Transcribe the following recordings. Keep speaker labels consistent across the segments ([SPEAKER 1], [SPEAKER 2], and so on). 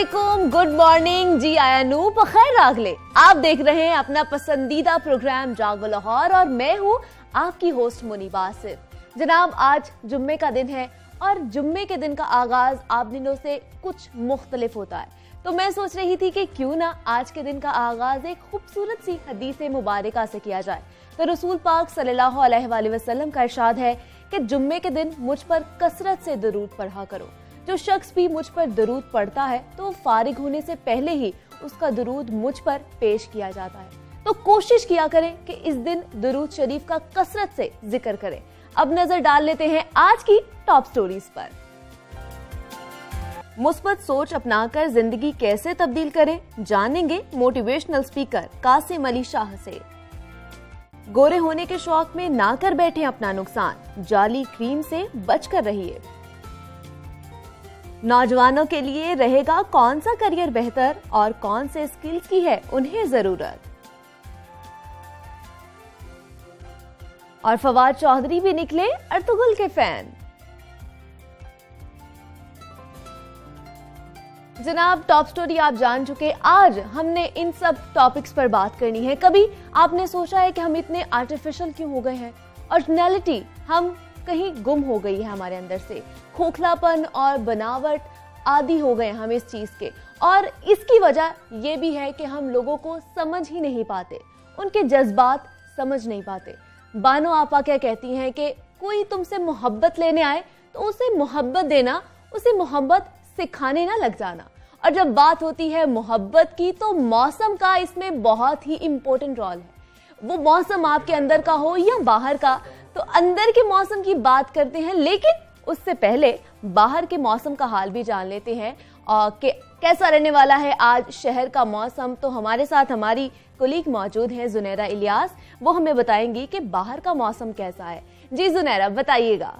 [SPEAKER 1] वालेकुम, good morning जी। आया नूप खैर रागले। आप देख रहे हैं अपना पसंदीदा प्रोग्राम जागो लाहौर और मैं हूं आपकी होस्ट मुनीबा आसिफ। जनाब, आज जुम्मे का दिन है और जुम्मे के दिन का आगाज आप दिनों से कुछ मुख्तलिफ होता है, तो मैं सोच रही थी कि क्यों ना आज के दिन का आगाज एक खूबसूरत सी हदीस मुबारका से किया जाए। तो रसूल पाक सल्लल्लाहु अलैहि वसल्लम का इरशाद है कि जुम्मे के दिन मुझ पर कसरत से दरूद पढ़ा करो। जो शख्स भी मुझ पर दरूद पढ़ता है तो फारिग होने से पहले ही उसका दरूद मुझ पर पेश किया जाता है। तो कोशिश किया करें कि इस दिन दरूद शरीफ का कसरत से जिक्र करें। अब नजर डाल लेते हैं आज की टॉप स्टोरीज पर। मुस्बत सोच अपनाकर जिंदगी कैसे तब्दील करें, जानेंगे मोटिवेशनल स्पीकर कासिम अली शाह से। गोरे होने के शौक में ना कर बैठे अपना नुकसान, जाली क्रीम से बचकर रहिए। नौजवानों के लिए रहेगा कौन सा करियर बेहतर और कौन से स्किल्स की है उन्हें जरूरत। और फवाद चौधरी भी निकले अर्तुगरुल के फैन। जनाब, टॉप स्टोरी आप जान चुके। आज हमने इन सब टॉपिक्स पर बात करनी है। कभी आपने सोचा है कि हम इतने आर्टिफिशियल क्यों हो गए हैं? ओरिजिनलिटी हम कहीं गुम हो गई है हमारे अंदर से। खोखलापन और बनावट आदी हो गए हम इस चीज के, और इसकी वजह यह भी है कि हम लोगों को समझ ही नहीं पाते, उनके जज्बात समझ नहीं पाते। बानो आपा क्या कहती हैं कि कोई तुमसे मोहब्बत लेने आए तो उसे मोहब्बत देना, उसे मोहब्बत सिखाने ना लग जाना। और जब बात होती है मोहब्बत की तो मौसम का इसमें बहुत ही इम्पोर्टेंट रोल है। वो मौसम आपके अंदर का हो या बाहर का, तो अंदर के मौसम की बात करते हैं, लेकिन उससे पहले बाहर के मौसम का हाल भी जान लेते हैं कि कैसा रहने वाला है आज शहर का मौसम। तो हमारे साथ हमारी कुलीग मौजूद है जुनैरा इलियास, वो हमें बताएंगी कि बाहर का मौसम कैसा है। जी जुनैरा, बताइएगा।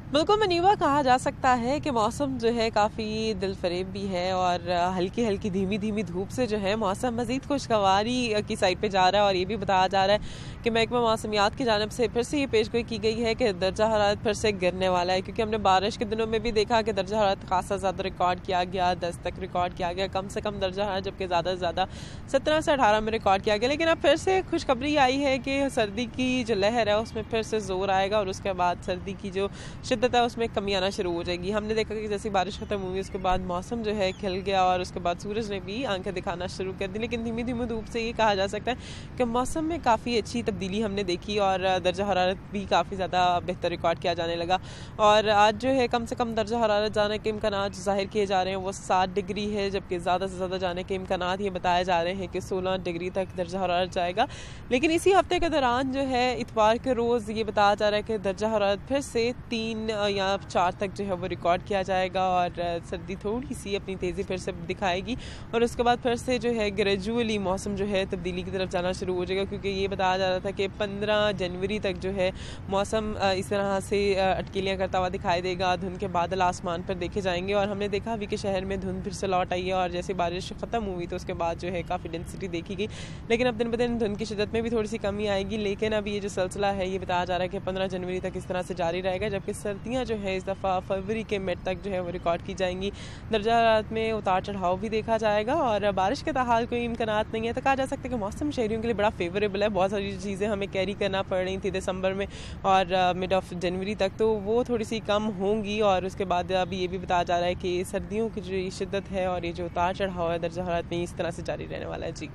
[SPEAKER 2] बिल्कुल मनीबा, कहा जा सकता है कि मौसम जो है काफ़ी दिलफरेब भी है और हल्की हल्की धीमी धीमी धूप से जो है मौसम मज़ीद खुशगवारी की साइड पे जा रहा है। और ये भी बताया जा रहा है कि महकमा मौसमियात की जानिब से फिर से ये पेशगोई की गई है कि दर्जा हरारत फिर से गिरने वाला है, क्योंकि हमने बारिश के दिनों में भी देखा कि दर्जा हरारत खासा ज़्यादा रिकॉर्ड किया गया, 10 तक रिकॉर्ड किया गया, कम से कम दर्जा हरारत जबकि ज़्यादा से ज़्यादा 17 से 18 में रिकॉर्ड किया गया। लेकिन अब फिर से खुशखबरी आई है कि सर्दी की जो लहर है उसमें फिर से जोर आएगा और उसके बाद सर्दी की जो शिद्दत है उसमें कमी आना शुरू हो जाएगी। हमने देखा कि जैसी बारिश खत्म हुई उसके बाद मौसम जो है खिल गया और उसके बाद सूरज ने भी आंखें दिखाना शुरू कर दी। लेकिन धीमी धीमी धूप से ये कहा जा सकता है कि मौसम में काफ़ी अच्छी तब्दीली हमने देखी और दर्जा हरारत भी काफ़ी ज़्यादा बेहतर रिकॉर्ड किया जाने लगा। और आज जो है कम से कम दर्जा हरारत जाने के इम्कान जाहिर किए जा रहे हैं वो 7 डिग्री है, जबकि ज़्यादा से ज़्यादा जाने के इम्कान ये बताए जा रहे हैं कि 16 डिग्री तक दर्जा हरारत जाएगा। लेकिन इसी हफ्ते के दौरान जो है इतवार के रोज़ ये बताया जा रहा है कि दर्जा हरारत फिर से 3 या 4 तक जो है वो रिकॉर्ड किया जाएगा और सर्दी थोड़ी सी अपनी तेज़ी फिर से दिखाएगी और उसके बाद फिर से जो है ग्रेजुअली मौसम जो है तब्दीली की तरफ जाना शुरू हो जाएगा। क्योंकि ये बताया जा रहा था कि 15 जनवरी तक जो है मौसम इस तरह से अटकीलियाँ करता हुआ दिखाई देगा, धुंध के बादल आसमान पर देखे जाएंगे। और हमने देखा भी कि शहर में धुंध फिर से लौट आई है और जैसे बारिश ख़त्म हुई तो उसके बाद जो है काफ़ी डेंसिटी देखी गई। लेकिन अब दिन ब दिन धुंध की शिद्दत में भी थोड़ी सी कमी आएगी। लेकिन अब ये जो सिलसिला है ये बताया जा रहा है कि 15 जनवरी तक इस तरह से जारी रहेगा, जबकि सर्दियाँ जो है इस दफ़ा फरवरी के मिड तक जो है वो रिकॉर्ड की जाएंगी। दर्जा हरारत में उतार चढ़ाव भी देखा जाएगा और बारिश के ताहाल कोई इम्कानात नहीं है। तो कहा जा सकता है कि मौसम शहरियों के लिए बड़ा फेवरेबल है। बहुत सारी चीज़ें हमें कैरी करना पड़ रही थी दिसंबर में और मिड ऑफ जनवरी तक, तो वो थोड़ी सी कम होंगी। और उसके बाद अभी ये भी बताया जा रहा है कि सर्दियों की जो शिद्दत है और ये जो उतार चढ़ाव है दर्जा हरारत में इस तरह से जारी रहने वाला है। जी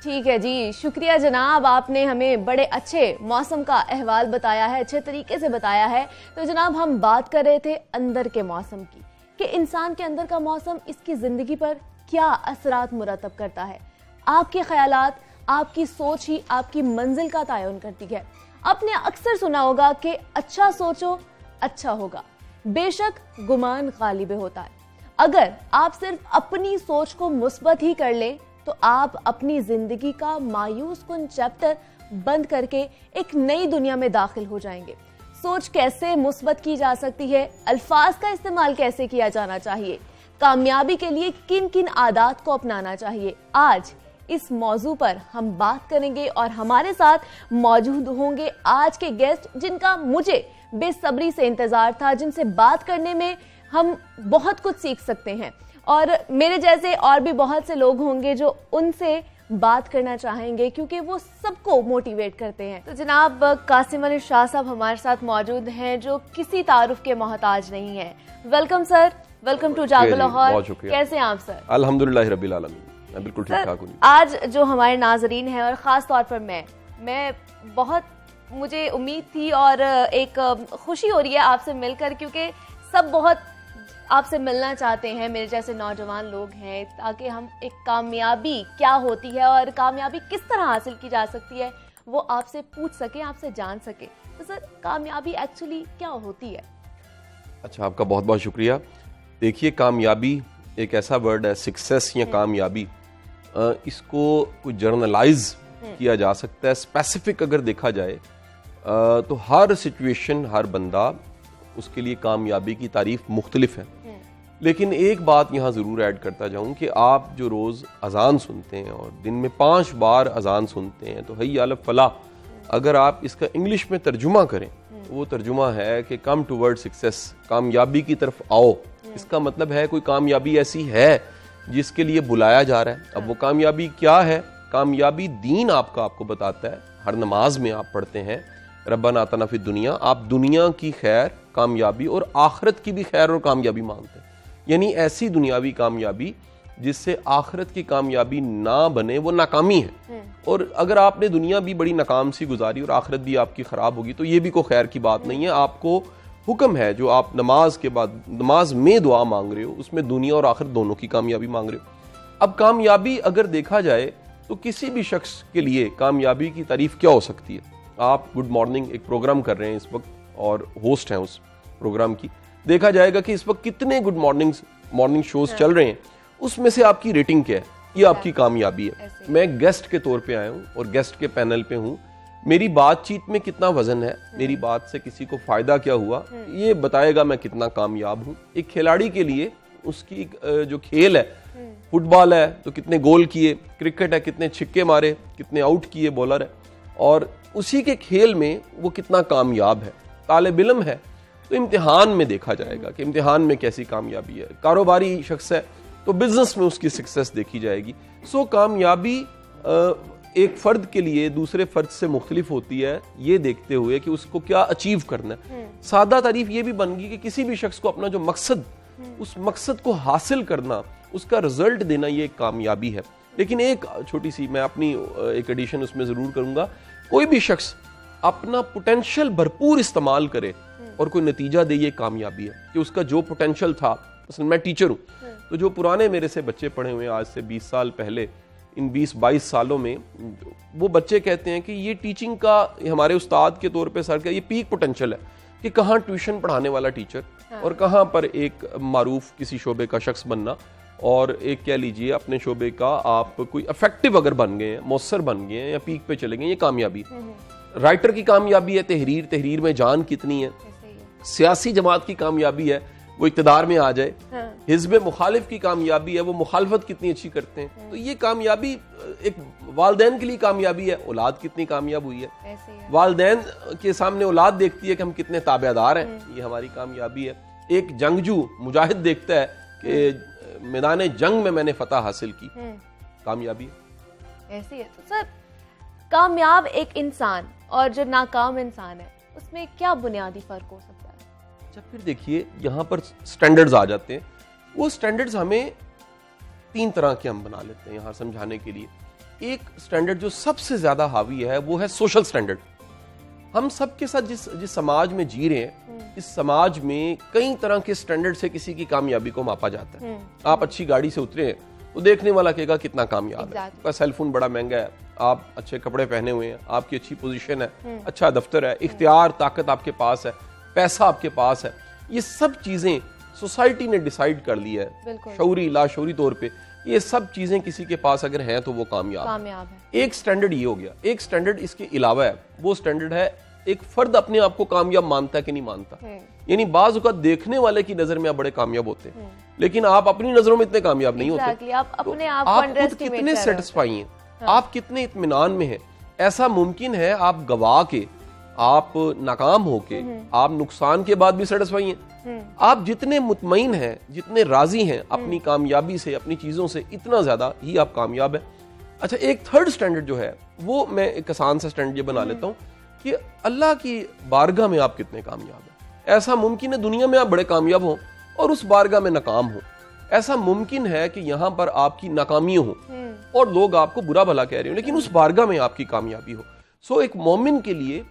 [SPEAKER 1] ठीक है जी, शुक्रिया जनाब, आपने हमें बड़े अच्छे मौसम का अहवाल बताया है, अच्छे तरीके से बताया है। तो जनाब, हम बात कर रहे थे अंदर के मौसम की कि इंसान के अंदर का मौसम इसकी जिंदगी पर क्या असरात मुरतब करता है। आपके ख्यालात, आपकी सोच ही आपकी मंजिल का तयन करती है। आपने अक्सर सुना होगा कि अच्छा सोचो अच्छा होगा। बेशक गुमान गालिब होता है। अगर आप सिर्फ अपनी सोच को मुस्बत ही कर लें तो आप अपनी जिंदगी का मायूस कुन चैप्टर बंद करके एक नई दुनिया में दाखिल हो जाएंगे। सोच कैसे मुस्बत की जा सकती है, अल्फाज का इस्तेमाल कैसे किया जाना चाहिए, कामयाबी के लिए किन किन आदात को अपनाना चाहिए, आज इस मौजू पर हम बात करेंगे। और हमारे साथ मौजूद होंगे आज के गेस्ट जिनका मुझे बेसब्री से इंतजार था, जिनसे बात करने में हम बहुत कुछ सीख सकते हैं। और मेरे जैसे और भी बहुत से लोग होंगे जो उनसे बात करना चाहेंगे क्योंकि वो सबको मोटिवेट करते हैं। तो जनाब कासिम अली शाह साहब हमारे साथ मौजूद हैं जो किसी तारुफ के मोहताज नहीं है। वेलकम सर, वेलकम टू जागो लाहौर। कैसे हैं आप सर?
[SPEAKER 3] अल्हम्दुलिल्लाह रब्बिल आलमीन, मैं बिल्कुल ठीक ठाक हूँ।
[SPEAKER 1] आज जो हमारे नाजरीन हैं और ख़ास तौर पर मैं बहुत मुझे उम्मीद थी और एक खुशी हो रही है आपसे मिलकर, क्योंकि सब बहुत आपसे मिलना चाहते हैं, मेरे जैसे नौजवान लोग हैं, ताकि हम एक कामयाबी क्या होती है और कामयाबी किस तरह हासिल की जा सकती है वो आपसे पूछ सके, आपसे जान सके। तो सर कामयाबी एक्चुअली क्या होती है?
[SPEAKER 3] अच्छा, आपका बहुत बहुत शुक्रिया। देखिए, कामयाबी एक ऐसा वर्ड है, सक्सेस या कामयाबी, इसको कोई जर्नलाइज किया जा सकता है। स्पेसिफिक अगर देखा जाए तो हर सिचुएशन, हर बंदा, उसके लिए कामयाबी की तारीफ मुख्तलिफ है। लेकिन एक बात यहाँ ज़रूर ऐड करता जाऊँ कि आप जो रोज़ अजान सुनते हैं और दिन में 5 बार अजान सुनते हैं, तो हय्या अल फलाह, अगर आप इसका इंग्लिश में तर्जुमा करें, वो तर्जुमा है कि कम टूवर्ड सक्सेस, कामयाबी की तरफ आओ। इसका मतलब है कोई कामयाबी ऐसी है जिसके लिए बुलाया जा रहा है। अब वो कामयाबी क्या है? कामयाबी दीन आपको बताता है। हर नमाज में आप पढ़ते हैं रब्बना आतना फिद दुनिया, आप दुनिया की खैर, कामयाबी और आखिरत की भी खैर और कामयाबी मांगते हैं। यानी ऐसी दुनियावी कामयाबी जिससे आखिरत की कामयाबी ना बने, वो नाकामी है। और अगर आपने दुनिया भी बड़ी नाकाम सी गुजारी और आखिरत भी आपकी खराब होगी, तो ये भी कोई खैर की बात नहीं है। आपको हुक्म है, जो आप नमाज के बाद, नमाज में दुआ मांग रहे हो, उसमें दुनिया और आखिरत दोनों की कामयाबी मांग रहे हो। अब कामयाबी अगर देखा जाए तो किसी भी शख्स के लिए कामयाबी की तारीफ क्या हो सकती है? आप गुड मॉर्निंग एक प्रोग्राम कर रहे हैं इस वक्त और होस्ट हैं उस प्रोग्राम की, देखा जाएगा कि इस वक्त कितने गुड मॉर्निंग शोज चल रहे हैं, उसमें से आपकी रेटिंग क्या है, ये आपकी कामयाबी है। मैं गेस्ट के तौर पे आया हूँ और गेस्ट के पैनल पे हूँ, मेरी बातचीत में कितना वजन है, मेरी बात से किसी को फायदा क्या हुआ, ये बताएगा मैं कितना कामयाब हूँ। एक खिलाड़ी के लिए उसकी जो खेल है, फुटबॉल है तो कितने गोल किए, क्रिकेट है कितने छिक्के मारे, कितने आउट किए बॉलर है, और उसी के खेल में वो कितना कामयाब है। तालिब इल्म है तो इम्तिहान में देखा जाएगा कि इम्तिहान में कैसी कामयाबी है। कारोबारी शख्स है तो बिजनेस में उसकी सक्सेस देखी जाएगी। सो कामयाबी एक फर्द के लिए दूसरे फर्द से मुख्तलिफ होती है, ये देखते हुए कि उसको क्या अचीव करना है। सादा तारीफ ये भी बन गई कि किसी भी शख्स को अपना जो मकसद, उस मकसद को हासिल करना, उसका रिजल्ट देना, ये एक कामयाबी है। लेकिन एक छोटी सी मैं अपनी एक एडिशन उसमें जरूर करूंगा, कोई भी शख्स अपना पोटेंशियल भरपूर इस्तेमाल करे और कोई नतीजा दे, ये कामयाबी है। कि उसका जो पोटेंशियल था, असल मैं टीचर हूँ, तो जो पुराने मेरे से बच्चे पढ़े हुए हैं आज से 20 साल पहले, इन 20-22 सालों में वो बच्चे कहते हैं कि ये टीचिंग का हमारे उस्ताद के तौर पे सर का ये पीक पोटेंशियल है कि कहाँ ट्यूशन पढ़ाने वाला टीचर और कहाँ पर एक मारूफ किसी शोबे का शख्स बनना, और एक कह लीजिए अपने शोबे का आप कोई इफेक्टिव अगर बन गए हैं, मौसर बन गए हैं या पीक पे चले गए, ये कामयाबी। राइटर की कामयाबी है तहरीर में जान कितनी है। सियासी जमात की कामयाबी है वो इक्तदार में आ जाए। हिज़्ब मुखालिफ की कामयाबी है वो मुखालफत कितनी अच्छी करते हैं। तो ये कामयाबी एक वालदैन के लिए कामयाबी है, औलाद कितनी कामयाब हुई है, वालदैन के सामने औलाद देखती है कि हम कितने ताबेदार हैं, ये हमारी कामयाबी है। एक जंगजू मुजाहिद देखता है कि मैदान जंग में मैंने फतह हासिल की, कामयाबी
[SPEAKER 1] ऐसी है। तो सर कामयाब एक इंसान और जो नाकाम इंसान है, उसमें क्या बुनियादी फर्क हो सकता है?
[SPEAKER 3] अच्छा, फिर देखिए यहाँ पर स्टैंडर्ड्स आ जाते हैं। वो स्टैंडर्ड्स हमें 3 तरह के हम बना लेते हैं यहाँ समझाने के लिए। एक स्टैंडर्ड जो सबसे ज्यादा हावी है वो है सोशल स्टैंडर्ड। हम सबके साथ जिस समाज में जी रहे हैं, इस समाज में कई तरह के स्टैंडर्ड से किसी की कामयाबी को मापा जाता है। आप अच्छी गाड़ी से उतरे हैं तो देखने वाला कहेगा कितना कामयाब है, आपका सेलफोन बड़ा महंगा है, आप अच्छे कपड़े पहने हुए हैं, आपकी अच्छी पोजीशन है, अच्छा दफ्तर है, इख्तियार ताकत आपके पास है, पैसा आपके पास है। ये सब चीजें सोसाइटी ने डिसाइड कर ली है, शऊरी लाशऊरी तौर पे ये सब चीजें किसी के पास अगर हैं तो वो कामयाब है। एक स्टैंडर्ड ये हो गया। एक स्टैंडर्ड इसके अलावा है, वो स्टैंडर्ड है एक फर्द अपने आप को कामयाब मानता है कि नहीं मानता। यानी बाज़ औक़ात देखने वाले की नजर में आप बड़े कामयाब होते हैं, लेकिन आप अपनी नजरों में इतने कामयाब नहीं होते।
[SPEAKER 1] आप अपने आप
[SPEAKER 3] खुद कितने सेटिस्फाई हैं, आप कितने इत्मीनान में हैं। ऐसा मुमकिन है आप गवा के आप नाकाम होके आप नुकसान के बाद भी सेटिस्फाई हैं, आप जितने मुतमईन हैं, जितने राजी हैं अपनी कामयाबी से, अपनी चीजों से, इतना ज्यादा ही आप कामयाब हैं। अच्छा, एक थर्ड स्टैंडर्ड जो है वो मैं एक आसान सा स्टैंडर्ड ये बना लेता हूं कि अल्लाह की बारगाह में आप कितने कामयाब हैं। ऐसा मुमकिन है दुनिया में आप बड़े कामयाब हों और उस बारगाह में नाकाम हो। ऐसा मुमकिन है कि यहां पर आपकी नाकामी हो और लोग आपको बुरा भला कह रहे हो, लेकिन उस बारगाह में आपकी कामयाबी हो। सो एक मोमिन के लिए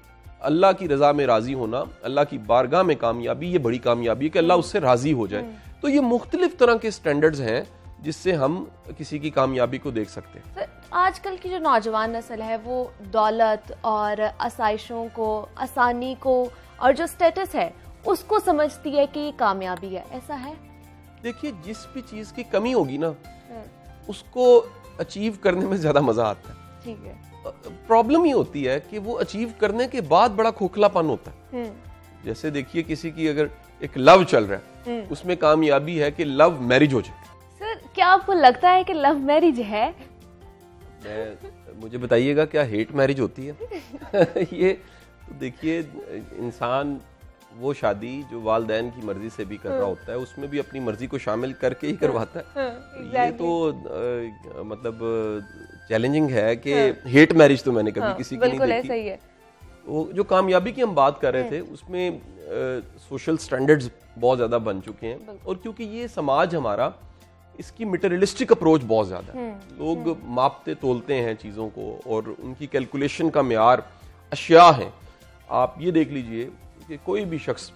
[SPEAKER 3] अल्लाह की रजा में राजी होना, अल्लाह की बारगाह में कामयाबी, ये बड़ी कामयाबी है कि अल्लाह उससे राजी हो जाए। तो ये मुख्तलिफ तरह के स्टैंडर्ड्स हैं जिससे हम किसी की कामयाबी को देख सकते हैं।
[SPEAKER 1] आजकल की जो नौजवान नस्ल है वो दौलत और आसाइशों को, आसानी को और जो स्टेटस है उसको समझती है कि कामयाबी है, ऐसा है?
[SPEAKER 3] देखिए, जिस भी चीज की कमी होगी ना उसको अचीव करने में ज्यादा मजा आता है।
[SPEAKER 1] ठीक है।
[SPEAKER 3] प्रॉब्लम ये होती है कि वो अचीव करने के बाद बड़ा खोखलापन होता है। जैसे देखिए, किसी की अगर एक लव चल रहा है, उसमें कामयाबी है कि लव मैरिज हो जाए।
[SPEAKER 1] सर, क्या आपको लगता है कि लव मैरिज है?
[SPEAKER 3] मुझे बताइएगा, क्या हेट मैरिज होती है? ये तो देखिए, इंसान वो शादी जो वालदैन की मर्जी से भी कर रहा होता है, उसमें भी अपनी मर्जी को शामिल करके ही करवाता है। ये तो मतलब चैलेंजिंग है कि हेट मैरिज तो मैंने कभी किसी की नहीं देखी।
[SPEAKER 1] सही है।
[SPEAKER 3] वो जो कामयाबी की हम बात कर रहे थे उसमें सोशल स्टैंडर्ड्स बहुत ज्यादा बन चुके हैं, और क्योंकि ये समाज हमारा, इसकी मटेरियलिस्टिक अप्रोच बहुत ज्यादा है। लोग मापते तोलते हैं चीजों को और उनकी कैलकुलेशन का म्यार अशिया है। आप ये देख लीजिए कि कोई भी शख्स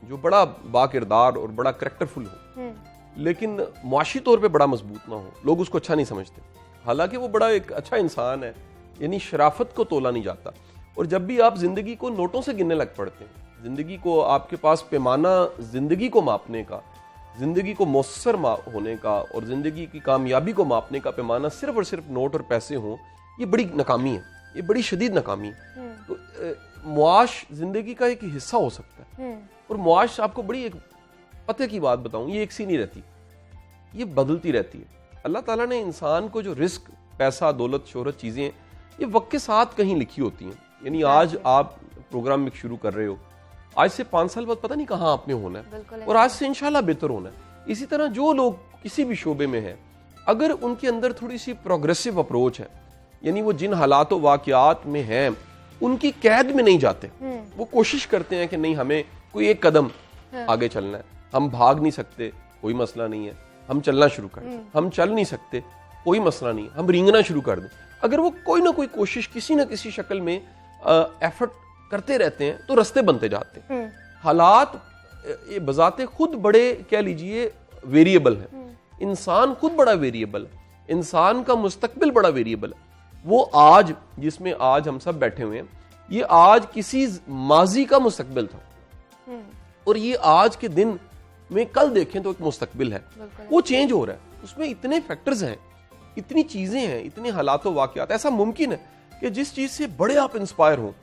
[SPEAKER 3] जो बड़ा बाकिरदार और बड़ा करैक्टरफुल हो लेकिन मुआशी तौर पे बड़ा मजबूत ना हो, लोग उसको अच्छा नहीं समझते, हालांकि वो बड़ा एक अच्छा इंसान है। यानी शराफत को तोला नहीं जाता। और जब भी आप जिंदगी को नोटों से गिनने लग पड़ते हैं, जिंदगी को, आपके पास पैमाना जिंदगी को मापने का, जिंदगी को मौसर होने का और जिंदगी की कामयाबी को मापने का पैमाना सिर्फ और सिर्फ नोट और पैसे हों, ये बड़ी नाकामी है, ये बड़ी शदीद नाकामी है। तो मुआश जिंदगी का एक हिस्सा हो सकता है, और मुआश, आपको बड़ी एक पते की बात बताऊं, ये एक सी नहीं रहती, ये बदलती रहती है। अल्लाह ताला ने इंसान को जो रिस्क, पैसा, दौलत, शोहरत, चीजें, ये वक्त के साथ कहीं लिखी होती हैं। यानी आज आप प्रोग्राम में शुरू कर रहे हो, आज से 5 साल बाद पता नहीं कहाँ आपने होना है, और आज से इंशाल्लाह बेहतर होना है। इसी तरह जो लोग किसी भी शोबे में हैं, अगर उनके अंदर थोड़ी सी प्रोग्रेसिव अप्रोच है, यानी वो जिन हालात वाकयात में हैं उनकी कैद में नहीं जाते, वो कोशिश करते हैं कि नहीं, हमें कोई एक कदम आगे चलना है, हम भाग नहीं सकते, कोई मसला नहीं है, हम चलना शुरू कर दें, हम चल नहीं सकते, कोई मसला नहीं, हम रेंगना शुरू कर दें। अगर वो कोई ना कोई कोशिश किसी ना किसी शक्ल में एफर्ट करते रहते हैं तो रास्ते बनते जाते हैं। हालात ये बजाते खुद बड़े, कह लीजिए, वेरिएबल हैं। इंसान खुद बड़ा वेरिएबल है, इंसान का मुस्तकबिल बड़ा वेरिएबल है। वो आज जिसमें आज हम सब बैठे हुए हैं, ये आज किसी माजी का मुस्तकबिल था, और ये आज के दिन में कल देखें तो एक मुस्तकबिल है, वो चेंज हो रहा है। उसमें इतने फैक्टर्स हैं, इतनी चीजें हैं, इतने हालातों वाकयात। ऐसा मुमकिन है कि जिस चीज से बड़े आप इंस्पायर हो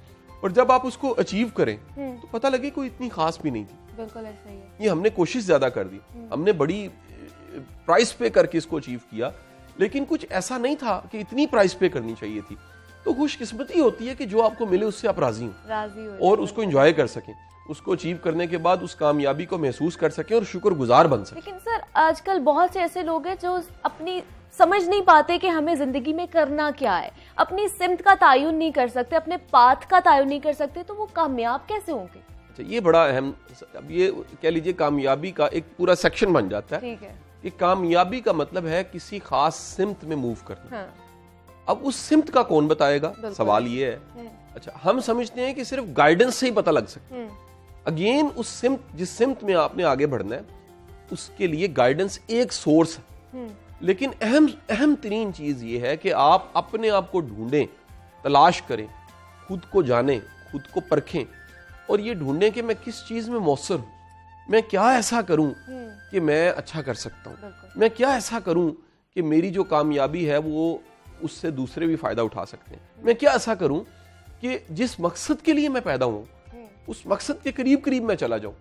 [SPEAKER 3] और जब आप उसको अचीव करें तो पता लगे कोई इतनी खास भी नहीं थी।
[SPEAKER 1] बिल्कुल ऐसा ही है।
[SPEAKER 3] ये हमने कोशिश ज्यादा कर दी, हमने बड़ी प्राइस पे करके इसको अचीव किया, लेकिन कुछ ऐसा नहीं था कि इतनी प्राइस पे करनी चाहिए थी। तो खुशकिस्मती होती है कि जो आपको मिले उससे आप राजी हो और उसको एंजॉय कर सकें, उसको अचीव करने के बाद उस कामयाबी को महसूस कर सकें और शुक्रगुजार बन सकें।
[SPEAKER 1] लेकिन सर, आजकल बहुत से ऐसे लोग हैं जो अपनी समझ नहीं पाते कि हमें जिंदगी में करना क्या है, अपनी सिमत का तायुन नहीं कर सकते, अपने पाथ का तायुन नहीं कर सकते, तो वो कामयाब कैसे होंगे? अच्छा,
[SPEAKER 3] ये बड़ा अहम, अब ये कह लीजिए कामयाबी का एक पूरा सेक्शन बन जाता है।
[SPEAKER 1] ठीक है।
[SPEAKER 3] कि कामयाबी का मतलब है किसी खास सिमत में मूव करना। हाँ। अब उस सिमत का कौन बताएगा, सवाल ये है। अच्छा, हम समझते हैं कि सिर्फ गाइडेंस से ही पता लग सकता है। अगेन, उस सिमत, जिस सिमत में आपने आगे बढ़ना है, उसके लिए गाइडेंस एक सोर्स है, लेकिन अहम तरीन चीज ये है कि आप अपने आप को ढूंढें, तलाश करें, खुद को जानें, खुद को परखें, और ये ढूंढें कि मैं किस चीज में मौसर हूं, मैं क्या ऐसा करूं कि मैं अच्छा कर सकता हूं, मैं क्या ऐसा करूं कि मेरी जो कामयाबी है वो उससे दूसरे भी फायदा उठा सकते हैं, मैं क्या ऐसा करूं कि जिस मकसद के लिए मैं पैदा हूं उस मकसद के करीब करीब मैं चला जाऊं।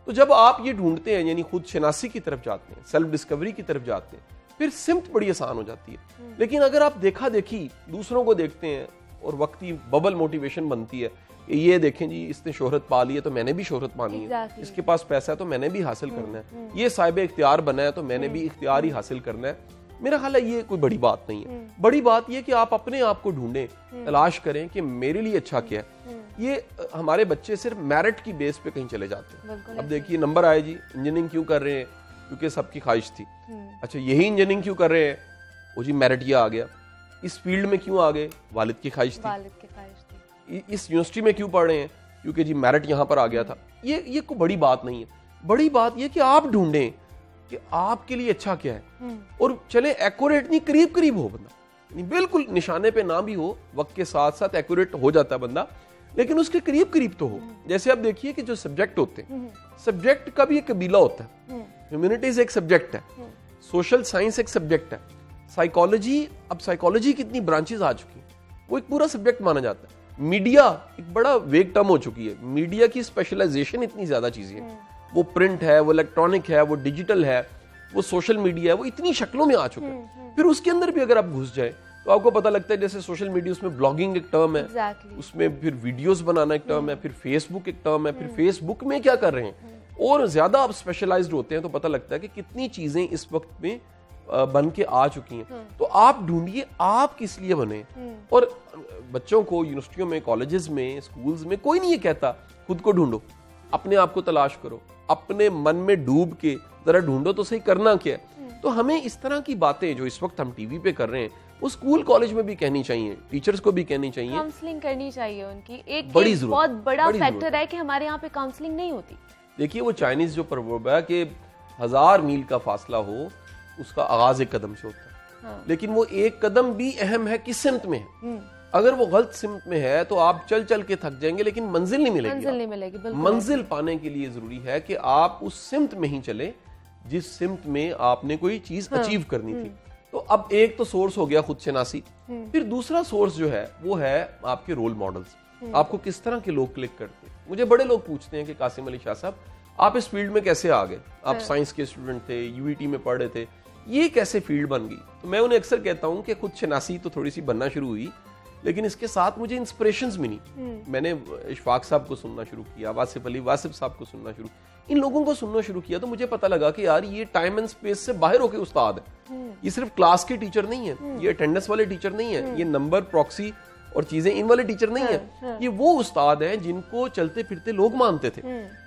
[SPEAKER 3] तो जब आप ये ढूंढते हैं, यानी खुद शनासी की तरफ जाते हैं, सेल्फ डिस्कवरी की तरफ जाते हैं, फिर सिमत बड़ी आसान हो जाती है। लेकिन अगर आप देखा देखी दूसरों को देखते हैं और वक्ती बबल मोटिवेशन बनती है, कि ये देखें जी इसने शोहरत पा ली है तो मैंने भी शोहरत पानी है, इसके पास पैसा है तो मैंने भी हासिल करना है, ये साहिब इख्तियार बना है तो मैंने भी इख्तियार ही हासिल करना है। मेरा ख्याल है ये कोई बड़ी बात नहीं है। बड़ी बात ये कि आप अपने आप को ढूंढें, तलाश करें कि मेरे लिए अच्छा क्या है। ये हमारे बच्चे सिर्फ मेरिट की बेस पे कहीं चले जाते हैं। अब देखिए नंबर आए जी, इंजीनियरिंग क्यों कर रहे हैं? क्योंकि सबकी ख्वाहिश थी। अच्छा यही इंजीनियरिंग क्यों कर रहे हैं? वो जी मेरिट ये आ गया। इस फील्ड में क्यों आ गए? वालिद की ख्वाहिश थी। इस यूनिवर्सिटी में क्यों पढ़ रहे हैं? क्योंकि जी मेरिट यहाँ पर आ गया था। ये कोई बड़ी बात नहीं है। बड़ी बात ये कि आप ढूंढें कि आपके लिए अच्छा क्या है, और चले एक्यूरेट नहीं, करीब करीब हो बंदा, बिल्कुल निशाने पे ना भी हो, वक्त के साथ साथ एक्यूरेट हो जाता है बंदा, लेकिन उसके करीब करीब तो हो। जैसे आप देखिए कि जो सब्जेक्ट होते हैं, सब्जेक्ट का भी एक कबीला होता है। ह्यूमैनिटीज एक सब्जेक्ट है, सोशल साइंस एक सब्जेक्ट है, साइकोलॉजी, अब साइकोलॉजी की इतनी ब्रांचेस आ चुकी हैं, वो एक पूरा सब्जेक्ट माना जाता है। मीडिया एक बड़ा वेग टर्म हो चुकी है, मीडिया की स्पेशलाइजेशन इतनी ज्यादा चीजें हैं, वो प्रिंट है, वो इलेक्ट्रॉनिक है, वो डिजिटल है, वो सोशल मीडिया है, वो इतनी शक्लों में आ चुका है। फिर उसके अंदर भी अगर आप घुस जाए तो आपको पता लगता है जैसे सोशल मीडिया, उसमें ब्लॉगिंग एक टर्म है, उसमें फिर वीडियोस बनाना एक टर्म है, फिर फेसबुक एक टर्म है, फिर फेसबुक में क्या कर रहे हैं, और ज्यादा आप स्पेशलाइज्ड होते हैं तो पता लगता है कि कितनी चीजें इस वक्त में बन के आ चुकी हैं। तो आप ढूंढिए आप किस लिए बने। और बच्चों को यूनिवर्सिटियों में, कॉलेजेस में, स्कूल्स में कोई नहीं ये कहता खुद को ढूंढो, अपने आप को तलाश करो, अपने मन में डूब के जरा ढूंढो तो सही करना क्या है। तो हमें इस तरह की बातें जो इस वक्त हम टीवी पे कर रहे हैं वो स्कूल कॉलेज में भी कहनी चाहिए, टीचर्स को भी कहनी चाहिए,
[SPEAKER 1] काउंसलिंग करनी चाहिए उनकी। एक
[SPEAKER 3] बड़ी
[SPEAKER 1] बहुत बड़ा फैक्टर है कि हमारे यहाँ पे काउंसलिंग नहीं होती।
[SPEAKER 3] देखिए वो चाइनीज जो प्रवर्ब है कि 1000 मील का फासला हो उसका आगाज एक कदम से होता है। हाँ। लेकिन वो एक कदम भी अहम है किस सिमत में है। अगर वो गलत सिमत में है तो आप चल चल के थक जाएंगे लेकिन मंजिल नहीं मिलेगी। मंजिल पाने के लिए जरूरी है कि आप उस सिमत में ही चले जिस सिमत में आपने कोई चीज अचीव करनी थी। तो अब एक तो सोर्स हो गया खुद शनासी, फिर दूसरा सोर्स जो है वो है आपके रोल मॉडल्स। आपको किस तरह के लोग क्लिक करते हैं। मुझे बड़े लोग पूछते हैं कि कासिम अली शाह साहब आप इस फील्ड में कैसे आ गए? आप साइंस के स्टूडेंट थे, यूईटी में पढ़ रहे थे, ये कैसे फील्ड बन गई? तो मैं उन्हें अक्सर कहता हूं कि खुद शनासी तो थोड़ी सी बनना शुरू हुई, लेकिन इसके साथ मुझे इंस्पिरेशंस मिली। मैंने इशफाक साहब को सुनना शुरू किया, वासिफ अली वासिफ साहब को सुनना शुरू, इन लोगों को सुनना शुरू किया, तो मुझे पता लगा कि यार ये टाइम एंड स्पेस से बाहर होके उस्ताद है। ये सिर्फ क्लास के टीचर नहीं है, ये अटेंडेंस वाले टीचर नहीं है, ये नंबर प्रॉक्सी और चीजें इन वाले टीचर नहीं है। ये वो उस्ताद हैं जिनको चलते फिरते लोग मानते थे,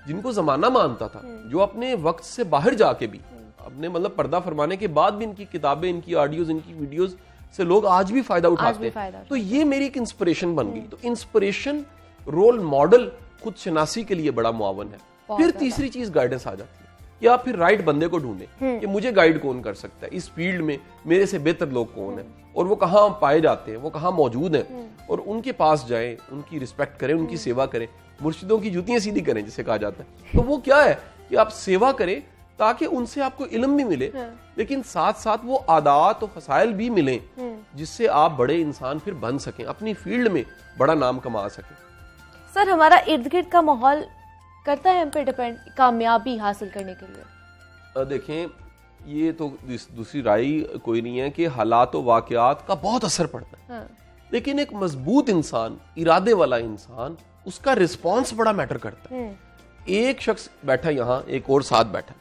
[SPEAKER 3] जिनको जमाना मानता था, जो अपने वक्त से बाहर जाके भी, अपने मतलब पर्दा फरमाने के बाद भी इनकी किताबें, इनकी ऑडियोज, इनकी वीडियोज से लोग आज भी फायदा उठाते हैं। तो ये मेरी एक इंस्पिरेशन बन गई। तो इंस्पिरेशन, रोल मॉडल खुद शनासी के लिए बड़ा मुआवन है। फिर तीसरी चीज गाइडेंस आ जाती है कि आप फिर राइट बंदे को ढूंढें कि मुझे गाइड कौन कर सकता है, इस फील्ड में मेरे से बेहतर लोग कौन है और वो कहाँ पाए जाते हैं, वो कहाँ मौजूद हैं, और उनके पास जाएं, उनकी रिस्पेक्ट करें, उनकी सेवा करें, मुर्शिदों की जूतियां सीधी करें जिसे कहा जाता है। तो वो क्या है कि आप सेवा करें ताकि उनसे आपको इल्म भी मिले, लेकिन साथ साथ वो आदात और फसाइल भी मिलें जिससे आप बड़े इंसान फिर बन सकें, अपनी फील्ड में बड़ा नाम कमा सकें।
[SPEAKER 1] सर हमारा इर्द गिर्द का माहौल करता है हम पे डिपेंड कामयाबी हासिल करने के लिए?
[SPEAKER 3] देखें ये तो दूसरी राय कोई नहीं है कि हालात और वाकयात का बहुत असर पड़ता है। हाँ। लेकिन एक मजबूत इंसान, इरादे वाला इंसान, उसका रिस्पॉन्स बड़ा मैटर करता है। एक शख्स बैठा यहाँ, एक और साथ बैठा,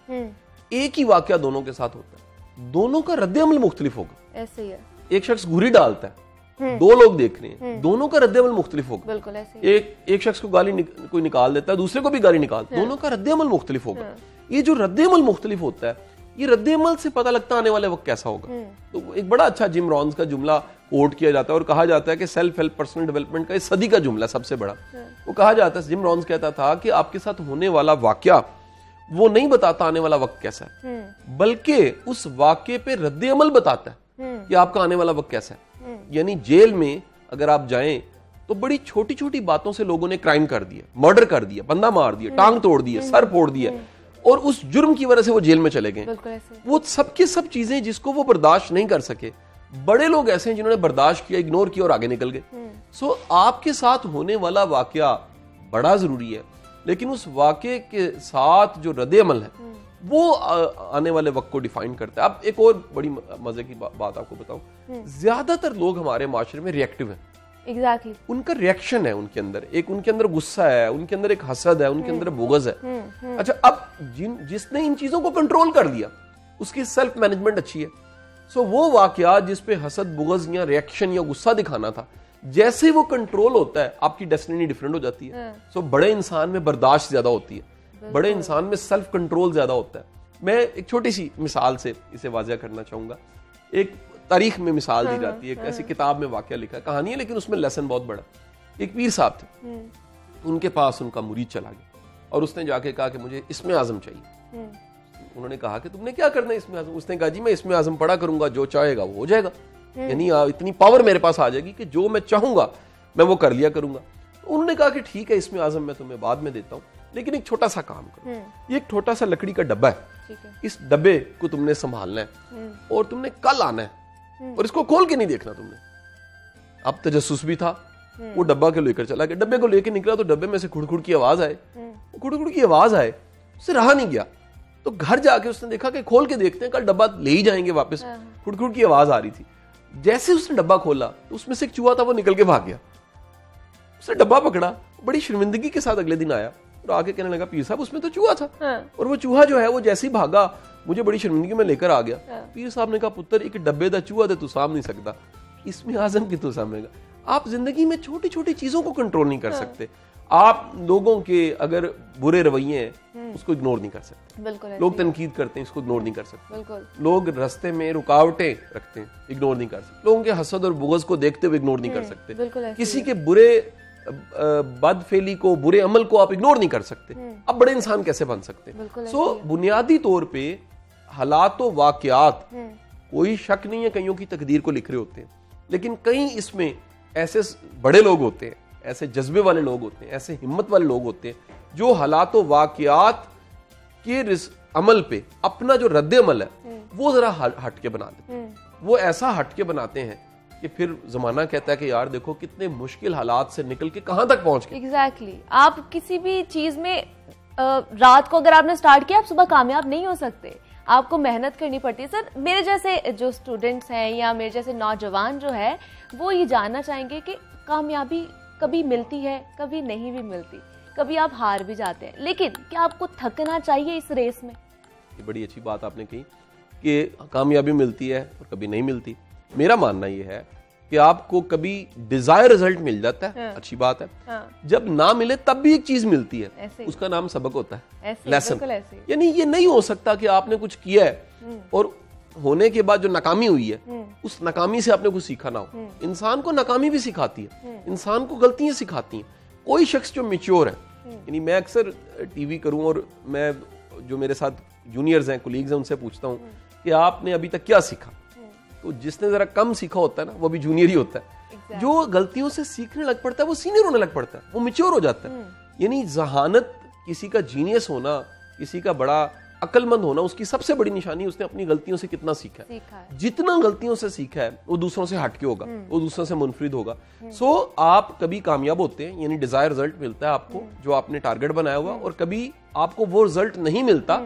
[SPEAKER 3] एक ही वाकया दोनों के साथ होता है, दोनों का रद्द-ए-अमल मुख्तलिफ होगा।
[SPEAKER 1] ऐसे ही है।
[SPEAKER 3] एक शख्स घुरी डालता है, दो लोग देख रहे हैं, दोनों का रद्द-ए-अमल मुख्तलिफ होगा।
[SPEAKER 1] बिल्कुल ऐसे।
[SPEAKER 3] एक शख्स को गाली कोई निकाल देता है, दूसरे को भी गाली निकालता है, दोनों का रद्द-ए-अमल मुख्तलिफ होगा। ये जो रद्द-ए-अमल मुख्तलिफ होता है, ये रद्द-ए-अमल से पता लगता आने वाले वक्त कैसा होगा। तो एक बड़ा अच्छा जिम रॉन्स का जुमला कोट किया जाता है और कहा जाता है कि सेल्फ हेल्प पर्सनल डेवलपमेंट का इस सदी का जुमला सबसे बड़ा। वो कहा जाता है, जिम रॉन्स कहता था कि आपके साथ होने वाला वाकया वो नहीं बताता आने वाला वक्त कैसा है, बल्कि उस वाकये पे रद्द-ए-अमल बताता है कि आपका आने वाला वक्त कैसा है। यानी जेल में अगर आप जाएं तो बड़ी छोटी छोटी बातों से लोगों ने क्राइम कर दिया, मर्डर कर दिया, बंदा मार दिया, टांग तोड़ दिया, सर फोड़ दिया, और उस जुर्म की वजह से वो जेल में चले गए। वो सब की सब चीजें जिसको वो बर्दाश्त नहीं कर सके, बड़े लोग ऐसे हैं जिन्होंने बर्दाश्त किया, इग्नोर किया और आगे निकल गए। सो आपके साथ होने वाला वाकया बड़ा जरूरी है, लेकिन उस वाकये के साथ जो रद्द-ए-अमल है वो आने वाले वक्त को डिफाइन करता है। अब एक और बड़ी मजे की बात आपको बताऊं, ज्यादातर लोग हमारे माशरे में रिएक्टिव हैं।
[SPEAKER 1] एग्जैक्टली
[SPEAKER 3] उनका रिएक्शन है उनके अंदर, एक उनके अंदर गुस्सा है, उनके अंदर एक हसद है, उनके अंदर बुग़्ज़ है। अच्छा, अब जिसने इन चीजों को कंट्रोल कर लिया उसकी सेल्फ मैनेजमेंट अच्छी है। सो वो वाकयात जिस पे हसद, बुग़्ज़ या रिएक्शन या गुस्सा दिखाना था, जैसे वो कंट्रोल होता है आपकी डेस्टिनी डिफरेंट हो जाती है। सो बड़े इंसान में बर्दाश्त ज्यादा होती है, बड़े इंसान में सेल्फ कंट्रोल ज्यादा होता है। मैं एक छोटी सी मिसाल से इसे वाज़ह करना चाहूंगा। एक तारीख में मिसाल दी जाती है, एक ऐसी किताब में वाकया लिखा है, कहानी है लेकिन उसमें लेसन बहुत बड़ा। एक पीर साहब थे, उनके पास उनका मुरीद चला गया और उसने जाके कहा कि मुझे इसमें आज़म चाहिए। उन्होंने कहा कि तुमने क्या करना है इसमें आज़म? उसने कहा जी मैं इसमें आज़म पढ़ा करूंगा, जो चाहेगा वो हो जाएगा, यानी इतनी पावर मेरे पास आ जाएगी कि जो मैं चाहूंगा मैं वो कर लिया करूंगा। उन्होंने कहा कि ठीक है, इसमें आज़म मैं तुम्हें बाद में देता हूँ, लेकिन एक छोटा सा काम करो। ये एक छोटा सा लकड़ी का डब्बा है, इस डब्बे को तुमने संभालना है और तुमने कल आना है और इसको खोल के नहीं देखना तुमने। अब तजस्सुस भी था, वो डब्बा के लेकर चला गया, डब्बे को लेकर निकला तो डब्बे में से खुड़खुड़ की आवाज आए, खुड़खुड़ की आवाज आए, उससे रहा नहीं गया। तो घर जाके उसने देखा कि खोल के देखते हैं, कल डब्बा ले ही जाएंगे वापस। खुड़खुड़ की आवाज आ रही थी। जैसे उसने डब्बा खोला तो उसमें से एक चूहा था, वो निकल के भाग गया। उसने डब्बा पकड़ा, बड़ी शर्मिंदगी के साथ अगले दिन आया और आके कहने लगा पीर साहब उसमें तो चूहा था। और वो चूहा जो है वो जैसे ही भागा मुझे बड़ी शर्मिंदगी में लेकर आ गया। पीर साहब ने कहा पुत्र एक डब्बे दा चूहा दे तू साम नहीं सकता, इसमें आज़म की तू सामेगा। आप जिंदगी में छोटी छोटी चीजों को कंट्रोल नहीं कर सकते। आप लोगों के अगर बुरे रवैये हैं उसको इग्नोर नहीं कर सकते।
[SPEAKER 1] बिल्कुल
[SPEAKER 3] लोग तनकीद करते हैं, इसको इग्नोर नहीं कर सकते।
[SPEAKER 1] बिल्कुल।
[SPEAKER 3] लोग रास्ते में रुकावटें रखते हैं, इग्नोर नहीं कर सकते। लोगों के हसद और बुग़्ज़ को देखते हुए इग्नोर नहीं कर सकते। किसी के बुरे बदफेली को, बुरे अमल को आप इग्नोर नहीं कर सकते। अब बड़े इंसान कैसे बन सकते? सो बुनियादी तौर पे हालात व वाकयात कोई शक नहीं है कईयों की तकदीर को लिख रहे होते हैं, लेकिन कई इसमें ऐसे बड़े लोग होते हैं, ऐसे जज्बे वाले लोग होते हैं, ऐसे हिम्मत वाले लोग होते हैं जो हालात व वाकयात के अमल पे अपना जो रद्द अमल है वो जरा हट के बना देते हैं। वो ऐसा हट के बनाते हैं कि फिर जमाना कहता है कि यार देखो कितने मुश्किल हालात से निकल के कहां तक पहुंच गए।
[SPEAKER 1] एग्जैक्टली। आप किसी भी चीज में रात को अगर आपने स्टार्ट किया आप सुबह कामयाब नहीं हो सकते, आपको मेहनत करनी पड़ती है। सर मेरे जैसे जो स्टूडेंट्स हैं या मेरे जैसे नौजवान जो है वो ये जानना चाहेंगे कि कामयाबी कभी मिलती है, कभी नहीं भी मिलती, कभी आप हार भी जाते हैं, लेकिन क्या आपको थकना चाहिए इस रेस में?
[SPEAKER 3] ये बड़ी अच्छी बात आपने कही कि कामयाबी मिलती है और कभी नहीं मिलती। मेरा मानना ये है कि आपको कभी डिजायर रिजल्ट मिल जाता है, अच्छी बात है। जब ना मिले तब भी एक चीज मिलती है, उसका नाम सबक होता है, लेसन। यानी ये नहीं हो सकता कि आपने कुछ किया है और होने के बाद जो नाकामी हुई है उस नाकामी से आपने कुछ सीखा ना हो। इंसान को नाकामी भी सिखाती है, इंसान को गलतियां सिखाती हैं। कोई शख्स जो मैच्योर है, यानी मैं अक्सर टीवी करूं और मैं जो मेरे साथ जूनियर्स हैं, कोलीग्स हैं, उनसे पूछता हूं कि आपने अभी तक क्या सीखा? तो जिसने जरा कम सीखा होता है ना वो भी जूनियर ही होता है। जो गलतियों से सीखने लग पड़ता है वो सीनियर होने लग पड़ता है, वो मैच्योर हो जाता है। यानी जहानत, किसी का जीनियस होना, किसी का बड़ा अक्लमंद होना, उसकी सबसे बड़ी निशानी उसने अपनी गलतियों से कितना सीखा है। जितना गलतियों से सीखा है वो दूसरों से हटके होगा, वो दूसरों से मुनफरिद होगा। सो आप कभी कामयाब होते हैं, यानी डिजायर रिजल्ट मिलता है आपको जो आपने टारगेट बनाया हुआ, और कभी आपको वो रिजल्ट नहीं मिलता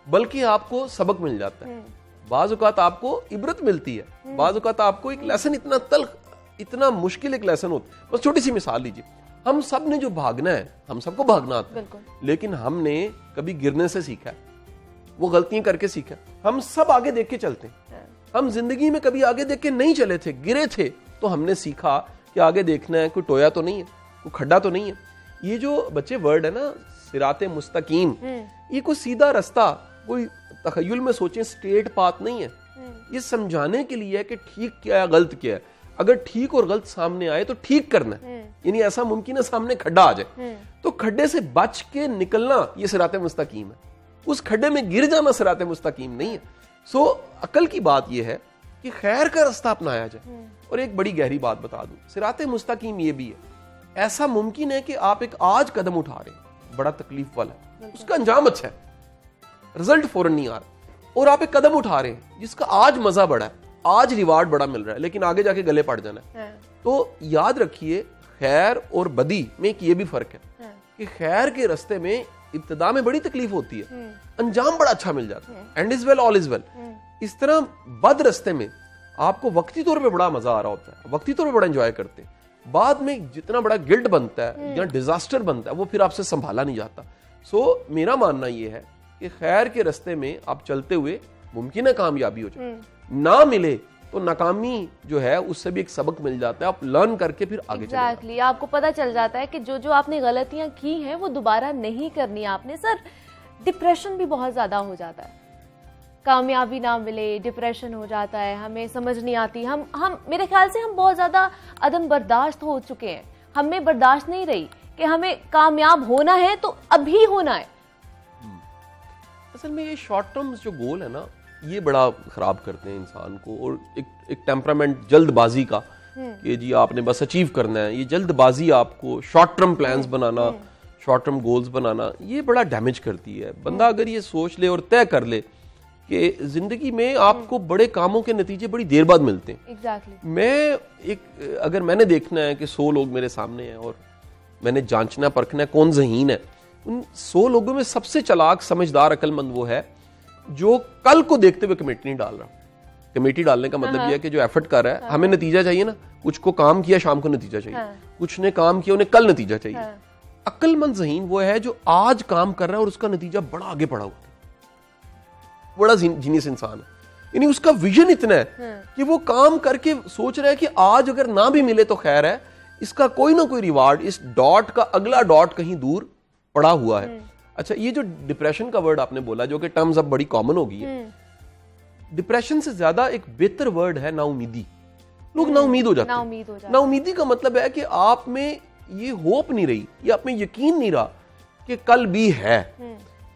[SPEAKER 3] बल्कि आपको सबक मिल जाता है। बाज़ औक़ात आपको इबरत मिलती है, बाज़ औक़ात आपको एक लेसन इतना तल्ख, इतना मुश्किल एक लेसन होता है। बस छोटी सी मिसाल लीजिए, हम सब ने जो भागना है, हम सबको भागना आता है, लेकिन हमने कभी गिरने से सीखा है, वो गलतियां करके सीखा। हम सब आगे देख के चलते हैं, हम जिंदगी में कभी आगे देख के नहीं चले थे, गिरे थे, तो हमने सीखा कि आगे देखना है, कोई टोया तो नहीं है, कोई खड्डा तो नहीं है। ये जो बच्चे वर्ड है ना सिराते मुस्तकीम, ये कोई सीधा रास्ता, कोई तखय्युल में सोचें स्ट्रेट पाथ नहीं है। ये समझाने के लिए है कि ठीक क्या है, गलत क्या है। अगर ठीक और गलत सामने आए तो ठीक करना है, यानी ऐसा मुमकिन है सामने खड्डा आ जाए तो खड्डे से बच के निकलना, ये सिराते मुस्तकीम है। उस खड्डे में गिर जाना सिराते मुस्तकीम नहीं है। सो अकल की बात यह है कि खैर का रास्ता अपनाया जाए। और एक बड़ी गहरी बात बता दूं, सिराते मुस्तकीम ये भी है, ऐसा मुमकिन है कि आप एक आज कदम उठा रहे हैं बड़ा तकलीफ वाला, उसका अंजाम अच्छा है, रिजल्ट फौरन नहीं आ रहा, और आप एक कदम उठा रहे हैं जिसका आज मजा बड़ा है, आज रिवार्ड बड़ा मिल रहा है, लेकिन आगे जाके गले पड़ जाना है। तो याद रखिए खैर और बदी में एक ये भी फर्क है कि खैर के रास्ते में इब्तिदा में बड़ी तकलीफ होती है, अंजाम बड़ा अच्छा मिल जाता है, and is well all is well. इस तरह बद रास्ते में आपको वक्ती तौर पे बड़ा मजा आ रहा होता है, वक्ती तौर पे बड़ा एंजॉय करते हैं, बाद में जितना बड़ा गिल्ट बनता है या डिजास्टर बनता है वो फिर आपसे संभाला नहीं जाता। सो मेरा मानना ये है कि खैर के रास्ते में आप चलते हुए मुमकिन है कामयाबी हो जाए, ना मिले तो नाकामी जो है उससे भी एक सबक मिल जाता है, आप लर्न करके फिर आगे चले जाते हैं।
[SPEAKER 1] आपको पता चल जाता है कि जो जो आपने गलतियां की हैं वो दोबारा नहीं करनी आपने। सर डिप्रेशन भी बहुत ज्यादा हो जाता है, कामयाबी ना मिले डिप्रेशन हो जाता है, हमें समझ नहीं आती, हम मेरे ख्याल से हम बहुत ज्यादा अदम बर्दाश्त हो चुके हैं, हमें बर्दाश्त नहीं रही कि हमें कामयाब होना है तो अभी होना है।
[SPEAKER 3] असल में ये शॉर्ट टर्म जो गोल है ना ये बड़ा खराब करते हैं इंसान को, और एक टेम्परामेंट जल्दबाजी का कि जी आपने बस अचीव करना है, ये जल्दबाजी आपको शॉर्ट टर्म प्लान्स बनाना, शॉर्ट टर्म गोल्स बनाना ये बड़ा डैमेज करती है। बंदा अगर ये सोच ले और तय कर ले कि जिंदगी में आपको बड़े कामों के नतीजे बड़ी देर बाद मिलते हैं।
[SPEAKER 1] एग्जैक्टली।
[SPEAKER 3] अगर मैंने देखना है कि 100 लोग मेरे सामने हैं और मैंने जांचना परखना है कौन ज़हीन है, उन 100 लोगों में सबसे चालाक समझदार अक्लमंद वो है जो कल को देखते हुए कमेटी नहीं डाल रहा। कमेटी डालने का मतलब यह है कि जो एफर्ट कर रहा है, हमें नतीजा चाहिए ना, कुछ को काम किया शाम को नतीजा चाहिए, कुछ ने काम किया उन्हें कल नतीजा चाहिए। अक्लमंद ज़हीन वो है जो आज काम कर रहा है और उसका नतीजा बड़ा आगे पड़ा होता है, बड़ा जीनियस इंसान है। यानी उसका विजन इतना है कि वो काम करके सोच रहा है कि आज अगर ना भी मिले तो खैर है, इसका कोई ना कोई रिवार्ड, इस डॉट का अगला डॉट कहीं दूर पड़ा हुआ है। अच्छा, ये जो डिप्रेशन का वर्ड आपने बोला जो कि टर्म्स अब बड़ी कॉमन हो गई है, डिप्रेशन से ज्यादा एक बेहतर वर्ड है नाउमीदी। लोग नाउमीद हो जाते हैं। नाउमीदी का मतलब है कि आप में ये होप नहीं रही, ये आप में यकीन नहीं रहा कि कल भी है।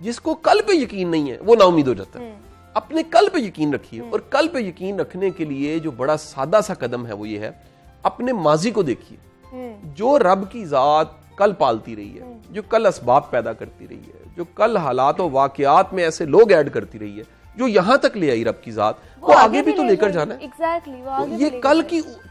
[SPEAKER 3] जिसको कल पे यकीन नहीं है वो नाउमीद हो जाता है। अपने कल पे यकीन रखिए, और कल पे यकीन रखने के लिए जो बड़ा सादा सा कदम है वो ये है, अपने माजी को देखिए जो रब की जात कल पालती रही है, जो कल असबाब पैदा करती रही है, जो कल हालात और वाकयात में ऐसे लोग ऐड करती रही है, जो यहां तक ले आई रब की जात, वो आगे भी तो लेकर जाना है।
[SPEAKER 1] एग्जैक्टली।
[SPEAKER 3] तो ये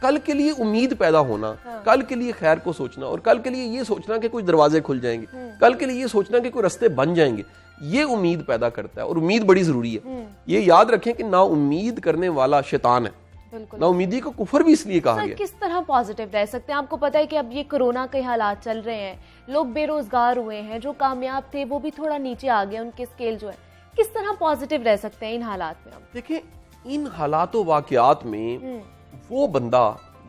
[SPEAKER 3] कल के लिए उम्मीद पैदा होना, कल के लिए खैर को सोचना, और कल के लिए ये सोचना कि कुछ दरवाजे खुल जाएंगे, कल के लिए ये सोचना कि कोई रास्ते बन जाएंगे, ये उम्मीद पैदा करता है। और उम्मीद बड़ी जरूरी है। ये याद रखें कि ना उम्मीद करने वाला शैतान है, ना उम्मीदी को कुफर भी इसलिए कहा गया।
[SPEAKER 1] किस तरह पॉजिटिव रह सकते हैं? आपको पता है कि अब ये कोरोना के हालात चल रहे हैं, लोग बेरोजगार हुए हैं, जो कामयाब थे वो भी थोड़ा नीचे आ गए, उनके स्केल जो है, किस तरह पॉजिटिव रह सकते हैं इन हालात में? हम
[SPEAKER 3] देखिए, इन हालातों वाकयात में वो बंदा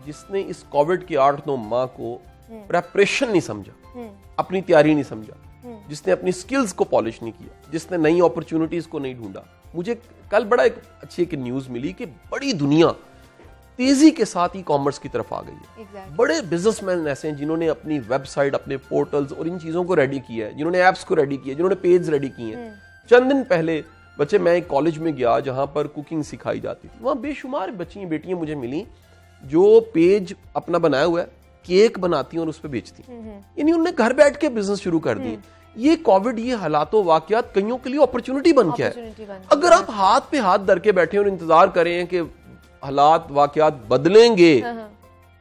[SPEAKER 3] जिसने इस कोविड के 8-9 माह को प्रेपरेशन नहीं समझा, अपनी तैयारी नहीं समझा, जिसने अपनी स्किल्स को पॉलिश नहीं किया, जिसने नई अपॉर्चुनिटीज को नहीं ढूंढा। मुझे कल बड़ा एक अच्छी एक न्यूज मिली कि बड़ी दुनिया तेजी के साथ ई कॉमर्स की तरफ आ गई है।
[SPEAKER 1] exactly.
[SPEAKER 3] बड़े बिजनेसमैन ऐसे हैं जिन्होंने अपनी वेबसाइट, अपने पोर्टल्स और इन चीजों को रेडी किया है, जिन्होंने ऐप्स को रेडी किया, जिन्होंने पेज रेडी किए हैं। चंद दिन पहले बच्चे, मैं एक कॉलेज में गया जहां पर कुकिंग सिखाई जाती थी, वहां बेशुमार बच्चियां बेटियां मुझे मिली जो पेज अपना बनाया हुआ है, केक बनाती हैं और उस पर बेचती हैं। यानी उन्होंने घर बैठ के बिजनेस शुरू कर दिए। ये कोविड, ये हालातों वाकयात कईयों के लिए अपॉर्चुनिटी बन गया है। अगर आप हाथ पे हाथ धर के बैठे और इंतजार करें कि हालात वाकयात बदलेंगे,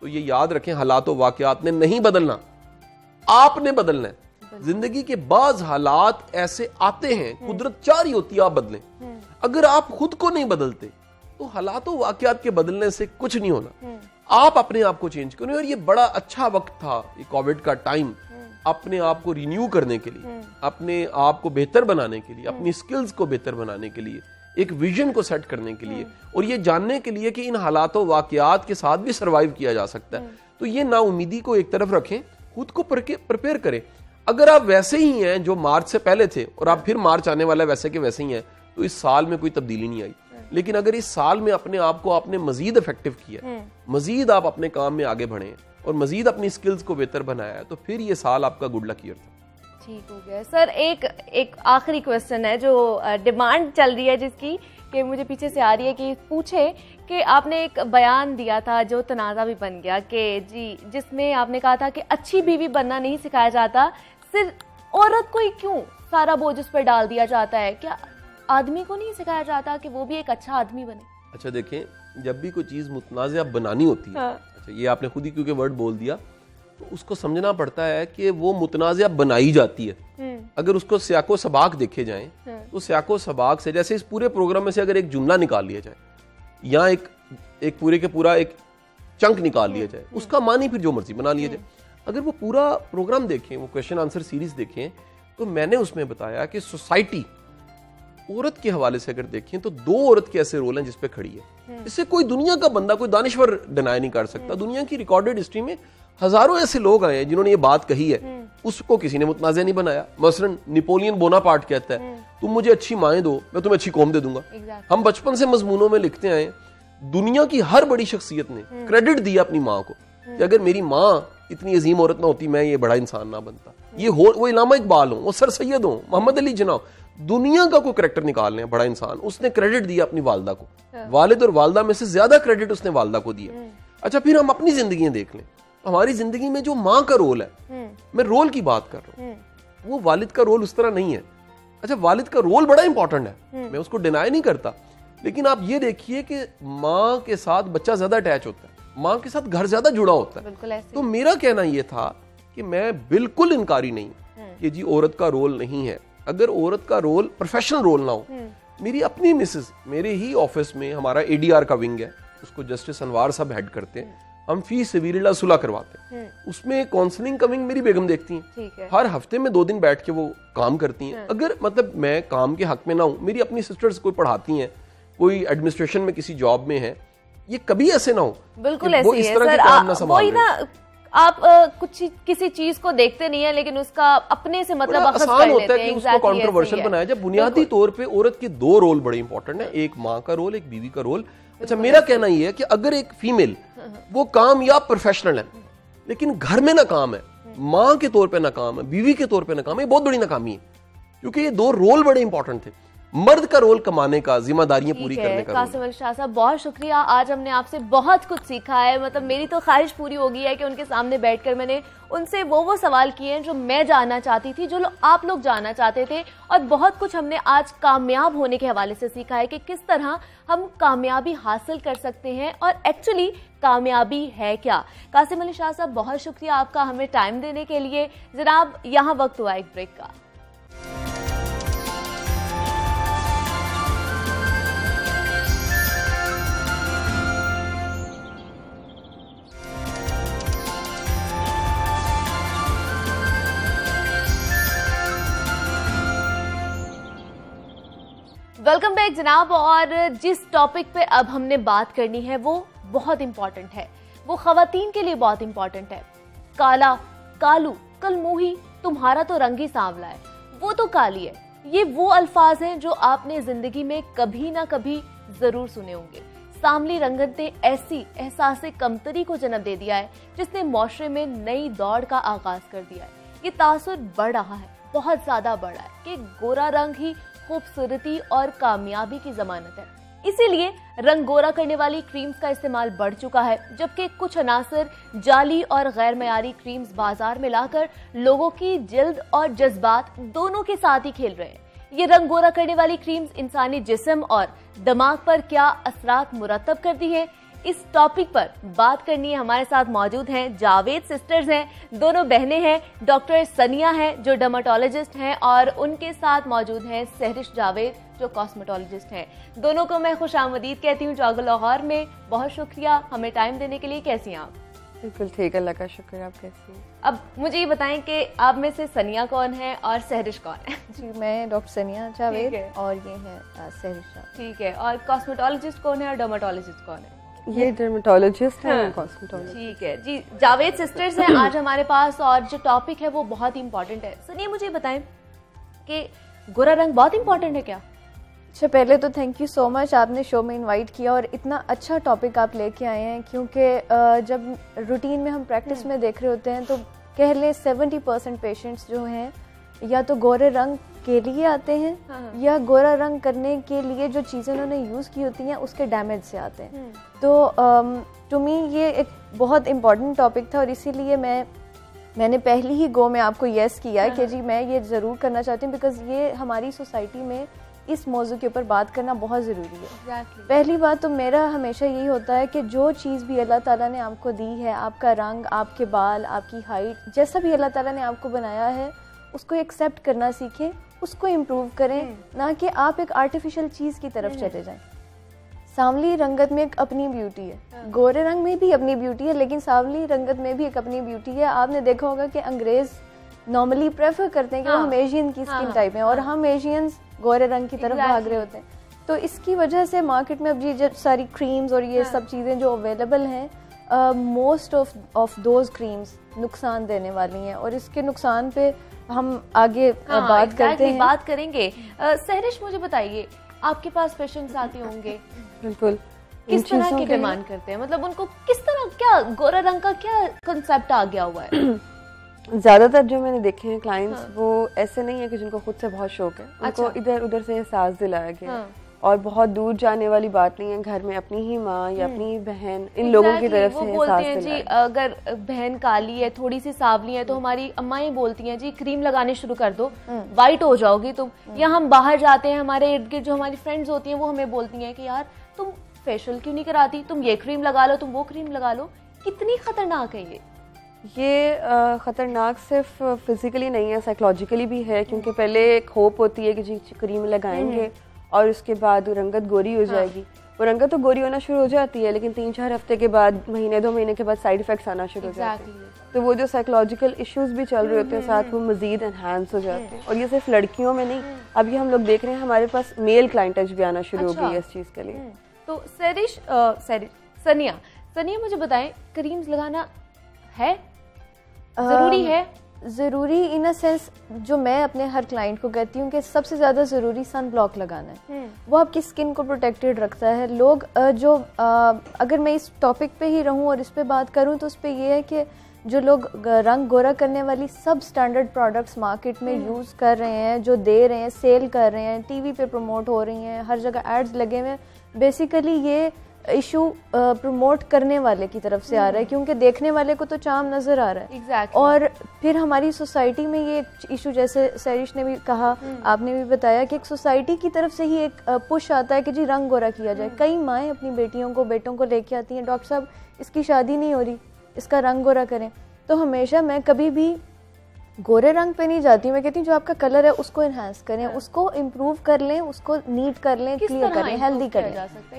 [SPEAKER 3] तो ये याद रखें हालात वाकयात ने नहीं बदलना, आपने बदलना है। जिंदगी के बाज हालात ऐसे आते हैं, कुदरत चाह रही होती है आप बदलें। अगर आप खुद को नहीं बदलते तो हालात वाकयात के बदलने से कुछ नहीं होना। आप अपने आप को चेंज करें। और ये बड़ा अच्छा वक्त था, ये कोविड का टाइम, अपने आप को रिन्यू करने के लिए, अपने आप को बेहतर बनाने के लिए, अपनी स्किल्स को बेहतर बनाने के लिए, एक विजन को सेट करने के लिए, और ये जानने के लिए कि इन हालातों वाकयात के साथ भी सरवाइव किया जा सकता है। तो ये नाउमीदी को एक तरफ रखें, खुद को प्रिपेयर करें। अगर आप वैसे ही हैं जो मार्च से पहले थे और आप फिर मार्च आने वाला वैसे के वैसे ही हैं, तो इस साल में कोई तब्दीली नहीं आई। लेकिन अगर इस साल में अपने आप को आपने मजीद इफेक्टिव किया, मजीद आप अपने काम में आगे बढ़े और मजीद अपनी स्किल्स को बेहतर बनाया है, तो फिर ये साल आपका गुड लक ईयर था।
[SPEAKER 1] ठीक हो गया। सर एक आखिरी क्वेश्चन है जो डिमांड चल रही है, जिसकी कि मुझे पीछे से आ रही है कि पूछे कि आपने एक बयान दिया था जो तनाज़ा भी बन गया कि जी, जिसमें आपने कहा था कि अच्छी बीवी बनना नहीं सिखाया जाता, सिर्फ औरत को ही क्यों सारा बोझ उस पर डाल दिया जाता है? क्या आदमी को नहीं सिखाया जाता कि वो भी एक अच्छा आदमी बने?
[SPEAKER 3] अच्छा देखें, जब भी कोई चीज मुतनाज़ा बनानी होती है, अच्छा ये आपने खुद ही क्योंकि वर्ड बोल दिया, तो उसको समझना पड़ता है कि वो मुतनाज़ा बनाई जाती है। अगर उसको सियाको सबाक देखे जाएं, तो सियाको सबाक से, जैसे इस पूरे प्रोग्राम में से अगर एक जुमला निकाल लिया जाए, या एक पूरे के पूरा एक चंक निकाल लिया जाए, उसका मान ही फिर जो मर्जी बना लिया जाए। अगर वो पूरा प्रोग्राम देखें, वो क्वेश्चन आंसर सीरीज देखें, तो मैंने उसमें बताया कि सोसाइटी औरत के हवाले से अगर देखें तो 2 औरत के ऐसे रोल हैं जिस पे खड़ी है। इससे कोई दुनिया का बंदा, कोई दानिश्वर डिनाई नहीं कर सकता। दुनिया की रिकॉर्डेड हिस्ट्री में हजारों ऐसे लोग आए हैं जिन्होंने ये बात कही है, उसको किसी ने मुतनाज़ा नहीं बनाया। मसलन नेपोलियन बोनापार्ट कहता है तुम मुझे अच्छी माएँ दो, मैं तुम्हें अच्छी कौम दे दूंगा। हम बचपन से मजमूनों में लिखते आए, दुनिया की हर बड़ी शख्सियत ने क्रेडिट दिया अपनी माँ को कि अगर मेरी माँ इतनी अजीम औरत ना होती, मैं ये बड़ा इंसान ना बनता। ये हो, वो इलामा इकबाल हो, वो सर सैयद हो, मोहम्मद अली जिन्ना हो, दुनिया का कोई करेक्टर निकाल लें बड़ा इंसान, उसने क्रेडिट दिया अपनी वालदा को। वालिद और वालदा में से ज्यादा क्रेडिट उसने वालदा को दिया। अच्छा, फिर हम अपनी जिंदगियां देख लें, हमारी जिंदगी में जो माँ का रोल है, मैं रोल की बात कर रहा हूँ, वो वालिद का रोल उस तरह नहीं है। अच्छा, वालिद का रोल बड़ा इंपॉर्टेंट है, मैं उसको डिनाई नहीं करता, लेकिन आप ये देखिए कि माँ के साथ बच्चा ज्यादा अटैच होता है, माँ के साथ घर ज्यादा जुड़ा होता है। तो मेरा कहना यह था कि मैं बिल्कुल इनकारी नहीं कि जी औरत का रोल नहीं है। अगर औरत का रोल प्रोफेशनल रोल ना हो, मेरी अपनी मिसेस, मेरे ही ऑफिस में हमारा एडीआर का विंग है, उसको जस्टिस अनवार साहब हेड करते हैं, हम फी सबीलिल्लाह सुलह करवाते हैं, उसमें काउंसलिंग का विंग मेरी बेगम देखती हैं, हर हफ्ते में 2 दिन बैठ के वो काम करती हैं। अगर मतलब मैं काम के हक में ना हूं, मेरी अपनी सिस्टर्स कोई पढ़ाती हैं, कोई एडमिनिस्ट्रेशन में किसी जॉब में है, ये कभी ऐसे ना हो,
[SPEAKER 1] बिल्कुल ऐसे ही है सर। वही ना, आप कुछ किसी चीज को देखते नहीं है लेकिन उसका अपने से मतलब
[SPEAKER 3] आसान होता है कि उसको कंट्रोवर्शियल बनाया जाए। बुनियादी तौर पे औरत के 2 रोल बड़े इंपॉर्टेंट है, एक माँ का रोल, एक बीवी का रोल। अच्छा, मेरा कहना यह है कि अगर एक फीमेल वो कामयाब प्रोफेशनल है लेकिन घर में नाकाम है, माँ के तौर पे नाकाम है, बीवी के तौर पे नाकाम है, ये बहुत बड़ी नाकामी है, क्योंकि ये 2 रोल बड़े इंपॉर्टेंट थे। मर्द का रोल कमाने का, जिम्मेदारियां पूरी करने का।
[SPEAKER 1] कासिम अली शाह साहब, बहुत शुक्रिया, आज हमने आपसे बहुत कुछ सीखा है। मतलब मेरी तो ख्वाहिश पूरी हो गई है कि उनके सामने बैठकर मैंने उनसे वो सवाल किए हैं जो मैं जानना चाहती थी, जो आप लोग जानना चाहते थे, और बहुत कुछ हमने आज कामयाब होने के हवाले से सीखा है कि किस तरह हम कामयाबी हासिल कर सकते हैं और एक्चुअली कामयाबी है क्या। कासिम अली शाह साहब, बहुत शुक्रिया आपका हमें टाइम देने के लिए। जनाब, यहाँ वक्त हुआ एक ब्रेक का। वेलकम बैक जनाब। और जिस टॉपिक पे अब हमने बात करनी है वो बहुत इंपॉर्टेंट है, वो खवातीन के लिए बहुत इंपॉर्टेंट है। काला, कालू, कलमोही, तुम्हारा तो रंग ही सांवला है, वो तो काली है, ये वो अल्फाज हैं जो आपने जिंदगी में कभी ना कभी जरूर सुने होंगे। सांवली रंगत ने ऐसी एहसास कमतरी को जन्म दे दिया है जिसने माशरे में नई दौड़ का आगाज कर दिया है। ये तासुर बढ़ रहा है, बहुत ज्यादा बढ़ा है कि गोरा रंग ही खूबसूरती और कामयाबी की जमानत है। इसीलिए रंग गोरा करने वाली क्रीम्स का इस्तेमाल बढ़ चुका है, जबकि कुछ अनासर जाली और गैर मयारी क्रीम्स बाजार में लाकर लोगों की जिल्द और जज्बात दोनों के साथ ही खेल रहे हैं। ये रंग गोरा करने वाली क्रीम्स इंसानी जिस्म और दिमाग पर क्या असरात मुरतब करती है, इस टॉपिक पर बात करनी है। हमारे साथ मौजूद हैं जावेद सिस्टर्स हैं, दोनों बहनें हैं, डॉक्टर सनिया हैं जो डर्मेटोलॉजिस्ट हैं, और उनके साथ मौजूद हैं सहरिश जावेद जो कॉस्मेटोलॉजिस्ट हैं। दोनों को मैं खुशामदीद कहती हूँ जागो लाहौर में। बहुत शुक्रिया हमें टाइम देने के लिए। कैसी हैं आप?
[SPEAKER 4] बिल्कुल ठीक, अल्लाह का शुक्र। आप कैसी हैं?
[SPEAKER 1] अब मुझे ये बताएं कि आप में से सनिया कौन है और सहरिश कौन है?
[SPEAKER 4] जी, मैं डॉक्टर सनिया जावेद और ये है सहरिश।
[SPEAKER 1] ठीक है। और कॉस्मेटोलॉजिस्ट कौन है और डर्मेटोलॉजिस्ट कौन है?
[SPEAKER 4] ये डर्मेटोलॉजिस्ट है, कॉस्मेटोलॉजिस्ट।
[SPEAKER 1] ठीक है जी, जावेद सिस्टर्स हैं आज हमारे पास, और जो टॉपिक है वो बहुत इंपॉर्टेंट है। सुनिए, मुझे बताएं कि गोरा रंग बहुत इंपॉर्टेंट है क्या?
[SPEAKER 4] अच्छा, पहले तो थैंक यू सो मच, आपने शो में इनवाइट किया और इतना अच्छा टॉपिक आप लेके आए हैं, क्योंकि जब रूटीन में हम प्रैक्टिस में देख रहे होते हैं तो कह लें 70% पेशेंट्स जो हैं या तो गोरे रंग के लिए आते हैं या गोरा रंग करने के लिए जो चीज़ें उन्होंने यूज़ की होती हैं उसके डैमेज से आते हैं। तो टू मी ये एक बहुत इम्पॉर्टेंट टॉपिक था और इसीलिए मैंने पहली ही गो में आपको यस किया कि जी मैं ये ज़रूर करना चाहती हूँ, बिकॉज ये हमारी सोसाइटी में इस मौजू के ऊपर बात करना बहुत ज़रूरी है। पहली बात तो मेरा हमेशा यही होता है कि जो चीज़ भी अल्लाह ताला ने आपको दी है, आपका रंग, आपके बाल, आपकी हाइट, जैसा भी अल्लाह ताला ने आपको बनाया है उसको एक्सेप्ट करना सीखें, उसको इम्प्रूव करें, ना कि आप एक आर्टिफिशियल चीज़ की तरफ चले जाएं। सांवली रंगत में एक अपनी ब्यूटी है, गोरे रंग में भी अपनी ब्यूटी है, लेकिन सांवली रंगत में भी एक अपनी ब्यूटी है। आपने देखा होगा कि अंग्रेज नॉर्मली प्रेफर करते हैं कि हम एशियन की स्किन टाइप हैं और हम एशियंस गोरे रंग की तरफ भाग रहे होते हैं। तो इसकी वजह से मार्केट में अब ये सारी क्रीम्स और ये सब चीज़ें जो अवेलेबल हैं, मोस्ट ऑफ दोज क्रीम्स नुकसान देने वाली हैं और इसके नुकसान पे हम आगे बात करते हैं,
[SPEAKER 1] बात करेंगे। सहरिश, मुझे बताइए, आपके पास पेशेंट्स आते होंगे,
[SPEAKER 5] बिल्कुल,
[SPEAKER 1] किस तरह की डिमांड करते हैं? मतलब उनको किस तरह, क्या गोरा रंग का क्या कंसेप्ट आ गया हुआ है?
[SPEAKER 5] ज्यादातर जो मैंने देखे हैं क्लाइंट्स, वो ऐसे नहीं है कि जिनको खुद से बहुत शौक है, उनको इधर उधर से एहसास दिलाया गया और बहुत दूर जाने वाली बात नहीं है, घर में अपनी ही माँ या अपनी बहन, इन लोगों की तरफ से
[SPEAKER 1] बोलते हैं जी, अगर बहन काली है, थोड़ी सी सांवली है, तो हमारी अम्माएं बोलती हैं जी क्रीम लगाने शुरू कर दो, वाइट हो जाओगी तुम। या हम बाहर जाते हैं, हमारे इर्द गिर्द जो हमारी फ्रेंड्स होती हैं वो हमें बोलती हैं कि यार तुम फेशियल क्यों नहीं कराती, तुम ये क्रीम लगा लो, तुम वो क्रीम लगा लो। कितनी खतरनाक है
[SPEAKER 5] ये खतरनाक सिर्फ फिजिकली नहीं है, साइकोलॉजिकली भी है, क्योंकि पहले एक होप होती है कि जी क्रीम लगाएंगे और उसके बाद रंगत गोरी हो जाएगी। वो रंगत तो गोरी होना शुरू हो जाती है, लेकिन 3-4 हफ्ते के बाद, महीने 2 महीने के बाद साइड इफेक्ट्स आना शुरू हो जाते हैं। तो वो जो साइकोलॉजिकल इश्यूज भी चल रहे होते हैं साथ, वो मजीद एनहांस हो जाते हैं। और ये सिर्फ लड़कियों में नहीं, अभी हम लोग देख रहे हैं हमारे पास मेल क्लाइंटेज भी आना शुरू हो गई है इस चीज़ के लिए।
[SPEAKER 1] तो सनिया मुझे बताएं, क्रीम्स लगाना है जरूरी है?
[SPEAKER 4] ज़रूरी इन अ सेंस, जो मैं अपने हर क्लाइंट को कहती हूँ कि सबसे ज़्यादा ज़रूरी सन ब्लॉक लगाना है। वो आपकी स्किन को प्रोटेक्टेड रखता है। लोग अगर मैं इस टॉपिक पे ही रहूँ और इस पे बात करूँ तो उस पे ये है कि जो लोग रंग गोरा करने वाली सब स्टैंडर्ड प्रोडक्ट्स मार्केट में यूज़ कर रहे हैं, जो दे रहे हैं, सेल कर रहे हैं, टीवी पे प्रमोट हो रही हैं, हर जगह एड्स लगे हुए हैं, बेसिकली ये इशू प्रमोट करने वाले की तरफ से आ रहा है, क्योंकि देखने वाले को तो चाम नजर आ रहा है।
[SPEAKER 1] exactly.
[SPEAKER 4] और फिर हमारी सोसाइटी में ये इशू, जैसे सैरिश ने भी कहा, आपने भी बताया कि एक सोसाइटी की तरफ से ही एक पुश आता है कि जी रंग गोरा किया जाए। कई माएँ अपनी बेटियों को, बेटों को लेके आती हैं, डॉक्टर साहब इसकी शादी नहीं हो रही, इसका रंग गोरा करें। तो हमेशा मैं कभी भी गोरे रंग पे नहीं जाती, मैं कहती हूँ जो आपका कलर है उसको एनहांस करें, उसको इम्प्रूव कर लें, उसको नीट कर लें, क्लियर करें, हेल्दी करें।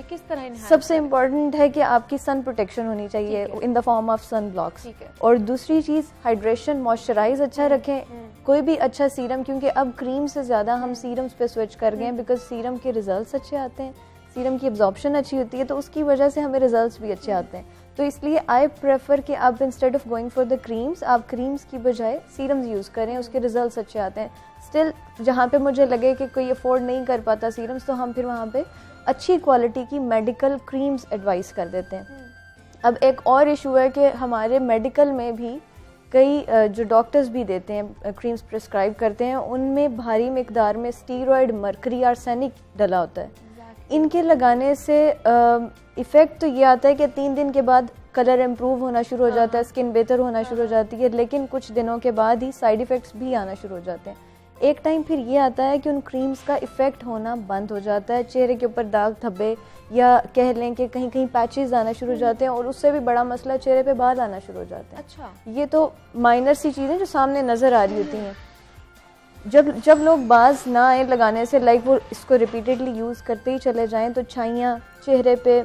[SPEAKER 1] किस तरह?
[SPEAKER 4] सबसे इम्पोर्टेंट है कि आपकी सन प्रोटेक्शन होनी चाहिए in the form of sun blocks. और दूसरी चीज़, हाइड्रेशन, मॉइस्चराइज अच्छा रखें, कोई भी अच्छा सीरम, क्योंकि अब क्रीम से ज़्यादा हम सीरम्स पे स्विच कर गए हैं, बिकॉज सीरम के रिजल्ट्स अच्छे आते हैं, सीरम की एब्जॉर्प्शन अच्छी होती है, तो उसकी वजह से हमें रिजल्ट्स भी अच्छे आते हैं। तो इसलिए आई प्रेफर कि आप instead of going for the creams, आप क्रीम्स की बजाय सीरम्स यूज़ करें, उसके रिजल्ट्स अच्छे आते हैं। स्टिल जहाँ पे मुझे लगे कि कोई अफोर्ड नहीं कर पाता सीरम्स, तो हम फिर वहाँ पे अच्छी क्वालिटी की मेडिकल क्रीम्स एडवाइस कर देते हैं। अब एक और इशू है कि हमारे मेडिकल में भी कई जो डॉक्टर्स भी देते हैं, क्रीम्स प्रिस्क्राइब करते हैं, उनमें भारी मिकदार में स्टीरॉयड, मर्करी, आर्सेनिक डला होता है। इनके लगाने से इफ़ेक्ट तो ये आता है कि 3 दिन के बाद कलर इम्प्रूव होना शुरू हो जाता है, स्किन बेहतर होना शुरू हो जाती है, लेकिन कुछ दिनों के बाद ही साइड इफ़ेक्ट्स भी आना शुरू हो जाते हैं। एक टाइम फिर ये आता है कि उन क्रीम्स का इफ़ेक्ट होना बंद हो जाता है, चेहरे के ऊपर दाग धब्बे या कह लें कि कहीं कहीं पैचेस आना शुरू हो जाते हैं, और उससे भी बड़ा मसला चेहरे पे बाल आना शुरू हो जाते हैं।
[SPEAKER 1] अच्छा,
[SPEAKER 4] ये तो माइनर सी चीज़ें जो सामने नज़र आ रही होती हैं। जब लोग बाज ना आए लगाने से, लाइक वो इसको रिपीटेडली यूज़ करते ही चले जाएं, तो छाइयाँ, चेहरे पे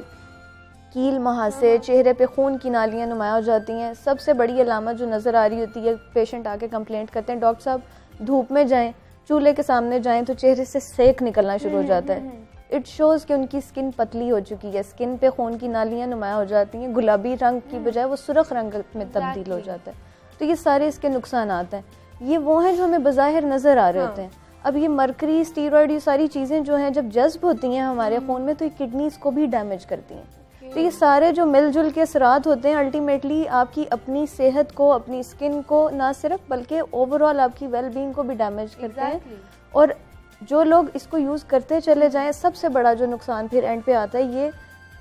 [SPEAKER 4] कील, महासे, चेहरे पे खून की नालियाँ नुमाया हो जाती हैं। सबसे बड़ी अलामत जो नज़र आ रही होती है, पेशेंट आके कंप्लेंट करते हैं, डॉक्टर साहब धूप में जाएं, चूल्हे के सामने जाएं तो चेहरे से सेक निकलना शुरू हो जाता है। इट शोज़ कि उनकी स्किन पतली हो चुकी है, स्किन पे खून की नालियाँ नुमाया हो जाती हैं, गुलाबी रंग की बजाय वो सुर्ख रंग में तब्दील हो जाता है। तो ये सारे इसके नुकसान आते हैं। ये वो हैं जो हमें बज़ाहिर नज़र आ रहे होते हैं। अब ये मरकरी, स्टीरॉयड, ये सारी चीज़ें जो हैं जब जज्ब होती हैं हमारे खून में, तो ये किडनीज़ को भी डैमेज करती हैं। तो ये सारे जो मिलजुल के असरात होते हैं, अल्टीमेटली आपकी अपनी सेहत को, अपनी स्किन को ना सिर्फ बल्कि ओवरऑल आपकी वेलबींग को भी डैमेज करते हैं। और जो लोग इसको यूज़ करते चले जाएं, सबसे बड़ा जो नुकसान फिर एंड पे आता है, ये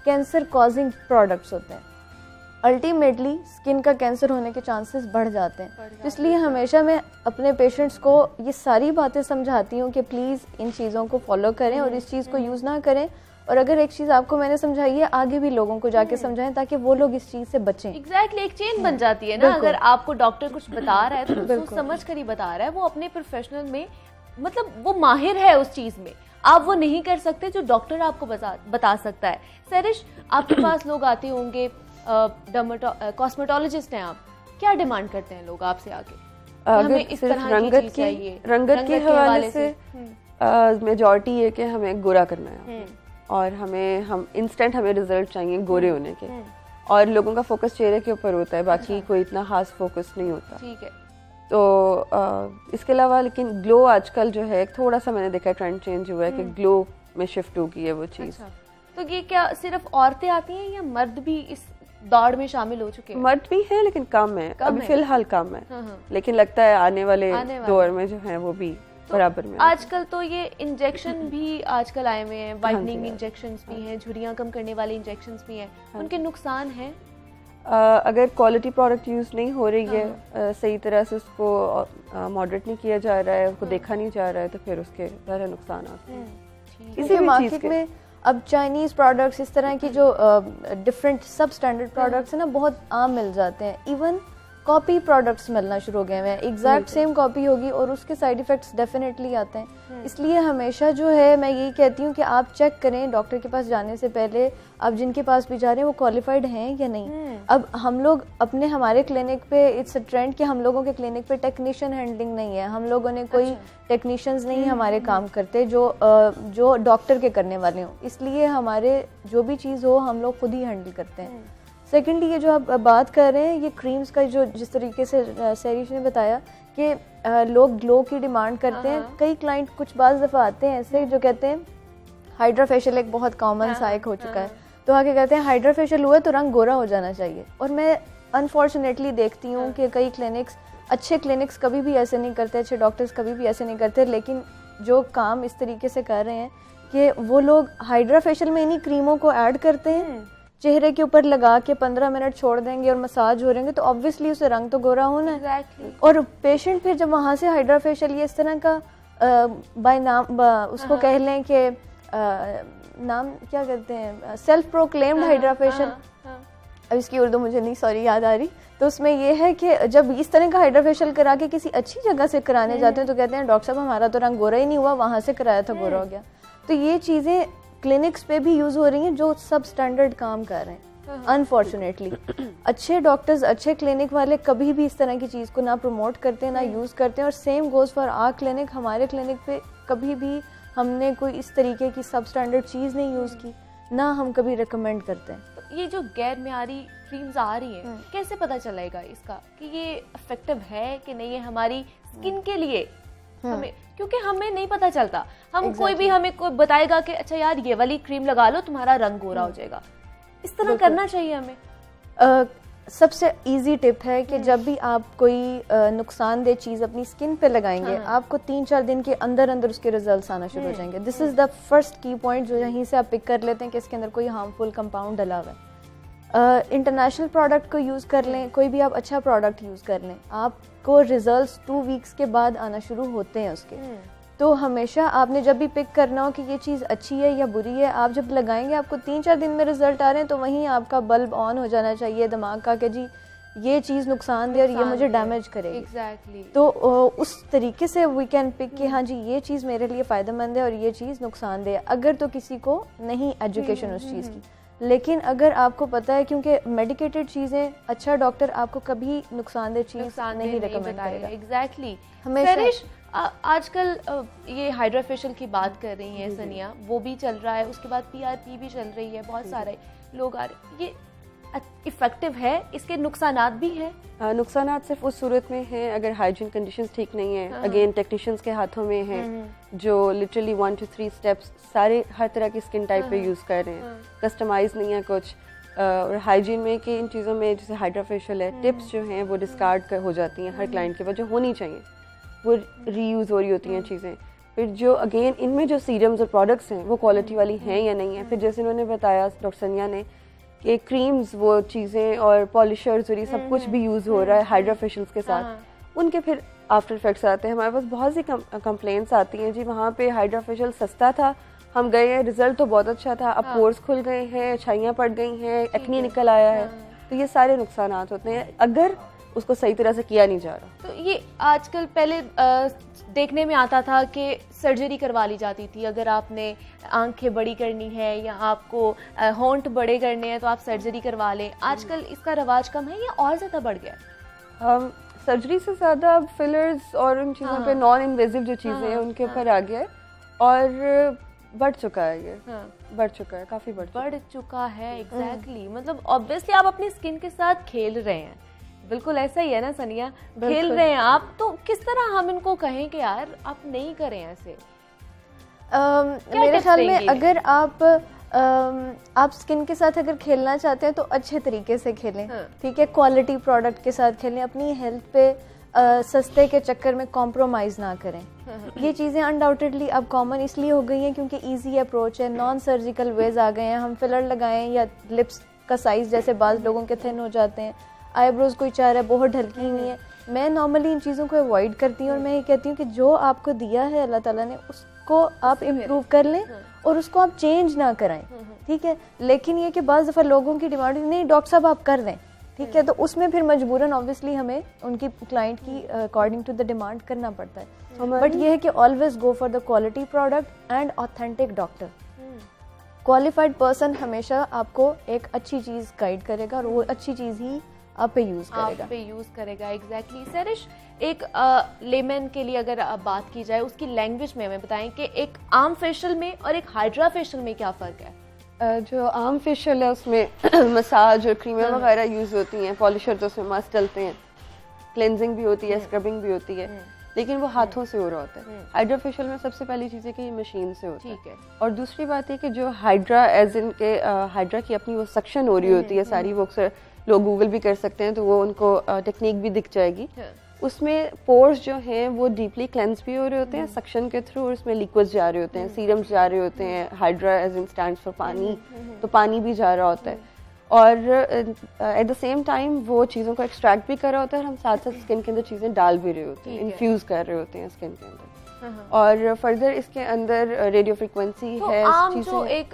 [SPEAKER 4] कैंसर कॉजिंग प्रोडक्ट्स होते हैं। अल्टीमेटली स्किन का कैंसर होने के चांसेस बढ़ जाते हैं। तो इसलिए हमेशा मैं अपने पेशेंट्स को ये सारी बातें समझाती हूँ कि प्लीज़ इन चीज़ों को फॉलो करें और इस चीज़ को यूज़ ना करें। और अगर एक चीज़ आपको मैंने समझाई है, आगे भी लोगों को जाके समझाएं ताकि वो लोग इस चीज़ से बचें।
[SPEAKER 1] एग्जैक्टली, एक चेन बन जाती है ना। अगर आपको डॉक्टर कुछ बता रहा है तो सोच समझ कर ही बता रहा है, वो अपने प्रोफेशनल में मतलब वो माहिर है उस चीज में, आप वो नहीं कर सकते जो डॉक्टर आपको बता सकता है। सरिश, आपके पास लोग आते होंगे, कॉस्मेटोलॉजिस्ट हैं आप, क्या डिमांड करते हैं लोग आपसे आके? हमें इस तरह की चीज चाहिए,
[SPEAKER 5] रंगत के हवाले से मेजॉरिटी है कि हमें गोरा करना है और हम इंस्टेंट हमें रिजल्ट चाहिए गोरे होने के, और लोगों का फोकस चेहरे के ऊपर होता है, बाकी कोई इतना खास फोकस नहीं होता।
[SPEAKER 1] ठीक है।
[SPEAKER 5] तो इसके अलावा लेकिन ग्लो आजकल जो है थोड़ा सा मैंने देखा ट्रेंड चेंज हुआ है कि ग्लो में शिफ्ट हो गई है वो चीज़।
[SPEAKER 1] अच्छा, तो ये क्या सिर्फ औरतें आती हैं या मर्द भी इस दौड़ में शामिल हो चुके हैं?
[SPEAKER 5] मर्द भी है लेकिन कम है, अभी फिलहाल कम है। लेकिन लगता है आने वाले दौर में जो है वो भी बराबर में।
[SPEAKER 1] आजकल तो ये इंजेक्शन भी आजकल आए हुए हैं, वाइटनिंग इंजेक्शंस भी हैं, झुर्रियां कम करने वाले इंजेक्शंस भी हैं, उनके नुकसान हैं?
[SPEAKER 5] अगर क्वालिटी प्रोडक्ट यूज नहीं हो रही है, सही तरह से उसको मॉडरेट नहीं किया जा रहा है, उसको देखा नहीं जा रहा है, तो फिर उसके ज़्यादा नुकसान आते हैं।
[SPEAKER 4] इसी मार्केट में अब चाइनीज प्रोडक्ट्स, इस तरह की जो डिफरेंट सब स्टैंडर्ड प्रोडक्ट्स है ना, बहुत आम मिल जाते हैं। इवन कॉपी प्रोडक्ट्स मिलना शुरू हो गए हैं, एग्जैक्ट सेम कॉपी होगी और उसके साइड इफेक्ट्स डेफिनेटली आते हैं। इसलिए हमेशा जो है मैं यही कहती हूँ कि आप चेक करें डॉक्टर के पास जाने से पहले, आप जिनके पास भी जा रहे हैं वो क्वालिफाइड हैं या नहीं। अब हम लोग हमारे क्लिनिक पे इट्स अ ट्रेंड कि हम लोगों के क्लिनिक पे टेक्नीशियन हैंडलिंग नहीं है, हम लोगों ने कोई टेक्नीशियंस नहीं हमारे काम करते जो डॉक्टर के करने वाले हों, इसलिए हमारे जो भी चीज़ हो हम लोग खुद ही हैंडल करते हैं। सेकेंडली ये जो आप बात कर रहे हैं ये क्रीम्स का, जो जिस तरीके से सैरिश ने बताया कि लोग ग्लो की डिमांड करते हैं, कई क्लाइंट कुछ बाज़ दफ़ा आते हैं ऐसे जो कहते हैं हाइड्रा फेशियल एक बहुत कॉमन सा एक हो चुका है, तो आके कहते हैं हाइड्रा फेशियल हुआ तो रंग गोरा हो जाना चाहिए। और मैं अनफॉर्चुनेटली देखती हूँ कि कई क्लिनिक्स, अच्छे क्लिनिक्स कभी भी ऐसे नहीं करते, अच्छे डॉक्टर्स कभी भी ऐसे नहीं करते, लेकिन जो काम इस तरीके से कर रहे हैं कि वो लोग हाइड्रा फेशियल में इन्हीं क्रीमों को ऐड करते हैं, चेहरे के ऊपर लगा के 15 मिनट छोड़ देंगे और मसाज हो रहेंगे, तो ऑब्वियसली उसे रंग तो गोरा होना है। और पेशेंट फिर जब वहाँ से हाइड्रा फेशियल ये इस तरह का बाय नाम उसको कह लें कि नाम क्या कहते हैं, सेल्फ प्रोक्लेम्ड हाइड्रा फेशियल, अब इसकी उर्दू मुझे नहीं सॉरी याद आ रही, तो उसमें ये है कि जब इस तरह का हाइड्रा फेशियल करा के किसी अच्छी जगह से कराने जाते हैं तो कहते हैं डॉक्टर साहब हमारा तो रंग गोरा ही नहीं हुआ, वहाँ से कराया था गोरा हो गया। तो ये चीज़ें क्लिनिक्स पे भी यूज हो रही हैं जो सब स्टैंडर्ड काम कर रहे हैं। अनफॉर्चुनेटली अच्छे डॉक्टर्स, अच्छे क्लिनिक वाले कभी भी इस तरह की चीज़ को ना प्रमोट करते हैं ना यूज़ करते हैं, और same goes for our clinic. हमारे क्लिनिक पे कभी भी हमने कोई इस तरीके की सब स्टैंडर्ड चीज़ नहीं यूज़ की, ना हम कभी रिकमेंड करते हैं।
[SPEAKER 1] तो ये जो गैर म्यारी क्रीम्स आ रही हैं, कैसे पता चलेगा इसका कि ये इफेक्टिव है कि नहीं है हमारी स्किन के लिए? हमें, क्योंकि हमें नहीं पता चलता, हम कोई भी हमें कोई बताएगा कि अच्छा यार ये वाली क्रीम लगा लो तुम्हारा रंग गोरा हो जाएगा, इस तरह करना चाहिए हमें।
[SPEAKER 4] सबसे इजी टिप है कि जब भी आप कोई नुकसानदेह चीज़ अपनी स्किन पे लगाएंगे, आपको 3-4 दिन के अंदर अंदर उसके रिजल्ट्स आना शुरू हो जाएंगे। दिस इज़ द फर्स्ट की पॉइंट जो यहीं से आप पिक कर लेते हैं कि इसके अंदर कोई हार्मफुल कंपाउंड डला हुआ है। इंटरनेशनल प्रोडक्ट को यूज़ कर लें, कोई भी आप अच्छा प्रोडक्ट यूज़ कर लें, आपको रिजल्ट्स 2 वीक्स के बाद आना शुरू होते हैं उसके। तो हमेशा आपने जब भी पिक करना हो कि ये चीज़ अच्छी है या बुरी है, आप जब लगाएंगे आपको 3-4 दिन में रिजल्ट आ रहे हैं, तो वहीं आपका बल्ब ऑन हो जाना चाहिए दिमाग का कि जी ये चीज़ नुकसानदेह और ये मुझे डैमेज करेगी।
[SPEAKER 1] एग्जैक्टली।
[SPEAKER 4] तो उस तरीके से वी कैन पिक कि हाँ जी ये चीज़ मेरे लिए फ़ायदेमंद है और ये चीज़ नुकसानदेह है, अगर तो किसी को नहीं एजुकेशन उस चीज़ की। लेकिन अगर आपको पता है, क्योंकि मेडिकेटेड चीज़ें, अच्छा डॉक्टर आपको कभी नुकसानदेह चीज़ नहीं रिकमेंड करेगा।
[SPEAKER 1] एग्जैक्टली।
[SPEAKER 4] हमेशा
[SPEAKER 1] आजकल ये हाइड्रा फेशियल की बात कर रही हैं सनिया, वो भी चल रहा है, उसके बाद PRP भी चल रही है, बहुत सारे लोग आ रहे, ये इफेक्टिव है? इसके नुकसानात भी हैं?
[SPEAKER 5] नुकसानात सिर्फ उस सूरत में हैं अगर हाइजीन कंडीशंस ठीक नहीं है, अगेन टेक्नीशियंस के हाथों में है जो लिटरली 1 to 3 स्टेप्स सारे हर तरह की स्किन टाइप पे यूज़ कर रहे हैं, कस्टमाइज नहीं है कुछ। और हाइजीन में कि इन चीज़ों में जैसे हाइड्रा फेशियल है, टिप्स जो हैं वो डिस्कार्ड हो जाती हैं हर क्लाइंट के पास, जो होनी चाहिए वो रीयूज़ हो रही होती हैं चीज़ें। फिर जो अगेन इनमें जो सीरम्स और प्रोडक्ट्स हैं वो क्वालिटी वाली हैं या नहीं है। फिर जैसे उन्होंने बताया डॉक्टर सनिया ने कि क्रीम्स, वो चीज़ें और पॉलिशर्स और ये सब कुछ भी यूज़ हो रहा है हाइड्रा फेशियल्स के साथ, उनके फिर आफ्टर इफेक्ट्स आते हैं। हमारे पास बहुत सी कंप्लेंट्स आती हैं जी वहाँ पे हाइड्रा फेशियल सस्ता था, हम गए हैं, रिजल्ट तो बहुत अच्छा था, अब पोर्स खुल गए हैं, छाइयाँ पड़ गई हैं, एक्ने निकल आया है। तो ये सारे नुकसानात होते हैं। अगर उसको सही तरह से किया नहीं जा रहा।
[SPEAKER 1] तो ये आजकल पहले देखने में आता था कि सर्जरी करवा ली जाती थी, अगर आपने आंखें बड़ी करनी है या आपको होंठ बड़े करने हैं तो आप सर्जरी करवा लें। आजकल इसका रवाज कम है या और ज़्यादा बढ़ गया?
[SPEAKER 5] सर्जरी से ज़्यादा अब फिलर्स और उन चीज़ों पे नॉन इन्वेजिव जो चीज़ें हैं उनके ऊपर आ गया है और बढ़ चुका है ये। बढ़ चुका है, काफ़ी बढ़
[SPEAKER 1] चुका है। एग्जैक्टली मतलब ऑब्वियसली आप अपनी स्किन के साथ खेल रहे हैं, बिल्कुल ऐसा ही है ना सनिया, खेल रहे हैं आप। तो किस तरह हम इनको कहें कि यार आप नहीं करें ऐसे?
[SPEAKER 4] मेरे ख्याल में अगर आप स्किन के साथ अगर खेलना चाहते हैं तो अच्छे तरीके से खेलें, ठीक है, क्वालिटी प्रोडक्ट के साथ खेलें, अपनी हेल्थ पे सस्ते के चक्कर में कॉम्प्रोमाइज़ ना करें। ये चीज़ें अनडाउटेडली अब कॉमन इसलिए हो गई हैं क्योंकि इजी अप्रोच है, नॉन सर्जिकल वेज आ गए हैं। हम फिलर लगाएं या लिप्स का साइज़ जैसे बाज़ लोगों के थिन हो जाते हैं, आईब्रोज कोई चाह रहा है बहुत ढलकी हुई है। मैं नॉर्मली इन चीज़ों को अवॉइड करती हूँ और मैं ये कहती हूँ कि जो आपको दिया है अल्लाह ताला ने उसको आप इम्प्रूव कर लें और उसको आप चेंज ना कराएं, ठीक है। लेकिन ये कि बाज़ दफ़ा लोगों की डिमांड नहीं डॉक्टर साहब आप कर दें, ठीक है, तो उसमें फिर मजबूरन ऑब्वियसली हमें उनकी क्लाइंट की अकॉर्डिंग टू द डिमांड करना पड़ता है। बट ये है कि always go for the quality product and authentic doctor. Qualified person हमेशा आपको एक अच्छी चीज़ गाइड करेगा और वो अच्छी चीज़ ही आप पे यूज़ करेगा। एग्जैक्टली। सरिश, एक लेमन के लिए अगर बात की जाए उसकी लैंग्वेज में हमें बताएं कि एक आम फेशियल में और एक हाइड्रा फेशियल में क्या फ़र्क है?
[SPEAKER 5] जो आम फेशियल है उसमें मसाज और क्रीमें वगैरह यूज़ होती हैं, पॉलिशर तो उसमें मस्त डलते हैं, क्लेंजिंग भी होती है, स्क्रबिंग भी होती है, लेकिन वो हाथों से हो रहा होता है। हाइड्रा फेशियल में सबसे पहली चीज़ है कि ये मशीन से होता है, और दूसरी बात है कि जो हाइड्रा एज इन के हाइड्रा की अपनी वो सक्शन हो रही होती है सारी, वो अक्सर लोग गूगल भी कर सकते हैं तो वो उनको टेक्निक भी दिख जाएगी। उसमें पोर्स जो हैं वो डीपली क्लेंस भी हो रहे होते हैं सक्शन के थ्रू, और उसमें लिक्विड्स जा रहे होते हैं, सीरम्स जा रहे होते हैं, hydra as in stands for पानी, तो पानी भी जा रहा होता है, और एट द सेम टाइम वो चीज़ों को एक्सट्रैक्ट भी कर रहा होता है और हम साथ साथ स्किन के अंदर चीज़ें डाल भी रहे होते हैं, इन्फ्यूज़ कर रहे होते हैं स्किन के अंदर। और फर्दर इसके अंदर रेडियो फ्रिक्वेंसी
[SPEAKER 1] तो
[SPEAKER 5] है।
[SPEAKER 1] आम जो एक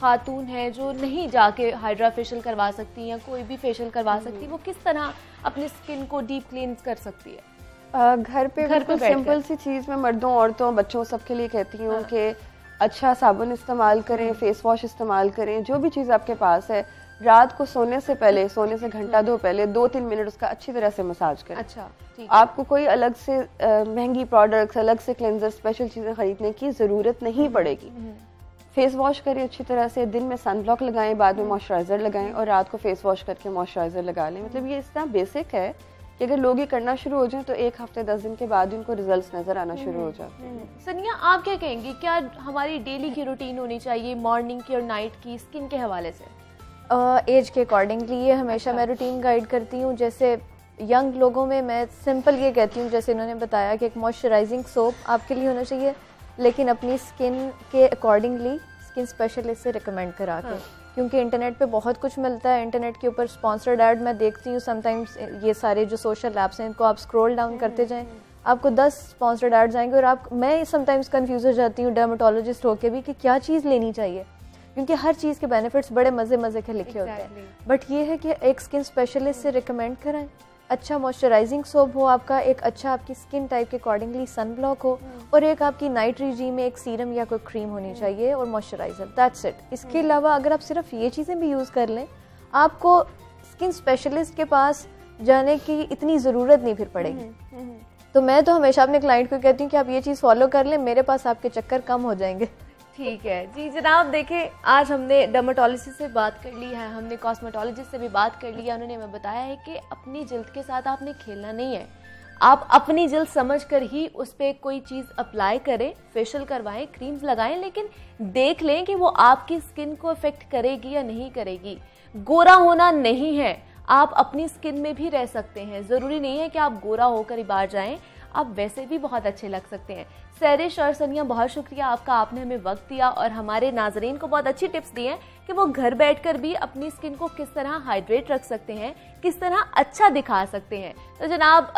[SPEAKER 1] खातून है जो नहीं जाके हाइड्रा फेशियल करवा सकती या कोई भी फेशियल करवा सकती, वो किस तरह अपनी स्किन को डीप क्लींस कर सकती है?
[SPEAKER 5] घर पे सिंपल सी चीज़, मैं मर्दों औरतों बच्चों सबके लिए कहती हूँ कि अच्छा साबुन इस्तेमाल करें, फेस वॉश इस्तेमाल करें, जो भी चीज़ आपके पास है, रात को सोने से पहले, सोने से घंटा दो पहले 2-3 मिनट उसका अच्छी तरह से मसाज करें।
[SPEAKER 1] अच्छा,
[SPEAKER 5] आपको कोई अलग से महंगी प्रोडक्ट्स, अलग से क्लेंजर, स्पेशल चीज़ें खरीदने की ज़रूरत नहीं पड़ेगी। फेस वॉश करें अच्छी तरह से, दिन में सनब्लॉक लगाएं, बाद में मॉइस्चराइज़र लगाएं और रात को फेस वॉश करके मॉइस्चराइज़र लगा लें। मतलब ये इतना बेसिक है कि अगर लोग ये करना शुरू हो जाएं तो 1 हफ्ते 10 दिन के बाद उनको रिजल्ट्स नज़र आना शुरू हो जाते हैं।
[SPEAKER 1] सनिया, आप क्या कहेंगी, क्या हमारी डेली की रूटीन होनी चाहिए मॉर्निंग की और नाइट की स्किन के हवाले से?
[SPEAKER 4] एज के अकॉर्डिंगली ये हमेशा मैं रूटीन गाइड करती हूँ। जैसे यंग लोगों में मैं सिंपल ये कहती हूँ, जैसे इन्होंने बताया कि एक मॉइस्चराइजिंग सोप आपके लिए होना चाहिए, लेकिन अपनी स्किन के अकॉर्डिंगली स्किन स्पेशलिस्ट से रिकमेंड करा के, क्योंकि इंटरनेट पे बहुत कुछ मिलता है। इंटरनेट के ऊपर स्पॉन्सर्ड ऐड मैं देखती हूँ समटाइम्स, ये सारे जो सोशल ऐप्स हैं इनको आप स्क्रॉल डाउन करते जाएं, आपको 10 स्पॉन्सर्ड ऐड्स आएंगे और मैं समटाइम्स कंफ्यूज हो जाती हूँ डर्मेटोलॉजिस्ट होके भी कि क्या चीज़ लेनी चाहिए, क्योंकि हर चीज़ के बेनिफिट्स बड़े मज़े के लिखे होते हैं। बट ये है कि एक स्किन स्पेशलिस्ट से रिकमेंड कराएं, अच्छा मॉइस्चराइजिंग सोप हो आपका, एक अच्छा आपकी स्किन टाइप के अकॉर्डिंगली सन ब्लॉक हो, और एक आपकी नाइट रिजीम में एक सीरम या कोई क्रीम होनी चाहिए और मॉइस्चराइजर, दैट्स इट। इसके अलावा अगर आप सिर्फ ये चीज़ें भी यूज़ कर लें, आपको स्किन स्पेशलिस्ट के पास जाने की इतनी ज़रूरत नहीं फिर पड़ेगी। तो मैं तो हमेशा अपने क्लाइंट को कहती हूँ कि आप ये चीज़ फॉलो कर लें, मेरे पास आपके चक्कर कम हो जाएंगे।
[SPEAKER 1] ठीक है जी जनाब, देखें आज हमने डर्मेटोलॉजिस्ट से बात कर ली है, हमने कॉस्मेटोलॉजिस्ट से भी बात कर ली है। उन्होंने हमें बताया है कि अपनी जल्द के साथ आपने खेलना नहीं है, आप अपनी जल्द समझकर ही उस पर कोई चीज़ अप्लाई करें, फेशियल करवाएं, क्रीम्स लगाएं, लेकिन देख लें कि वो आपकी स्किन को इफेक्ट करेगी या नहीं करेगी। गोरा होना नहीं है, आप अपनी स्किन में भी रह सकते हैं, ज़रूरी नहीं है कि आप गोरा होकर ही बाहर जाएं, आप वैसे भी बहुत अच्छे लग सकते हैं। सरिश और सनिया, बहुत शुक्रिया आपका, आपने हमें वक्त दिया और हमारे नाजरीन को बहुत अच्छी टिप्स दी हैं कि वो घर बैठकर भी अपनी स्किन को किस तरह हाइड्रेट रख सकते हैं, किस तरह अच्छा दिखा सकते हैं। तो जनाब,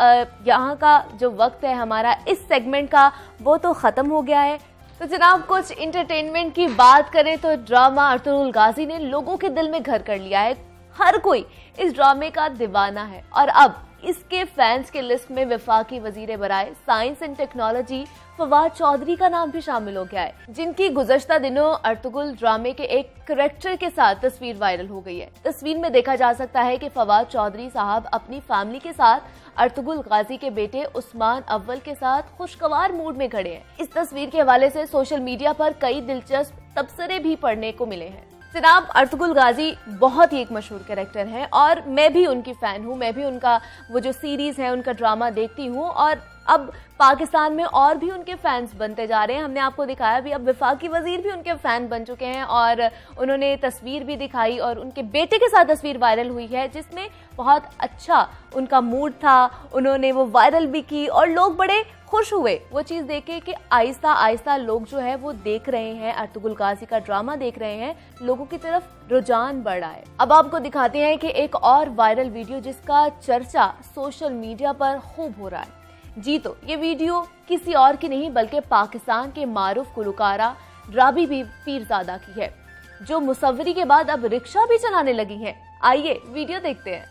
[SPEAKER 1] यहाँ का जो वक्त है हमारा इस सेगमेंट का वो तो ख़त्म हो गया है। तो जनाब, कुछ इंटरटेनमेंट की बात करें तो ड्रामा अर्तुगरुल गाजी ने लोगों के दिल में घर कर लिया है। हर कोई इस ड्रामे का दीवाना है और अब इसके फैंस के लिस्ट में वफाकी वजीर बराए science and technology Fawad Chaudhry का नाम भी शामिल हो गया है, जिनकी गुज़श्ता दिनों अर्तुगरुल ड्रामे के एक करैक्टर के साथ तस्वीर वायरल हो गई है। तस्वीर में देखा जा सकता है कि फवाद चौधरी साहब अपनी फैमिली के साथ अर्तुगरुल गाजी के बेटे उस्मान अव्वल के साथ खुशगवार मूड में खड़े हैं। इस तस्वीर के हवाले से सोशल मीडिया पर कई दिलचस्प तबसरे भी पढ़ने को मिले हैं। जनाब अर्तुगरुल गाजी बहुत ही एक मशहूर कैरेक्टर है और मैं भी उनकी फैन हूँ। मैं भी उनका वो जो सीरीज है उनका ड्रामा देखती हूँ और अब पाकिस्तान में और भी उनके फैंस बनते जा रहे हैं। हमने आपको दिखाया भी, अब वफाकी वजीर भी उनके फैन बन चुके हैं और उन्होंने तस्वीर भी दिखाई और उनके बेटे के साथ तस्वीर वायरल हुई है जिसमें बहुत अच्छा उनका मूड था। उन्होंने वो वायरल भी की और लोग बड़े खुश हुए वो चीज देखे कि आहिस्ता आहिस्ता लोग जो है वो देख रहे हैं, अर्तुगरुल गाजी का ड्रामा देख रहे हैं, लोगों की तरफ रुझान बढ़ रहा है। अब आपको दिखाते हैं कि एक और वायरल वीडियो जिसका चर्चा सोशल मीडिया पर खूब हो रहा है। जी तो ये वीडियो किसी और की नहीं बल्कि पाकिस्तान के मारूफ गुलकारा राबी पीरजादा की है, जो मुसव्वरी के बाद अब रिक्शा भी चलाने लगी हैं। आइए वीडियो देखते हैं।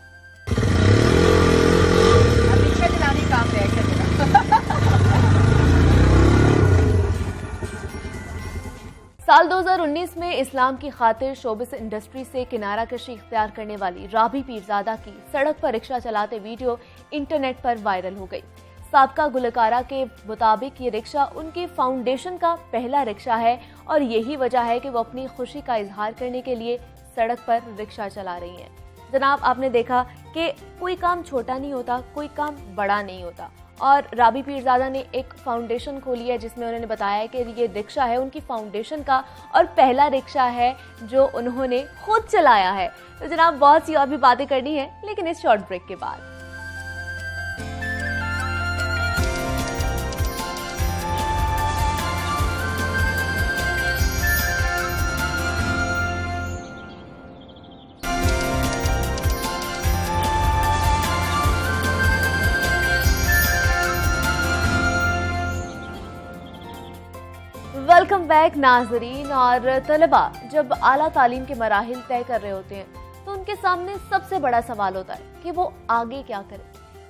[SPEAKER 6] रिक्शा चलाने का काम है क्या?
[SPEAKER 1] साल 2019 में इस्लाम की खातिर शोबिस इंडस्ट्री से किनारा कशी इख्तियार करने वाली राबी पीरजादा की सड़क पर रिक्शा चलाते वीडियो इंटरनेट पर वायरल हो गई। साबका गुलकारा के मुताबिक ये रिक्शा उनकी फाउंडेशन का पहला रिक्शा है और यही वजह है कि वो अपनी खुशी का इजहार करने के लिए सड़क पर रिक्शा चला रही हैं। जनाब आपने देखा कि कोई काम छोटा नहीं होता, कोई काम बड़ा नहीं होता और राबी पीरजादा ने एक फाउंडेशन खोली है जिसमें उन्होंने बताया कि ये रिक्शा है उनकी फाउंडेशन का और पहला रिक्शा है जो उन्होंने खुद चलाया है। तो जनाब बहुत सी और भी बातें करनी है लेकिन इस शॉर्ट ब्रेक के बाद। वेलकम बैक नाजरीन। और तलबा जब आला तालीम के मराहिल तय कर रहे होते हैं तो उनके सामने सबसे बड़ा सवाल होता है कि वो आगे क्या करें,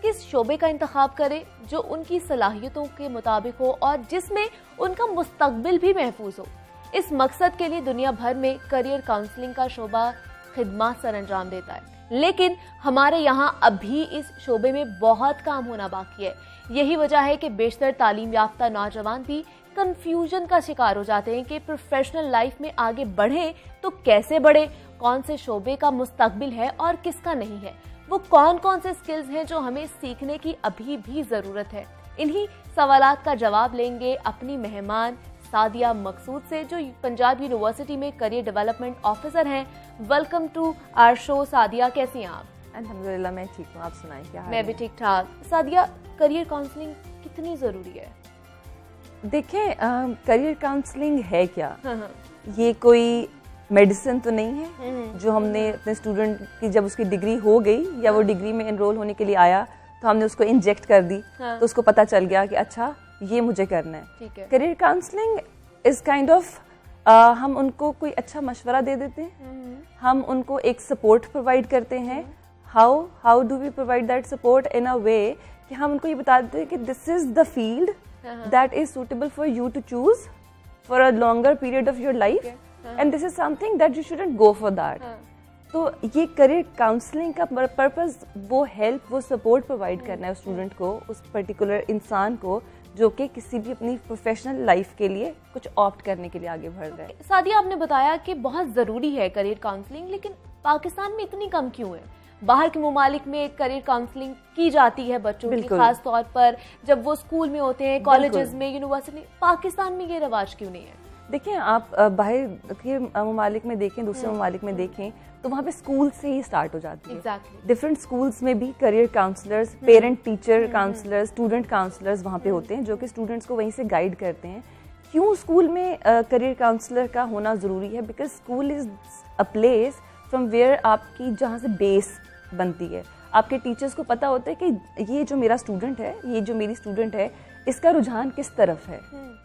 [SPEAKER 1] किस शोबे का इंतखाब करें जो उनकी सलाहियतों के मुताबिक हो और जिसमें उनका मुस्तकबिल भी महफूज हो। इस मकसद के लिए दुनिया भर में करियर काउंसलिंग का शोबा खिदमत सर अंजाम देता है, लेकिन हमारे यहाँ अभी इस शोबे में बहुत काम होना बाकी है। यही वजह है कि बेशतर तालीम याफ्ता नौजवान भी कंफ्यूजन का शिकार हो जाते हैं कि प्रोफेशनल लाइफ में आगे बढ़े तो कैसे बढ़े, कौन से शोबे का मुस्तकबिल है और किसका नहीं है, वो कौन कौन से स्किल्स हैं जो हमें सीखने की अभी भी जरूरत है। इन्हीं सवालात का जवाब लेंगे अपनी मेहमान सादिया मकसूद से, जो पंजाब यूनिवर्सिटी में करियर डेवलपमेंट ऑफिसर हैं। Welcome to our show Sadia, कैसी हैं आप?
[SPEAKER 6] अल्हम्दुलिल्लाह मैं ठीक हूँ, आप सुनाएं क्या हाल है?
[SPEAKER 1] मैं भी ठीक ठाक। सादिया, करियर काउंसलिंग कितनी जरूरी है?
[SPEAKER 6] देखिए करियर काउंसलिंग है क्या?
[SPEAKER 1] हाँ।
[SPEAKER 6] ये कोई मेडिसिन तो नहीं है जो हमने अपने स्टूडेंट की जब उसकी डिग्री हो गई या वो डिग्री में एनरोल होने के लिए आया तो हमने उसको इंजेक्ट कर दी तो उसको पता चल गया कि अच्छा ये मुझे करना है।
[SPEAKER 1] ठीक है।
[SPEAKER 6] Career counselling is kind of हम उनको कोई अच्छा मशवरा दे देते हैं, हम उनको एक सपोर्ट प्रोवाइड करते हैं। How do we provide that support in a way कि हम उनको ये बता देते हैं कि this is the field that is suitable for you to choose for a longer period of your life and this is something that you shouldn't go for that. तो ये करियर काउंसलिंग का पर्पस वो help, वो support provide करना है उस student को, उस पर्टिकुलर इंसान को जो कि किसी भी अपनी प्रोफेशनल लाइफ के लिए कुछ ऑप्ट करने के लिए आगे बढ़ रहा है।
[SPEAKER 1] सादिया, आपने बताया कि बहुत जरूरी है करियर काउंसलिंग, लेकिन पाकिस्तान में इतनी कम क्यों है? बाहर के मुमालिक में करियर काउंसलिंग की जाती है बच्चों की, खास तौर पर जब वो स्कूल में होते हैं, कॉलेजेस में, यूनिवर्सिटी। पाकिस्तान में ये रवाज क्यों नहीं है?
[SPEAKER 6] देखिए आप बाहर के मुमालिक में देखें, दूसरे मुमालिक में देखें तो वहाँ पे स्कूल से ही स्टार्ट हो जाती है। डिफरेंट स्कूल्स में भी career counsellors, parent teacher counsellors, student counsellors वहाँ पे होते हैं जो कि स्टूडेंट्स को वहीं से गाइड करते हैं। क्यों स्कूल में करियर काउंसलर का होना जरूरी है? Because school is a place from where आपकी जहाँ से बेस बनती है। आपके टीचर्स को पता होता है कि ये जो मेरा स्टूडेंट है, ये जो मेरी स्टूडेंट है, इसका रुझान किस तरफ है,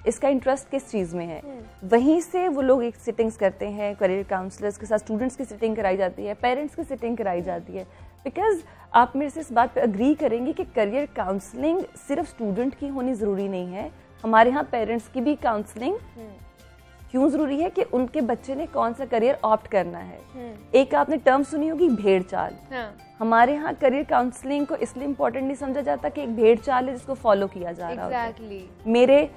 [SPEAKER 6] इसका इंटरेस्ट किस चीज़ में है। वहीं से वो लोग एक सिटिंग्स करते हैं, करियर काउंसलर्स के साथ स्टूडेंट्स की सिटिंग कराई जाती है, पेरेंट्स की सिटिंग कराई जाती है। बिकॉज आप मेरे से इस बात पे अग्री करेंगे कि करियर काउंसलिंग सिर्फ स्टूडेंट की होनी ज़रूरी नहीं है, हमारे यहाँ पेरेंट्स की भी काउंसलिंग क्यों ज़रूरी है कि उनके बच्चे ने कौन सा करियर ऑप्ट करना है। एक आपने टर्म सुनी होगी भेड़ चाल। हमारे यहाँ करियर काउंसलिंग को इसलिए इम्पोर्टेंट नहीं समझा जाता कि एक भेड़ चाल है जिसको फॉलो किया जा रहा है। मेरे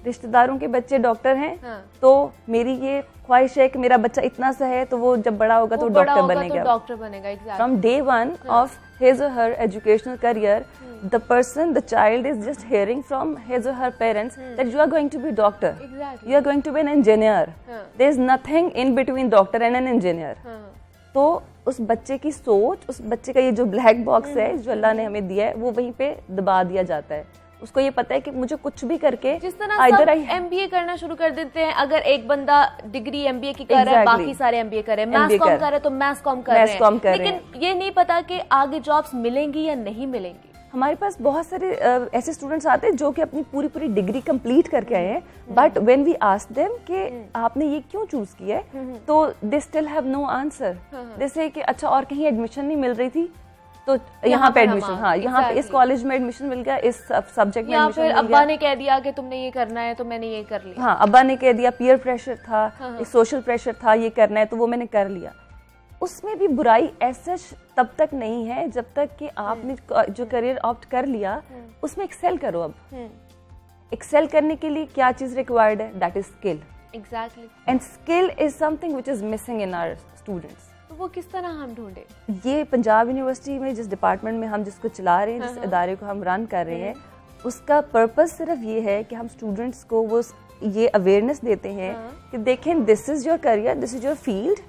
[SPEAKER 6] रिश्तेदारों के बच्चे डॉक्टर हैं, तो मेरी ये ख्वाहिश है कि मेरा बच्चा इतना सा है तो वो जब बड़ा होगा तो डॉक्टर बनेगा। From day one of his or her educational career, the child is just hearing from his or her parents that you are going to be a doctor, you are going to be an engineer. There is nothing in between doctor and an engineer. तो उस बच्चे की सोच, उस बच्चे का ये जो ब्लैक बॉक्स है जो अल्लाह ने हमें दिया है, वो वहीं पे दबा दिया जाता है। उसको ये पता है कि मुझे कुछ भी करके,
[SPEAKER 1] जिस तरह सब एमबीए करना शुरू कर देते हैं, अगर एक बंदा डिग्री एमबीए की कर रहा है, बाकी सारे एमबीए कर रहे हैं, मैथ्स कॉम कर रहे हैं तो मैथ्स कॉम कर रहे हैं, लेकिन ये नहीं पता कि आगे जॉब्स मिलेंगी या नहीं मिलेंगी।
[SPEAKER 6] हमारे पास बहुत सारे ऐसे स्टूडेंट्स आते हैं जो कि अपनी पूरी डिग्री कंप्लीट करके आए हैं, but when we ask them कि आपने ये क्यों चूज किया है, तो they still have no answer. जैसे कि अच्छा और कहीं एडमिशन नहीं मिल रही थी तो यहाँ पे एडमिशन, हाँ यहाँ पे इस कॉलेज में एडमिशन मिल गया, इस सब्जेक्ट में एडमिशन मिल गया।
[SPEAKER 1] अब्बा ने कह दिया कि तुमने ये करना है तो मैंने ये कर लिया।
[SPEAKER 6] हाँ, अब्बा ने कह दिया, पीयर प्रेशर था, सोशल प्रेशर था, ये करना है तो वो मैंने कर लिया। उसमें भी बुराई ऐसा तब तक नहीं है जब तक कि आपने जो करियर ऑप्ट कर लिया उसमें एक्सेल करो। अब एक्सेल करने के लिए क्या चीज रिक्वायर्ड है, that is skill.
[SPEAKER 1] Exactly.
[SPEAKER 6] And skill is something which is missing in our students.
[SPEAKER 1] तो वो किस तरह हम ढूंढे?
[SPEAKER 6] ये पंजाब यूनिवर्सिटी में जिस डिपार्टमेंट में हम जिसको चला रहे हैं, जिस इदारे को हम रन कर रहे हैं, उसका पर्पस सिर्फ ये है कि हम स्टूडेंट्स को वो ये अवेयरनेस देते हैं कि देखें this is your career, this is your field.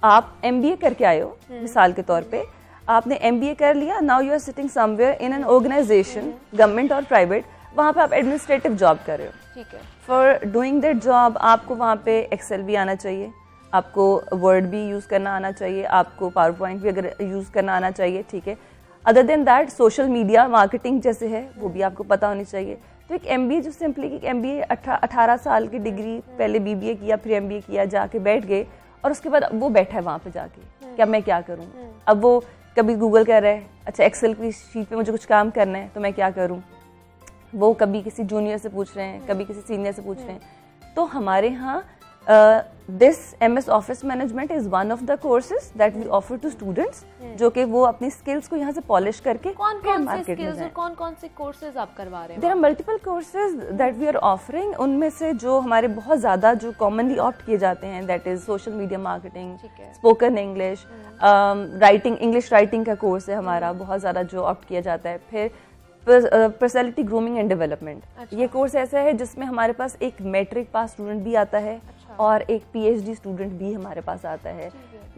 [SPEAKER 6] आप एमबीए करके आए हो, मिसाल के तौर पे आपने एमबीए कर लिया, now you are sitting somewhere in an organisation, government और प्राइवेट, वहाँ पे आप एडमिनिस्ट्रेटिव जॉब कर रहे हो।
[SPEAKER 1] ठीक है।
[SPEAKER 6] फॉर डूइंग दैट जॉब आपको वहाँ पे एक्सेल भी आना चाहिए, आपको वर्ड भी यूज करना आना चाहिए, आपको पावर पॉइंट भी अगर यूज करना आना चाहिए। ठीक है। Other than that social media marketing जैसे है वो भी आपको पता होनी चाहिए। तो एक एमबीए जो सिंपली कि एमबीए 18 साल की डिग्री, पहले बीबीए किया फिर एमबीए किया, जाके बैठ गए और उसके बाद वो बैठा है वहाँ पे जाके कि अब मैं क्या करूँ। अब वो कभी गूगल कह रहा है अच्छा एक्सेल की शीट पे मुझे कुछ काम करना है तो मैं क्या करूँ, वो कभी किसी जूनियर से पूछ रहे हैं, कभी किसी सीनियर से पूछ रहे हैं। तो हमारे यहाँ this MS office management is one of the courses that we offer to students, जो कि वो अपनी स्किल्स को यहाँ से पॉलिश करके
[SPEAKER 1] कौन से स्किल्स और कौन से कोर्सेज आप करवा रहे हैं?
[SPEAKER 6] There are multiple courses that we are offering. उनमें से जो हमारे बहुत ज्यादा जो कॉमनली ऑप्ट किए जाते हैं that is social media marketing, spoken English, writing, English writing का कोर्स है हमारा बहुत ज्यादा जो ऑप्ट किया जाता है। फिर पर्सनैलिटी ग्रूमिंग एंड डेवलपमेंट, ये कोर्स ऐसा है जिसमें हमारे पास एक मैट्रिक पास स्टूडेंट भी आता है और एक PhD स्टूडेंट भी हमारे पास आता है।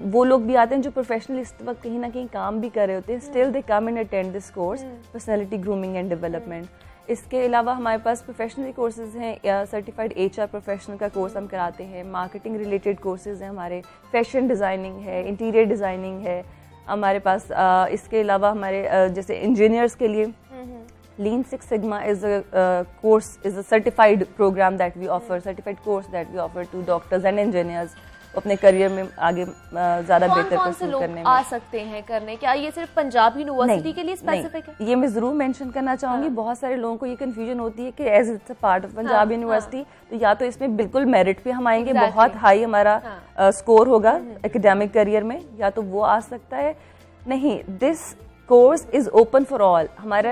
[SPEAKER 6] वो लोग भी आते हैं जो प्रोफेशनल इस वक्त कहीं ना कहीं काम भी कर रहे होते हैं, still they come and attend this course personality grooming and development. इसके अलावा हमारे पास प्रोफेशनल कोर्सेज हैं, सर्टिफाइड HR प्रोफेशनल का कोर्स हम कराते हैं, मार्केटिंग रिलेटेड कोर्सेज हैं हमारे, फैशन डिज़ाइनिंग है, इंटीरियर डिज़ाइनिंग है हमारे पास। इसके अलावा हमारे जैसे इंजीनियर्स के लिए Lean Six Sigma is a certified program that we offer, certified course that we offer to doctors and engineers अपने करियर में आगे ज्यादा बेहतर परस्यू करने में।
[SPEAKER 1] आ सकते हैं करने, क्या ये सिर्फ पंजाब यूनिवर्सिटी के लिए स्पेसिफिक है?
[SPEAKER 6] ये मैं जरूर मेंशन करना चाहूंगी। बहुत सारे लोगों को ये कंफ्यूजन होती है कि as it's a part of Punjab university तो या तो इसमें बिल्कुल मेरिट पे हम आएंगे, बहुत हाई हमारा स्कोर होगा एकेडमिक करियर में, या तो वो आ सकता है। नहीं, this course is open for all. हमारा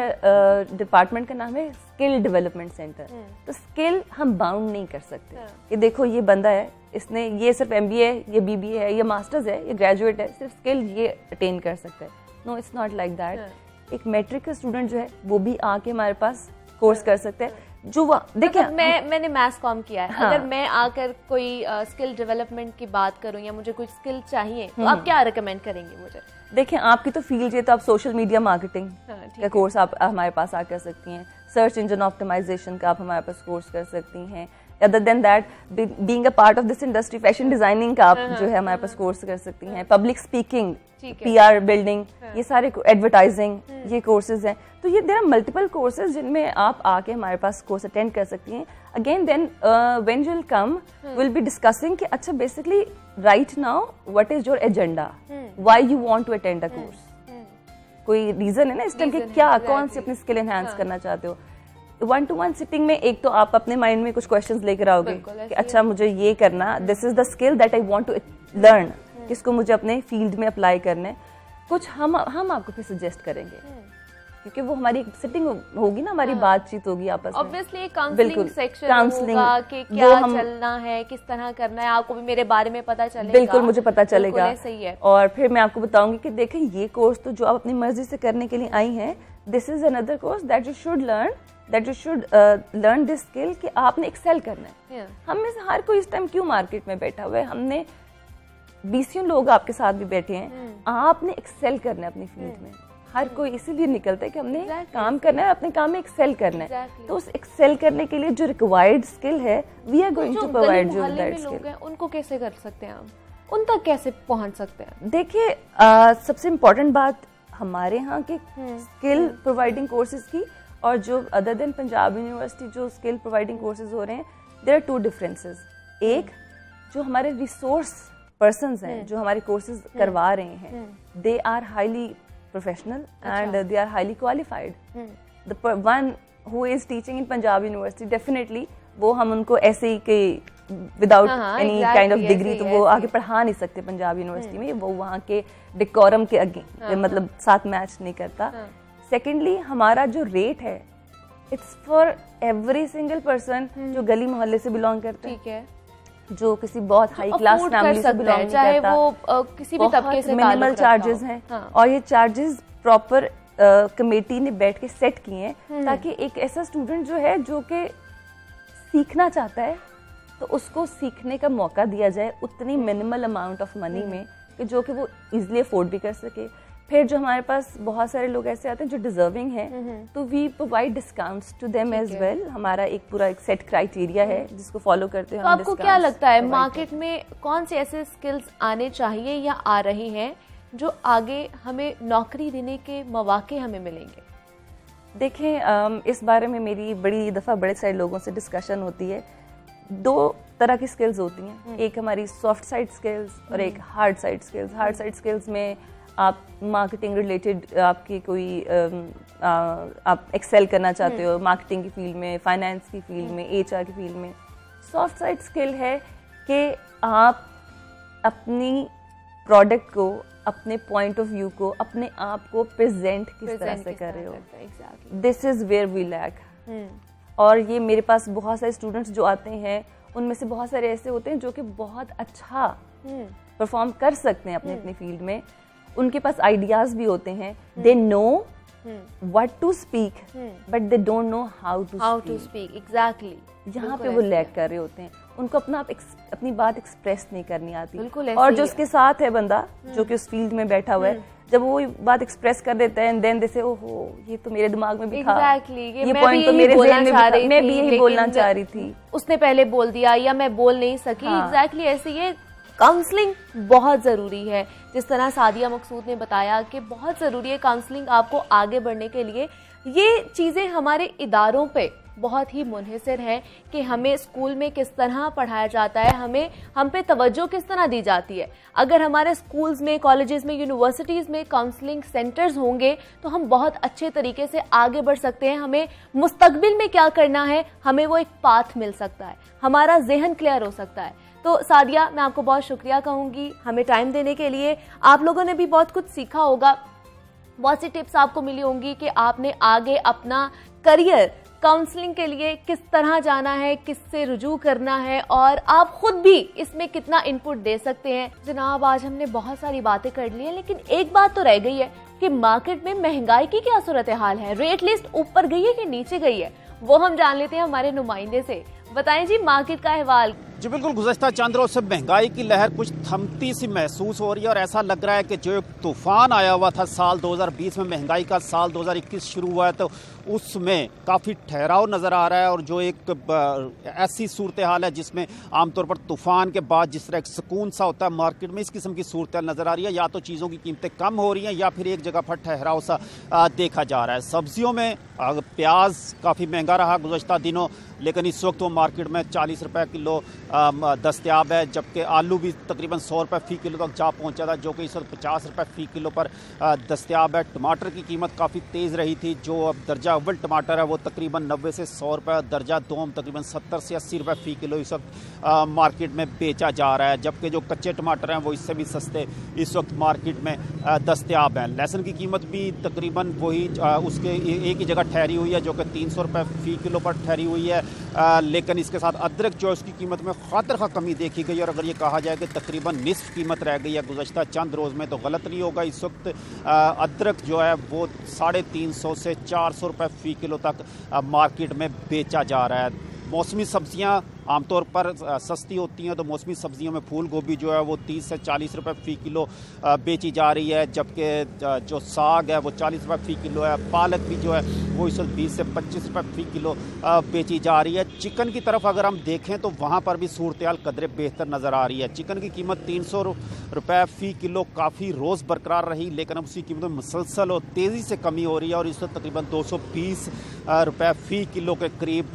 [SPEAKER 6] डिपार्टमेंट का नाम है स्किल डेवलपमेंट सेंटर। तो स्किल हम बाउंड नहीं कर सकते कि देखो ये बंदा है, इसने ये सिर्फ MBA है, ये BBA है, ये मास्टर्स है, ये ग्रेजुएट है, सिर्फ स्किल ये अटेन कर सकता है। No, it's not like that. एक मैट्रिक का स्टूडेंट जो है वो भी आके हमारे पास कोर्स कर सकते हैं। जो देखिए
[SPEAKER 1] मतलब मैंने मैथ्स कॉम किया है, अगर मैं आकर कोई स्किल डेवलपमेंट की बात करूं या मुझे कोई स्किल चाहिए तो आप क्या रिकमेंड करेंगे मुझे?
[SPEAKER 6] देखिए आपकी तो फील्ड है तो आप सोशल मीडिया मार्केटिंग का कोर्स आप हमारे पास आ कर सकती हैं, सर्च इंजन ऑप्टिमाइजेशन का आप हमारे पास कोर्स कर सकती हैं, other than that being a part of this industry, fashion designing का आप जो है हमारे पास कोर्स कर सकती हैं, पब्लिक स्पीकिंग, PR बिल्डिंग, ये सारे एडवर्टाइजिंग, ये कोर्सेज हैं। तो ये देयर आर मल्टीपल कोर्सेज जिनमें आप आके हमारे पास कोर्स अटेंड कर सकती हैं। Again then when you will come will be discussing कि अच्छा basically right now what is your agenda, why you want to attend a course, कोई रीजन है ना इस टाइम कि क्या कौन सी अपनी स्किल एनहांस करना चाहते हो। 1-to-1 सिटिंग में एक तो आप अपने माइंड में कुछ क्वेश्चंस लेकर आओगे कि अच्छा मुझे ये करना, this is the skill that I want to learn, किसको मुझे अपने फील्ड में अप्लाई करना है। कुछ हम आपको फिर सजेस्ट करेंगे क्योंकि वो हमारी सिटिंग होगी ना, हमारी बातचीत होगी आपस में।
[SPEAKER 1] ऑब्वियसली एक काउंसलिंग सेक्शन होगा कि क्या चलना है, किस तरह करना है, आपको भी मेरे बारे में पता चलेगा।
[SPEAKER 6] बिल्कुल मुझे पता चलेगा,
[SPEAKER 1] सही है।
[SPEAKER 6] और फिर मैं आपको बताऊंगी कि देखें ये कोर्स तो जो आप अपनी मर्जी से करने के लिए आई हैं, this is another course that you should learn, that you should learn this skill कि आपने एक्सेल करना है। हम में से हर कोई इस टाइम क्यों मार्केट में बैठा हुआ है, हमने 20 लोग आपके साथ भी बैठे हैं, आपने एक्सेल करना है अपनी फील्ड में। हर कोई इसीलिए निकलता है कि हमने काम करना है, अपने काम में एक्सेल करना है। तो उस एक्सेल करने के लिए जो रिक्वायर्ड स्किल है, we are going to provide you that skill.
[SPEAKER 1] उनको कैसे कर सकते हैं हम, उन तक कैसे पहुंच सकते हैं?
[SPEAKER 6] देखिए सबसे इम्पोर्टेंट बात हमारे यहाँ के स्किल प्रोवाइडिंग कोर्सेज की और जो अदर देन पंजाब यूनिवर्सिटी जो स्किल प्रोवाइडिंग कोर्सेज हो रहे हैं, देयर आर 2 डिफरेंसेस। एक जो हमारे रिसोर्स पर्सन्स हैं जो हमारे कोर्सेज करवा रहे हैं, they are highly professional and they are highly qualified. The one who is teaching in Punjab university, definitely वो हम उनको ऐसे ही के without any kind of degree तो वो आगे पढ़ा नहीं सकते पंजाब यूनिवर्सिटी में, वो वहाँ के डेकोरम के आगे मतलब साथ मैच नहीं करता। सेकेंडली हमारा जो रेट है, it's for every single person जो गली मोहल्ले से बिलोंग करते हैं,
[SPEAKER 1] ठीक है,
[SPEAKER 6] जो किसी बहुत हाई क्लास फैमिली से बिलोंग नहीं
[SPEAKER 1] चाहे
[SPEAKER 6] करता,
[SPEAKER 1] वो किसी भी तबके से
[SPEAKER 6] मिनिमल चार्जेस हैं। और ये चार्जेस प्रॉपर कमेटी ने बैठ के सेट किए हैं ताकि एक ऐसा स्टूडेंट जो है जो कि सीखना चाहता है तो उसको सीखने का मौका दिया जाए उतनी मिनिमल अमाउंट ऑफ मनी में कि जो कि वो इजीली अफोर्ड भी कर सके। फिर जो हमारे पास बहुत सारे लोग ऐसे आते हैं जो डिजर्विंग हैं, तो we provide discounts to them as well. हमारा एक पूरा एक सेट क्राइटेरिया है जिसको फॉलो करते हैं।
[SPEAKER 1] तो आपको क्या लगता है मार्केट में कौन से ऐसे स्किल्स आने चाहिए या आ रहे हैं जो आगे हमें नौकरी देने के मौके हमें मिलेंगे?
[SPEAKER 6] देखें इस बारे में मेरी बड़ी दफ़ा बड़े सारे लोगों से डिस्कशन होती है। 2 तरह की स्किल्स होती हैं, एक हमारी सॉफ्ट साइड स्किल्स और एक hard side skills. Hard side skills में आप मार्केटिंग रिलेटेड आपकी कोई आप एक्सेल करना चाहते हो मार्केटिंग की फील्ड में, फाइनेंस की फील्ड में, HR की फील्ड में। सॉफ्ट साइड स्किल है कि आप अपनी प्रोडक्ट को, अपने पॉइंट ऑफ व्यू को, अपने आप को प्रेजेंट किस तरह से कर रहे हो। This is where we lack. और ये मेरे पास बहुत सारे स्टूडेंट्स जो आते हैं, उनमें से बहुत सारे ऐसे होते हैं जो कि बहुत अच्छा परफॉर्म कर सकते हैं अपने अपनी फील्ड में। उनके पास आइडियाज भी होते हैं, they know what to speak but they don't know how to speak.
[SPEAKER 1] Exactly
[SPEAKER 6] यहाँ पे वो लैग कर रहे होते हैं, उनको अपनी बात एक्सप्रेस नहीं करनी आती।
[SPEAKER 1] और
[SPEAKER 6] जो उसके साथ है बंदा जो कि उस फील्ड में बैठा हुआ है, जब वो बात एक्सप्रेस कर देता है एंड देन दे से ओहो ये तो मेरे दिमाग में भी था, ये पॉइंट तो मेरे ज़हन में भी था, मैं भी यही बोलना चाह रही थी,
[SPEAKER 1] उसने पहले बोल दिया या मैं बोल नहीं सकी। एग्जैक्टली ऐसे ये काउंसलिंग बहुत ज़रूरी है। जिस तरह सादिया मकसूद ने बताया कि बहुत ज़रूरी है काउंसलिंग आपको आगे बढ़ने के लिए। ये चीज़ें हमारे इदारों पे बहुत ही मुनहसर है कि हमें स्कूल में किस तरह पढ़ाया जाता है, हम पे तवज्जो किस तरह दी जाती है। अगर हमारे स्कूल्स में, कॉलेजेस में, यूनिवर्सिटीज़ में काउंसलिंग सेंटर्स होंगे तो हम बहुत अच्छे तरीके से आगे बढ़ सकते हैं। हमें मुस्तकबिल में क्या करना है, हमें वो एक पाथ मिल सकता है, हमारा जहन क्लियर हो सकता है। तो सादिया, मैं आपको बहुत शुक्रिया कहूँगी हमें टाइम देने के लिए। आप लोगों ने भी बहुत कुछ सीखा होगा, बहुत सी टिप्स आपको मिली होंगी कि आपने आगे अपना करियर काउंसलिंग के लिए किस तरह जाना है, किससे रुजू करना है और आप खुद भी इसमें कितना इनपुट दे सकते हैं। जनाब, आज हमने बहुत सारी बातें कर ली हैं, लेकिन एक बात तो रह गई है कि मार्केट में महंगाई की क्या सूरत हाल है, रेट लिस्ट ऊपर गई है कि नीचे गई है, वो हम जान लेते हैं हमारे नुमाइंदे से। बताएं जी मार्केट का अहवाल।
[SPEAKER 7] जी बिल्कुल, गुज़श्ता चंद रोज़ से महंगाई की लहर कुछ थमती सी महसूस हो रही है और ऐसा लग रहा है कि जो एक तूफ़ान आया हुआ था साल 2020 में, महंगाई का साल 2021 शुरू हुआ है, तो उसमें काफ़ी ठहराव नज़र आ रहा है। और जो एक ऐसी सूरत हाल है जिसमें आमतौर पर तूफ़ान के बाद जिस तरह एक सुकून सा होता है मार्केट में, इस किस्म की सूरत हाल नज़र आ रही है। या तो चीज़ों की कीमतें कम हो रही हैं या फिर एक जगह पर ठहराव सा देखा जा रहा है। सब्जियों में प्याज काफ़ी महंगा रहा गुज़श्ता दिनों, लेकिन इस वक्त वो मार्केट में 40 रुपए किलो दस्तयाब है, जबकि आलू भी तकरीबन 100 रुपये फ़ी किलो तक जा पहुंचा था, जो कि इस वक्त 50 रुपये फ़ी किलो पर दस्तयाब है। टमाटर की कीमत काफ़ी तेज़ रही थी। जो अब दर्जा अव्वल टमाटर है वो तकरीबन 90 से 100 रुपये, दर्जा दोम तकरीबन 70 से 80 रुपये फ़ी किलो इस वक्त मार्केट में बेचा जा रहा है, जबकि जो कच्चे टमाटर हैं वो इससे भी सस्ते इस वक्त मार्केट में दस्तयाब हैं। लहसुन की कीमत भी तकरीबन वही उसके एक ही जगह ठहरी हुई है, जो कि 300 रुपये फ़ी किलो पर ठहरी हुई है। लेकिन इसके साथ अदरक जो है उसकी कीमत में खातर खा कमी देखी गई, और अगर ये कहा जाए कि तकरीबन निस्फ कीमत रह गई है गुज़श्ता चंद रोज़ में, तो गलत नहीं होगा। इस वक्त अदरक जो है वो 350 से 400 रुपये फ़ी किलो तक मार्केट में बेचा जा रहा है। मौसमी सब्जियां आमतौर पर सस्ती होती हैं, तो मौसमी सब्जियों में फूल गोभी जो है वो 30 से 40 रुपये फ़ी किलो बेची जा रही है, जबकि जो साग है वो 40 रुपये फ़ी किलो है। पालक भी जो है वो इस वक्त 20 से 25 रुपये फ़ी किलो बेची जा रही है। चिकन की तरफ अगर हम देखें तो वहाँ पर भी सूरत हाल कदरे बेहतर नज़र आ रही है। चिकन की कीमत 300 रुपये फ़ी किलो काफ़ी रोज़ बरकरार रही, लेकिन अब उसकी कीमत में मुसलसल और तेज़ी से कमी हो रही है, और इस वक्त तकरीबन 220 रुपये फ़ी किलो के करीब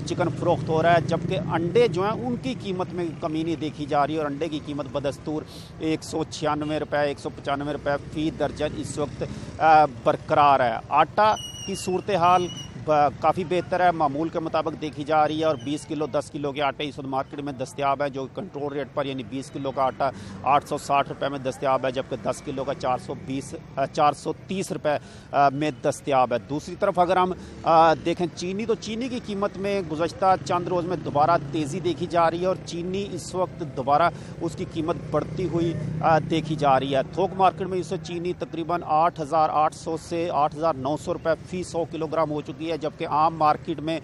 [SPEAKER 7] चिकन फ़रोख्त हो रहा है। जबकि अंडे जो हैं उनकी कीमत में कमी नहीं देखी जा रही, और अंडे की कीमत बदस्तूर 196 रुपये 195 रुपये फ़ी दर्जन इस वक्त बरकरार है। आटा की सूरत हाल काफ़ी बेहतर है, मामूल के मुताबिक देखी जा रही है, और 20 किलो 10 किलो के आटे इस वक्त मार्केट में दस्तयाब है, जो कंट्रोल रेट पर यानी 20 किलो का आटा 860 रुपये में दस्तयाब है, जबकि 10 किलो का 430 रुपये में दस्तयाब है। दूसरी तरफ अगर हम देखें चीनी, तो चीनी की कीमत में गुज़श्ता चंद रोज़ में दोबारा तेज़ी देखी जा रही है, और चीनी इस वक्त दोबारा उसकी कीमत बढ़ती हुई देखी जा रही है। थोक मार्केट में इस वक्त चीनी तकरीबन 8,800 से 8,900 रुपये फ़ी 100 किलोग्राम हो चुकी है, जबकि आम मार्केट में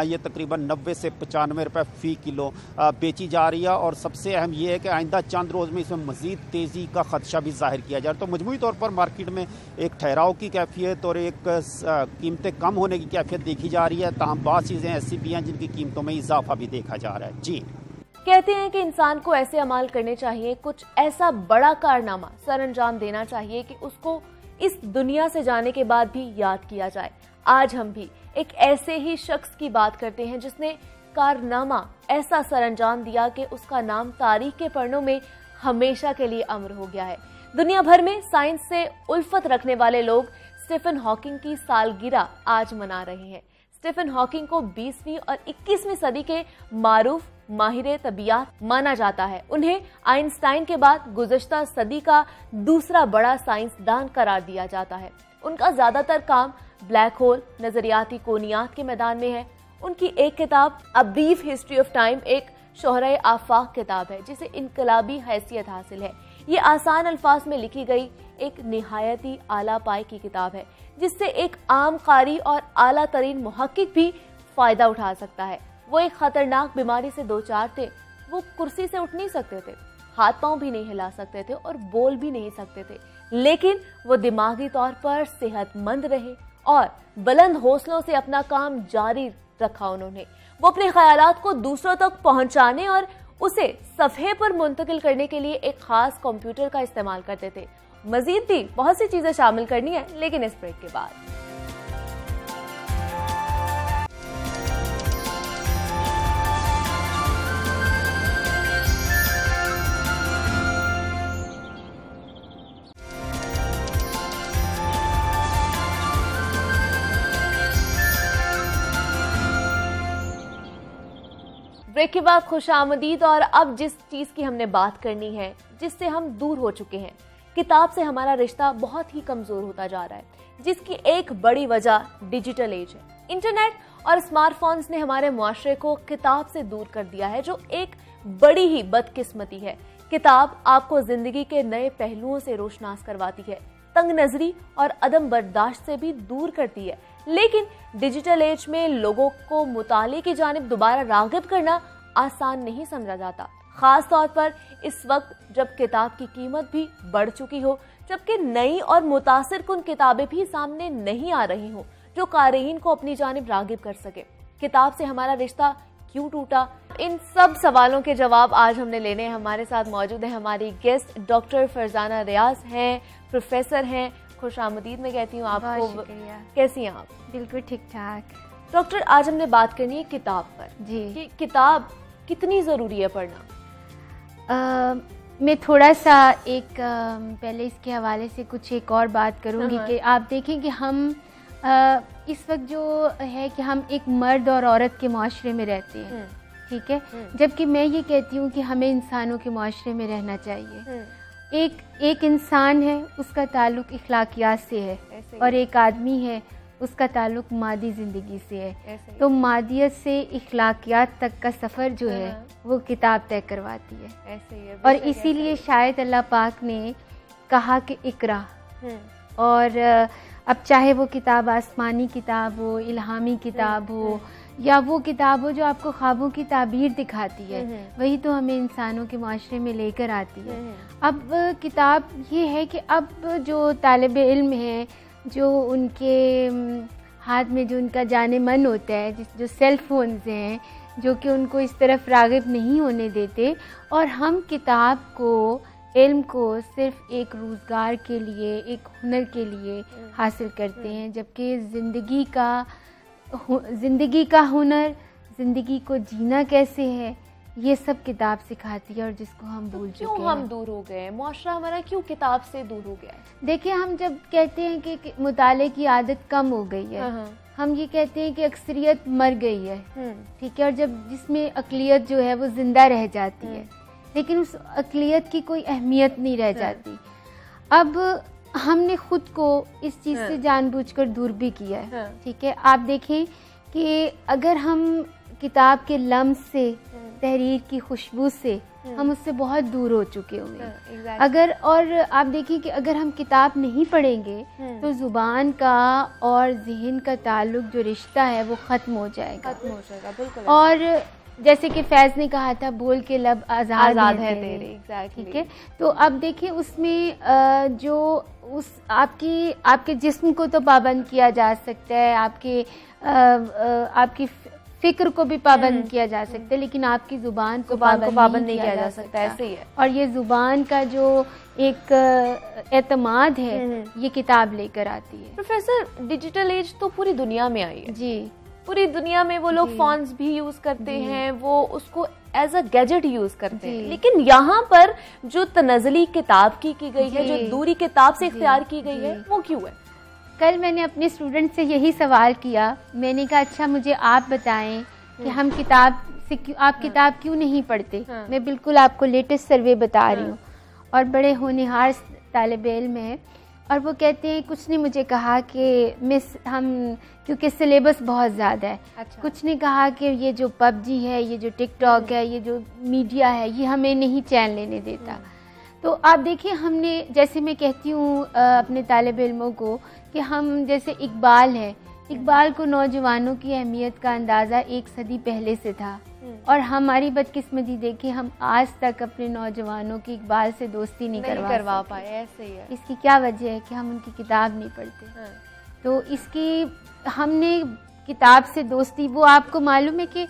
[SPEAKER 7] ये तकरीबन 90 से 95 रुपये फ़ी किलो बेची जा रही है। और सबसे अहम ये है कि आइंदा चंद रोज़ में इसमें मज़ीद तेज़ी का खदशा भी जाहिर किया जा रहा है। तो मजमूई तौर पर मार्केट में एक ठहराव की कैफियत और एक कीमतें कम होने की कैफियत देखी जा रही है, ताहम बहुत चीज़ें ऐसी भी हैं जिनकी कीमतों में इजाफा भी देखा जा रहा है। जी,
[SPEAKER 1] कहते हैं कि इंसान को ऐसे अमाल करने चाहिए, कुछ ऐसा बड़ा कारनामा सर अंजाम देना चाहिए कि उसको इस दुनिया से जाने के बाद भी याद किया जाए। आज हम भी एक ऐसे ही शख्स की बात करते हैं जिसने कारनामा ऐसा सरअंजाम दिया कि उसका नाम तारीख के पन्नों में हमेशा के लिए अमर हो गया है। दुनिया भर में साइंस से उल्फत रखने वाले लोग स्टीफन हॉकिंग की सालगिरह आज मना रहे हैं। स्टीफन हॉकिंग को 20वीं और 21वीं सदी के मारूफ माहिर तबियात माना जाता है। उन्हें आइंस्टाइन के बाद गुज़श्ता सदी का दूसरा बड़ा साइंसदान करार दिया जाता है। उनका ज्यादातर काम ब्लैक होल, नजरियाती कोनियात के मैदान में है। उनकी एक किताब a brief history of time एक शोहरे आफाक किताब है, जिसे इनकलाबी हैसियत हासिल है। ये आसान अल्फाज में लिखी गई एक निहायती आला पाई की किताब है, जिससे एक आम कारी और आला तरीन मुहक्किक भी फायदा उठा सकता है। वो एक खतरनाक बीमारी से दो चार थे। वो कुर्सी से उठ नहीं सकते थे, हाथ पांव भी नहीं हिला सकते थे और बोल भी नहीं सकते थे, लेकिन वो दिमागी तौर पर सेहतमंद रहे और बुलंद हौसलों से अपना काम जारी रखा। उन्होंने वो अपने ख्यालात को दूसरों तक पहुंचाने और उसे सफ़े पर मुंतकिल करने के लिए एक खास कंप्यूटर का इस्तेमाल करते थे। मजीद भी बहुत सी चीजें शामिल करनी है, लेकिन इस ब्रेक के बाद। ब्रेक के बाद खुशामदीद। और अब जिस चीज की हमने बात करनी है, जिससे हम दूर हो चुके हैं, किताब से हमारा रिश्ता बहुत ही कमजोर होता जा रहा है, जिसकी एक बड़ी वजह डिजिटल एज है। इंटरनेट और स्मार्टफोन्स ने हमारे मुआशरे को किताब से दूर कर दिया है, जो एक बड़ी ही बदकिस्मती है। किताब आपको जिंदगी के नए पहलुओं से रोशनास करवाती है, तंग नजरी और अदम बर्दाश्त से भी दूर करती है। लेकिन डिजिटल एज में लोगों को मुताले की जानिब दोबारा रागिब करना आसान नहीं समझा जाता, खास तौर पर इस वक्त जब किताब की कीमत भी बढ़ चुकी हो, जबकि नई और मुतासिर कुन किताबें भी सामने नहीं आ रही हों जो क़ारीन को अपनी जानिब रागिब कर सके। किताब से हमारा रिश्ता क्यों टूटा, इन सब सवालों के जवाब आज हमने लेने हैं। हमारे साथ मौजूद है हमारी गेस्ट डॉक्टर फरजाना रियाज हैं, प्रोफेसर हैं। खुश आमदीद मैं कहती हूँ आपको। कैसी हैं आप?
[SPEAKER 8] बिल्कुल ठीक ठाक।
[SPEAKER 1] डॉक्टर, आज हमने बात करनी है किताब पर
[SPEAKER 8] जी।
[SPEAKER 1] कि किताब कितनी ज़रूरी है पढ़ना।
[SPEAKER 8] मैं थोड़ा सा पहले इसके हवाले से कुछ एक और बात करूँगी कि आप देखें कि हम इस वक्त जो है कि हम एक मर्द और औरत के माशरे में रहते हैं, ठीक है, जबकि मैं ये कहती हूँ कि हमें इंसानों के माशरे में रहना चाहिए। एक इंसान है, उसका ताल्लुक इखलाकियात से है, और एक आदमी है, उसका ताल्लुक मादी ज़िंदगी से है। तो मादियत से इखलाकियात तक का सफ़र जो है वो किताब तय करवाती है।
[SPEAKER 1] ऐसे ही है।
[SPEAKER 8] और इसीलिए शायद अल्लाह पाक ने कहा कि इकरा, और अब चाहे वो किताब आसमानी किताब हो, इल्हामी किताब हो, या वो किताब हो जो आपको ख्वाबों की ताबीर दिखाती है, वही तो हमें इंसानों के माशरे में लेकर आती है। अब किताब ये है कि अब जो तालिब इल्म हैं, जो उनके हाथ में जो उनका जाने मन होता है, जो सेल फोन्स हैं जो कि उनको इस तरफ रागिब नहीं होने देते, और हम किताब को, इल्म को सिर्फ एक रोज़गार के लिए, एक हुनर के लिए हासिल करते हैं, जबकि ज़िंदगी का हुनर, ज़िंदगी को जीना कैसे है, ये सब किताब सिखाती है, और जिसको हम भूल चुके हैं।
[SPEAKER 1] क्यों हम दूर हो गए हैं? मुआशरा हमारा क्यों किताब से दूर हो गया है?
[SPEAKER 8] देखिए, हम जब कहते हैं कि मुताले की आदत कम हो गई है, हम ये कहते हैं कि अक्सरियत मर गई है, ठीक है, और जब जिसमें अक़लियत जो है वो जिंदा रह जाती है, लेकिन उस अक़लियत की कोई अहमियत नहीं रह जाती। अब हमने खुद को इस चीज़ से जानबूझकर दूर भी किया है, ठीक है। आप देखें कि अगर हम किताब के लम्स से, तहरीर की खुशबू से, हम उससे बहुत दूर हो चुके होंगे। अगर, और आप देखिए कि अगर हम किताब नहीं पढ़ेंगे तो ज़ुबान का और ज़हन का ताल्लुक, जो रिश्ता है, वो ख़त्म हो जाएगा।
[SPEAKER 1] बिल्कुल।
[SPEAKER 8] और जैसे कि फैज़ ने कहा था, बोल के लब आज़ाद है तेरे, ठीक है। तो अब देखिए, उसमें जो उस आपके जिस्म को तो पाबंद किया जा सकता है, आपकी फिक्र को भी पाबंद किया जा सकता है, लेकिन आपकी ज़ुबान को पाबंद नहीं किया जा सकता।
[SPEAKER 1] ऐसे ही है।
[SPEAKER 8] और ये ज़ुबान का जो एक एतमाद है, ये किताब लेकर आती है।
[SPEAKER 1] प्रोफेसर, डिजिटल एज तो पूरी दुनिया में आई है
[SPEAKER 8] जी।
[SPEAKER 1] पूरी दुनिया में वो लोग फोन्स भी यूज करते हैं, वो उसको एज अ गैजेट यूज करते हैं, लेकिन यहाँ पर जो तनज़ली किताब की गई है, जो दूरी किताब से इख्तियार की गई है, वो क्यों है?
[SPEAKER 8] कल मैंने अपने स्टूडेंट से यही सवाल किया। मैंने कहा, अच्छा मुझे आप बताएं कि हम किताब से आप किताब क्यों नहीं पढ़ते। मैं बिल्कुल आपको लेटेस्ट सर्वे बता रही हूँ, और बड़े होनहार तालिब इल्म है, और वो कहते हैं, कुछ ने मुझे कहा कि मिस हम, क्योंकि सिलेबस बहुत ज़्यादा है, कुछ ने कहा कि ये जो पबजी है, ये जो टिकटॉक है, ये जो मीडिया है, ये हमें नहीं चैन लेने देता। तो आप देखिए, हमने, जैसे मैं कहती हूँ अपने तालिब इल्मों को कि हम, जैसे इकबाल है, इकबाल को नौजवानों की अहमियत का अंदाज़ा 1 सदी पहले से था, और हमारी बदकिस्मती देखिए, हम आज तक अपने नौजवानों की इकबाल से दोस्ती नहीं करवा
[SPEAKER 1] पाए। ऐसे ही है।
[SPEAKER 8] इसकी क्या वजह है कि हम उनकी किताब नहीं पढ़ते। तो इसकी, हमने किताब से दोस्ती, वो आपको मालूम है कि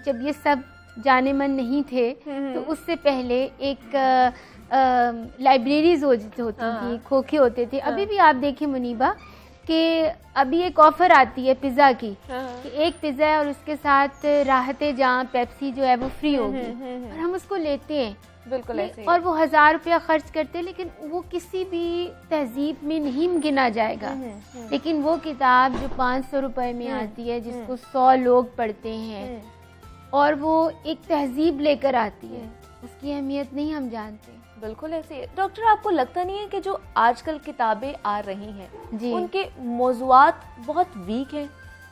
[SPEAKER 8] जब ये सब जाने मन नहीं थे, तो उससे पहले एक लाइब्रेरीज होती थी, खोखे होते थे। अभी भी आप देखें मुनीबा कि अभी एक ऑफर आती है पिज़्ज़ा की, कि एक पिज़्ज़ा है और उसके साथ राहते जहाँ पेप्सी जो है वो फ्री होगी, और हम उसको लेते हैं।
[SPEAKER 1] बिल्कुल ऐसे।
[SPEAKER 8] और वो 1000 रुपया खर्च करते हैं, लेकिन वो किसी भी तहजीब में नहीं गिना जाएगा। लेकिन वो किताब जो 500 रुपए में आती है, जिसको 100 लोग पढ़ते हैं, और वो एक तहजीब लेकर आती है, उसकी अहमियत नहीं हम जानते।
[SPEAKER 1] बिल्कुल ऐसे है। डॉक्टर, आपको लगता नहीं है कि जो आजकल किताबें आ रही हैं
[SPEAKER 8] जी,
[SPEAKER 1] उनके मौज़ूआत बहुत वीक हैं?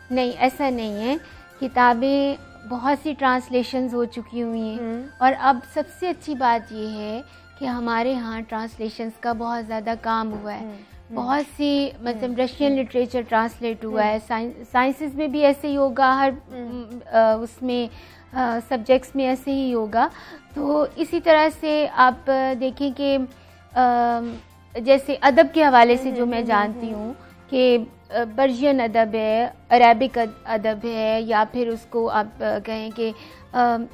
[SPEAKER 8] नहीं, ऐसा नहीं है। किताबें बहुत सी ट्रांसलेशंस हो चुकी हुई हैं, और अब सबसे अच्छी बात ये है कि हमारे यहाँ ट्रांसलेशंस का बहुत ज़्यादा काम हुआ है। बहुत सी मतलब रशियन लिटरेचर ट्रांसलेट हुआ है, साइंसेस में भी ऐसे ही होगा, हर उसमें सब्जेक्ट्स में ऐसे ही होगा। तो इसी तरह से आप देखें कि जैसे अदब के हवाले से जो मैं जानती हूँ कि पर्शियन अदब है, अरेबिक अदब है, या फिर उसको आप कहें कि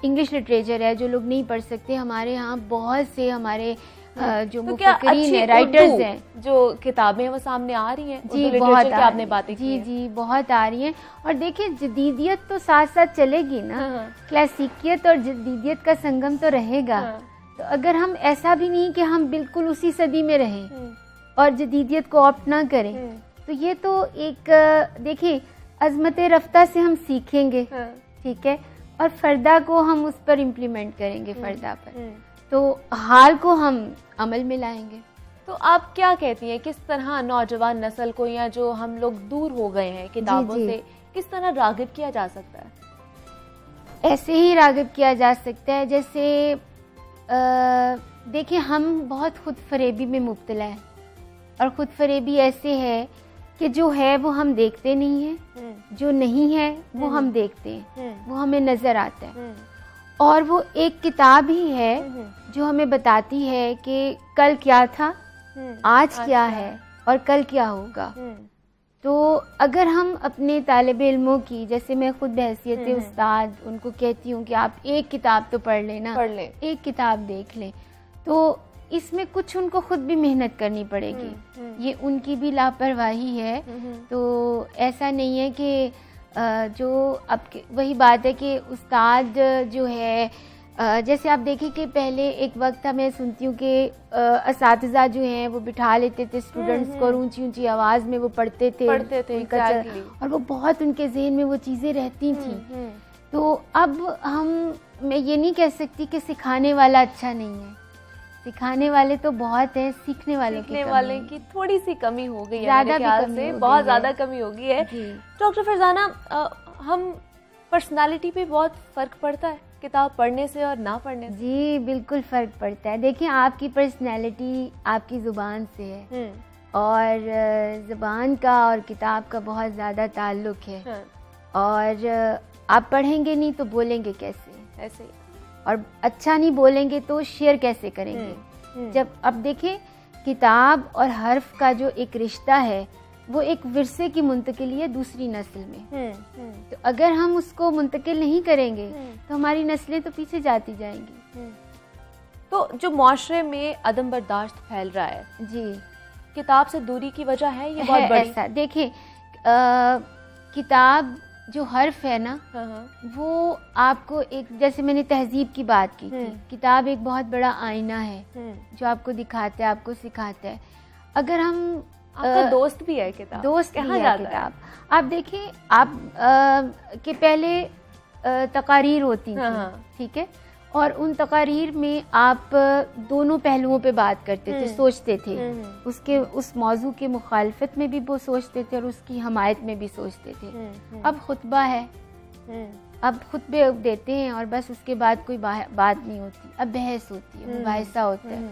[SPEAKER 8] इंग्लिश लिटरेचर है, जो लोग नहीं पढ़ सकते, हमारे यहाँ बहुत से हमारे जो मुफक्किरीन हैं, राइटर्स हैं,
[SPEAKER 1] जो किताबें हैं वो सामने आ रही हैं।
[SPEAKER 8] जी बहुत
[SPEAKER 1] की आपने बातें की
[SPEAKER 8] जी जी बहुत आ रही हैं। और देखिए जदीदियत तो साथ साथ चलेगी ना, क्लासिकियत और जदीदियत का संगम तो रहेगा। तो अगर हम ऐसा भी नहीं कि हम बिल्कुल उसी सदी में रहें और जदीदियत को ऑप्ट ना करें, तो ये तो एक देखिए अजमत रफ्ता से हम सीखेंगे, ठीक है, और फर्दा को हम उस पर इम्प्लीमेंट करेंगे, फर्दा पर, तो हाल को हम अमल में लाएंगे।
[SPEAKER 1] तो आप क्या कहती हैं, किस तरह नौजवान नस्ल को, या जो हम लोग दूर हो गए हैं किताबों से, किस तरह रागिब किया जा सकता है?
[SPEAKER 8] ऐसे ही रागिब किया जा सकता है जैसे देखिए हम बहुत खुद फरेबी में मुब्तला है, और खुद फरेबी ऐसे है कि जो है वो हम देखते नहीं हैं, जो नहीं है वो हम देखते हैं, वो हमें नज़र आता है। और वो एक किताब ही है जो हमें बताती है कि कल क्या था, आज क्या है और कल क्या होगा। तो अगर हम अपने तालिब इल्मों की, जैसे मैं खुद बहैसियत उस्ताद उनको कहती हूँ कि आप एक किताब तो पढ़ लेना, एक किताब देख लें, तो इसमें कुछ उनको खुद भी मेहनत करनी पड़ेगी, ये उनकी भी लापरवाही है। तो ऐसा नहीं है कि जो अब वही बात है कि उस्ताद जो है, जैसे आप देखिए कि पहले एक वक्त था, मैं सुनती हूँ कि असातिज़ा जो हैं वो बिठा लेते थे स्टूडेंट्स को और ऊंची ऊंची आवाज़ में वो पढ़ते थे और वो बहुत उनके जहन में वो चीज़ें रहती थी। तो अब मैं ये नहीं कह सकती कि सिखाने वाला अच्छा नहीं है, सिखाने वाले तो बहुत हैं, सीखने वाले
[SPEAKER 1] की थोड़ी सी कमी हो गई है, ज़्यादा ख्याल से बहुत ज़्यादा कमी हो गई है। डॉक्टर फरजाना, हम पर्सनालिटी पे बहुत फ़र्क पड़ता है किताब पढ़ने से और ना पढ़ने से?
[SPEAKER 8] जी बिल्कुल फ़र्क पड़ता है। देखिए आपकी पर्सनालिटी आपकी ज़ुबान से है, और ज़ुबान का और किताब का बहुत ज़्यादा ताल्लुक़ है। और आप पढ़ेंगे नहीं तो बोलेंगे कैसे, ऐसे ही, और अच्छा नहीं बोलेंगे तो शेयर कैसे करेंगे। जब अब देखें किताब और हर्फ का जो एक रिश्ता है वो एक विरसे की मुंतकिली है दूसरी नस्ल में। तो अगर हम उसको मुंतकिल नहीं करेंगे तो हमारी नस्लें तो पीछे जाती जाएंगी।
[SPEAKER 1] तो जो माशरे में अदम बर्दाश्त फैल रहा है,
[SPEAKER 8] जी,
[SPEAKER 1] किताब से दूरी की वजह है ये बहुत बड़ी?
[SPEAKER 8] ऐसा देखिए किताब जो हर्फ है ना, वो आपको एक, जैसे मैंने तहजीब की बात की थी, किताब एक बहुत बड़ा आईना है जो आपको दिखाता है, आपको सिखाता है। अगर हम
[SPEAKER 1] आपका दोस्त भी है किताब,
[SPEAKER 8] दोस्त कहाँ जाता है किताब? आप देखिए आप के पहले तकारीर होती थी, ठीक है, और उन तकारीर में आप दोनों पहलुओं पे बात करते थे, सोचते थे, उसके उस मौजू के मुखालफत में भी वो सोचते थे और उसकी हमायत में भी सोचते थे। अब खुतबा है, अब खुतबे देते हैं और बस उसके बाद कोई बात नहीं होती, अब बहस होती है, मुबाहिसा होता है।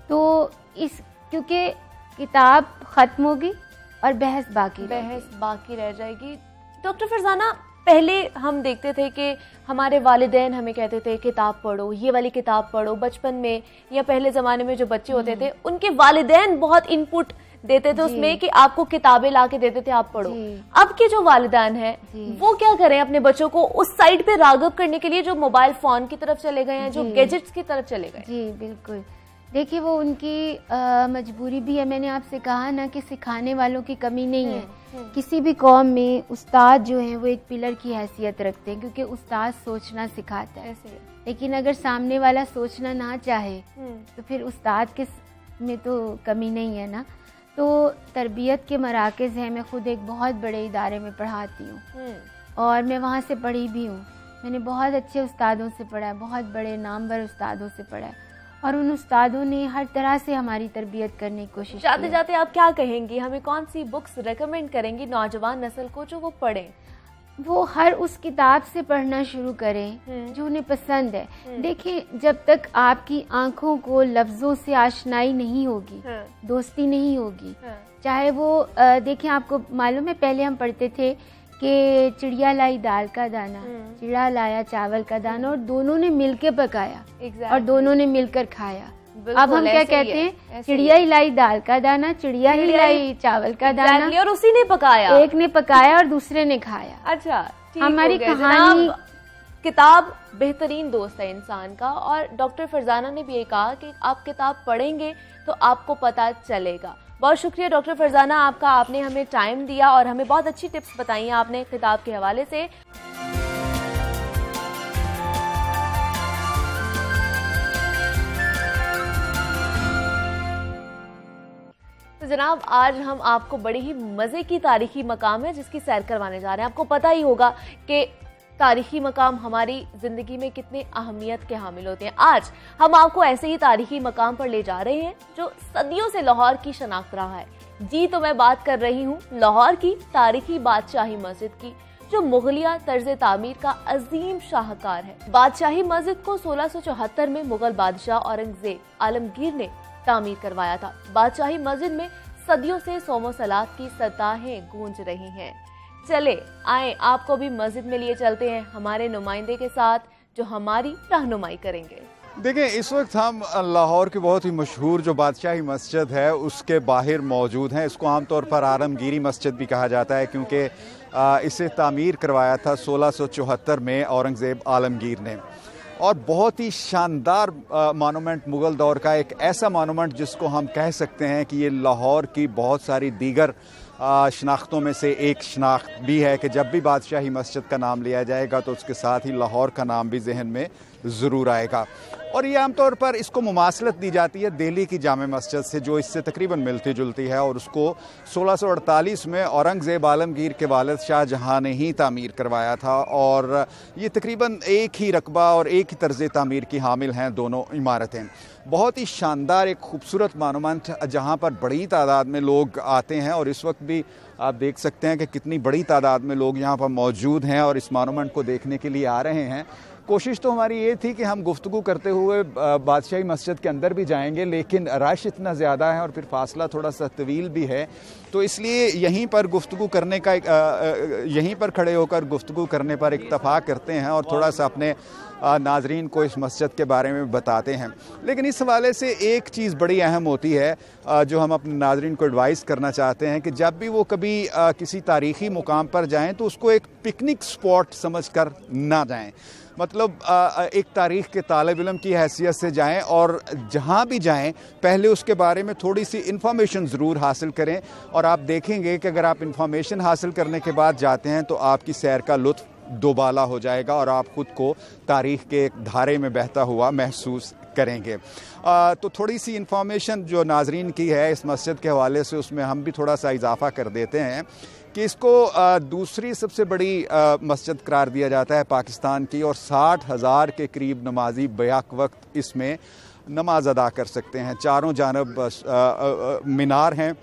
[SPEAKER 8] तो इस क्योंकि किताब खत्म होगी और बहस बाकी रह जाएगी।
[SPEAKER 1] डॉक्टर फरजाना, पहले हम देखते थे कि हमारे वालिदैन हमें कहते थे किताब पढ़ो, ये वाली किताब पढ़ो। बचपन में या पहले ज़माने में जो बच्चे होते थे उनके वालिदैन बहुत इनपुट देते थे उसमें कि आपको किताबें ला के देते थे, आप पढ़ो। अब के जो वालिदैन हैं वो क्या करें अपने बच्चों को उस साइड पे राग़िब करने के लिए जो मोबाइल फ़ोन की तरफ चले गए हैं, जो गैजेट्स की तरफ चले गए?
[SPEAKER 8] जी बिल्कुल, देखिए वो उनकी मजबूरी भी है। मैंने आपसे कहा ना कि सिखाने वालों की कमी नहीं है। किसी भी कौम में उस्ताद जो हैं वो एक पिलर की हैसियत रखते हैं, क्योंकि उस्ताद सोचना सिखाता है। लेकिन अगर सामने वाला सोचना ना चाहे तो फिर उस्ताद के में तो कमी नहीं है ना। तो तरबियत के मराकज़ हैं, मैं खुद एक बहुत बड़े इदारे में पढ़ाती हूँ और मैं वहाँ से पढ़ी भी हूँ। मैंने बहुत अच्छे उस्तादों से पढ़ा है, बहुत बड़े नामवर उस्तादों से पढ़ा है, और उन उस्तादों ने हर तरह से हमारी तरबियत करने की कोशिश की।
[SPEAKER 1] जाते जाते आप क्या कहेंगी, हमें कौन सी बुक्स रेकमेंड करेंगी नौजवान नस्ल को जो वो पढ़ें?
[SPEAKER 8] वो हर उस किताब से पढ़ना शुरू करें जो उन्हें पसंद है। देखिए, जब तक आपकी आंखों को लफ्ज़ों से आशनाई नहीं होगी, दोस्ती नहीं होगी, चाहे वो देखिए, आपको मालूम है पहले हम पढ़ते थे कि चिड़िया लाई दाल का दाना, चिड़ा लाया चावल का दाना, और दोनों ने मिलकर पकाया और दोनों ने मिलकर खाया। अब हम क्या कहते हैं, चिड़िया ही लाई दाल का दाना, चिड़िया ही लाई चावल का दाना,
[SPEAKER 1] और उसी ने पकाया,
[SPEAKER 8] एक ने पकाया और दूसरे ने खाया।
[SPEAKER 1] अच्छा,
[SPEAKER 8] हमारी कहानी,
[SPEAKER 1] किताब बेहतरीन दोस्त है इंसान का। और डॉक्टर फरजाना ने भी ये कहा कि आप किताब पढ़ेंगे तो आपको पता चलेगा। बहुत शुक्रिया डॉक्टर फरजाना आपका, आपने हमें टाइम दिया और हमें बहुत अच्छी टिप्स बताई आपने किताब के हवाले से। तो जनाब, आज हम आपको बड़ी ही मज़े की तारीखी मकाम है जिसकी सैर करवाने जा रहे हैं। आपको पता ही होगा कि तारीखी मकाम हमारी ज़िंदगी में कितने अहमियत के हामिल होते हैं। आज हम आपको ऐसे ही तारीखी मकाम पर ले जा रहे हैं जो सदियों से लाहौर की शनाख्त रहा है। जी, तो मैं बात कर रही हूँ लाहौर की तारीखी बादशाही मस्जिद की, जो मुगलिया तर्ज तामीर का अजीम शाहकार है। बादशाही मस्जिद को 1674 में मुगल बादशाह औरंगजेब आलमगीर ने तामीर करवाया था। बादशाही मस्जिद में सदियों से सोमो सलात की सताहें गूंज रही हैं। चले आए, आपको भी मस्जिद में लिए चलते हैं हमारे नुमाइंदे के साथ जो हमारी रहनुमाई करेंगे।
[SPEAKER 9] देखें, इस वक्त हम लाहौर की बहुत ही मशहूर जो बादशाही मस्जिद है उसके बाहर मौजूद हैं। इसको आमतौर पर आलमगीरी मस्जिद भी कहा जाता है क्योंकि इसे तामीर करवाया था 1674 में औरंगज़ेब आलमगीर ने। और बहुत ही शानदार मोनूमेंट, मुग़ल दौर का एक ऐसा मोनूमेंट जिसको हम कह सकते हैं कि ये लाहौर की बहुत सारी दीगर शनाख्तों में से एक शनाख्त भी है कि जब भी बादशाही मस्जिद का नाम लिया जाएगा तो उसके साथ ही लाहौर का नाम भी जहन में ज़रूर आएगा। और ये आमतौर पर इसको मुमासलत दी जाती है दिल्ली की जामे मस्जिद से जो इससे तकरीबन मिलती जुलती है, और उसको 1648 में औरंगज़ेब आलमगीर के वालिद शाहजहाँ ने ही तामीर करवाया था। और ये तकरीबन एक ही रकबा और एक ही तर्ज़ तामीर की हामिल हैं दोनों इमारतें। बहुत ही शानदार एक खूबसूरत मोनूमेंट जहाँ पर बड़ी तादाद में लोग आते हैं, और इस वक्त भी आप देख सकते हैं कि कितनी बड़ी तादाद में लोग यहाँ पर मौजूद हैं और इस मोनूमेंट को देखने के लिए आ रहे हैं। कोशिश तो हमारी ये थी कि हम गुफ्तगू करते हुए बादशाही मस्जिद के अंदर भी जाएंगे, लेकिन रश इतना ज़्यादा है और फिर फासला थोड़ा सा तवील भी है, तो इसलिए यहीं पर गुफ्तगू करने का यहीं पर खड़े होकर गुफ्तगू करने पर इत्तफाक करते हैं और थोड़ा सा अपने नाजरीन को इस मस्जिद के बारे में बताते हैं। लेकिन इस हवाले से एक चीज़ बड़ी अहम होती है जो हम अपने नाजरीन को एडवाइस करना चाहते हैं कि जब भी वो कभी किसी तारीख़ी मुकाम पर जाएँ तो उसको एक पिकनिक स्पॉट समझ कर ना जाएँ। मतलब एक तारीख़ के तालिब इल्म की हैसियत से जाएं और जहां भी जाएं पहले उसके बारे में थोड़ी सी इन्फॉर्मेशन ज़रूर हासिल करें। और आप देखेंगे कि अगर आप इन्फॉर्मेशन हासिल करने के बाद जाते हैं तो आपकी सैर का लुत्फ़ दोबाला हो जाएगा और आप ख़ुद को तारीख़ के एक धारे में बहता हुआ महसूस करेंगे। तो थोड़ी सी इन्फॉर्मेशन जो नाजरीन की है इस मस्जिद के हवाले से, उसमें हम भी थोड़ा सा इजाफ़ा कर देते हैं कि इसको दूसरी सबसे बड़ी मस्जिद करार दिया जाता है पाकिस्तान की, और 60,000 के करीब नमाजी बैक वक्त इसमें नमाज अदा कर सकते हैं। चारों जानब मीनार हैं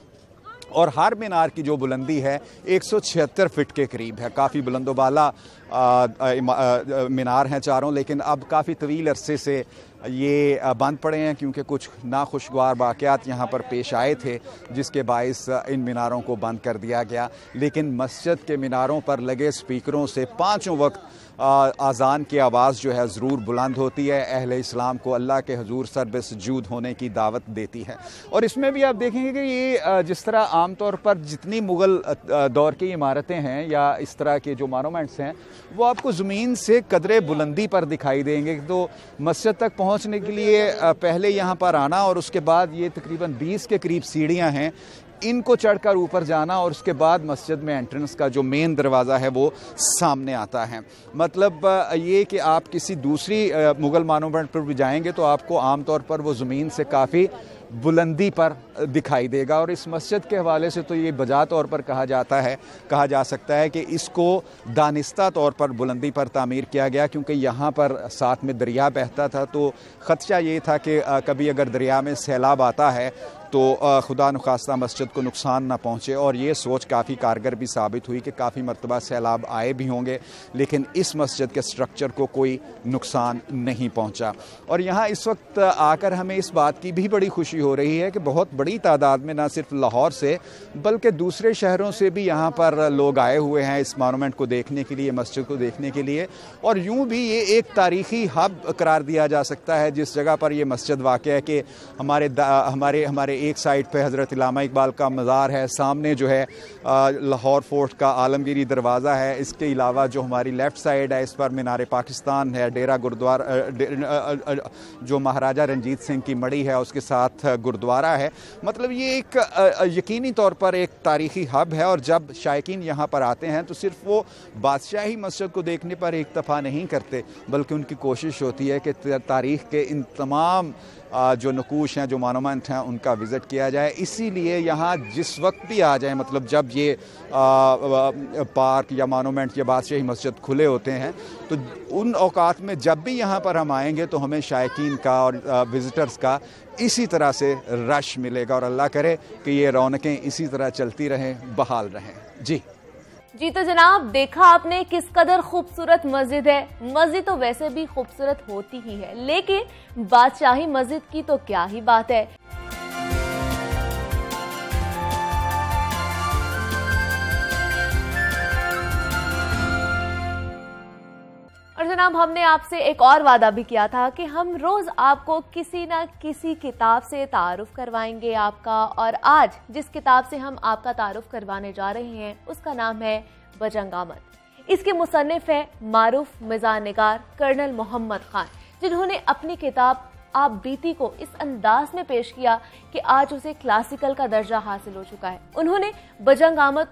[SPEAKER 9] और हर मीनार की जो बुलंदी है 176 फिट के करीब है। काफ़ी बुलंदोबाला मीनार हैं चारों, लेकिन अब काफ़ी तवील अरसे से ये बंद पड़े हैं क्योंकि कुछ नाखुशगवार वाक़यात यहाँ पर पेश आए थे जिसके बाइस इन मीनारों को बंद कर दिया गया। लेकिन मस्जिद के मीनारों पर लगे स्पीकरों से पाँचों वक्त आज़ान की आवाज़ जो है ज़रूर बुलंद होती है, अहले इस्लाम को अल्लाह के हुजूर सर्बसजूद होने की दावत देती है। और इसमें भी आप देखेंगे कि ये जिस तरह आम तौर पर जितनी मुग़ल दौर की इमारतें हैं या इस तरह के जो मोनूमेंट्स हैं वो आपको ज़मीन से कदरे बुलंदी पर दिखाई देंगे। तो मस्जिद तक पहुँचने के लिए पहले यहाँ पर आना और उसके बाद ये तकरीबन 20 के करीब सीढ़ियाँ हैं, इनको चढ़कर ऊपर जाना और उसके बाद मस्जिद में एंट्रेंस का जो मेन दरवाज़ा है वो सामने आता है। मतलब ये कि आप किसी दूसरी मुग़ल मोनूमेंट पर भी जाएंगे तो आपको आमतौर पर वो ज़मीन से काफ़ी बुलंदी पर दिखाई देगा। और इस मस्जिद के हवाले से तो ये बजा तौर पर कहा जा सकता है कि इसको दानिस्ता तौर पर बुलंदी पर तामीर किया गया क्योंकि यहाँ पर साथ में दरिया बहता था, तो ख़दशा ये था कि कभी अगर दरिया में सैलाब आता है तो खुदा नुखास्ता मस्जिद को नुकसान ना पहुँचे। और ये सोच काफ़ी कारगर भी साबित हुई कि काफ़ी मरतबा सैलाब आए भी होंगे लेकिन इस मस्जिद के स्ट्रक्चर को कोई नुकसान नहीं पहुँचा। और यहाँ इस वक्त आकर हमें इस बात की भी बड़ी खुशी हो रही है कि बहुत बड़ी तादाद में ना सिर्फ लाहौर से बल्कि दूसरे शहरों से भी यहाँ पर लोग आए हुए हैं इस मॉन्यूमेंट को देखने के लिए, मस्जिद को देखने के लिए। और यूँ भी ये एक तारीख़ी हब करार दिया जा सकता है जिस जगह पर ये मस्जिद वाक़ है कि हमारे एक साइड पे हज़रत इल्लामा इकबाल का मज़ार है, सामने जो है लाहौर फोर्ट का आलमगीरी दरवाज़ा है, इसके अलावा जो हमारी लेफ़्ट साइड है इस पर मीनार पाकिस्तान है, डेरा गुरुद्वारा जो महाराजा रंजीत सिंह की मड़ी है उसके साथ गुरुद्वारा है। मतलब ये एक यकीनी तौर पर एक तारीख़ी हब है। और जब शायकीन यहाँ पर आते हैं तो सिर्फ वो बादशाही मस्जिद को देखने पर इक्तफ़ा नहीं करते बल्कि उनकी कोशिश होती है कि तारीख़ के इन तमाम जो नकूश हैं, जो मॉन्यूमेंट हैं, उनका विज़िट किया जाए। इसीलिए यहाँ जिस वक्त भी आ जाए, मतलब जब ये पार्क या मॉन्यूमेंट या बादशाही मस्जिद खुले होते हैं तो उन औकात में जब भी यहाँ पर हम आएंगे तो हमें शायकीन का और विज़िटर्स का इसी तरह से रश मिलेगा। और अल्लाह करे कि ये रौनकें इसी तरह चलती रहें, बहाल रहें।
[SPEAKER 1] जी तो जनाब, देखा आपने किस कदर खूबसूरत मस्जिद है। मस्जिद तो वैसे भी खूबसूरत होती ही है लेकिन बादशाही मस्जिद की तो क्या ही बात है। और जनाब, हमने आपसे एक और वादा भी किया था कि हम रोज आपको किसी ना किसी किताब से तारुफ करवाएंगे आपका। और आज जिस किताब से हम आपका तारुफ करवाने जा रहे हैं उसका नाम है बजंग आमद। इसके मुसन्निफ है मारूफ मिजान निगार कर्नल मोहम्मद खान, जिन्होंने अपनी किताब आप बीती को इस अंदाज में पेश किया कि आज उसे क्लासिकल का दर्जा हासिल हो चुका है। उन्होंने बजंग आमद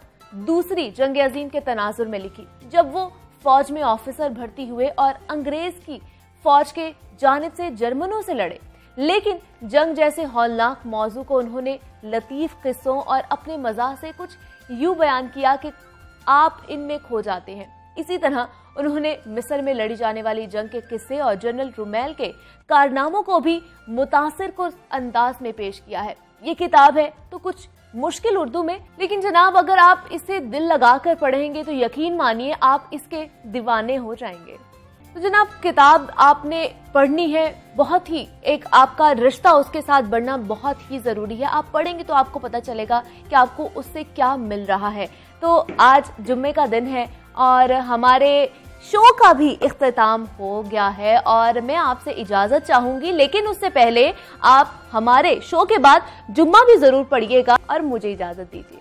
[SPEAKER 1] दूसरी जंग अजीम के तनाजुर में लिखी, जब वो फौज में ऑफिसर भर्ती हुए और अंग्रेज की फौज के जानिब से जर्मनों से लड़े। लेकिन जंग जैसे हौलनाक मौजू को उन्होंने लतीफ किस्सों और अपने मज़ाह से कुछ यूं बयान किया कि आप इनमें खो जाते हैं। इसी तरह उन्होंने मिस्र में लड़ी जाने वाली जंग के किस्से और जनरल रुमेल के कारनामों को भी मुतासिर को अंदाज में पेश किया है। ये किताब है तो कुछ मुश्किल उर्दू में, लेकिन जनाब अगर आप इसे दिल लगाकर पढ़ेंगे तो यकीन मानिए आप इसके दीवाने हो जाएंगे। तो जनाब, किताब आपने पढ़नी है, बहुत ही एक आपका रिश्ता उसके साथ बढ़ना बहुत ही जरूरी है। आप पढ़ेंगे तो आपको पता चलेगा कि आपको उससे क्या मिल रहा है। तो आज जुम्मे का दिन है और हमारे शो का भी इख्तिताम हो गया है और मैं आपसे इजाजत चाहूंगी, लेकिन उससे पहले आप हमारे शो के बाद जुम्मा भी जरूर पढ़िएगा और मुझे इजाजत दीजिए।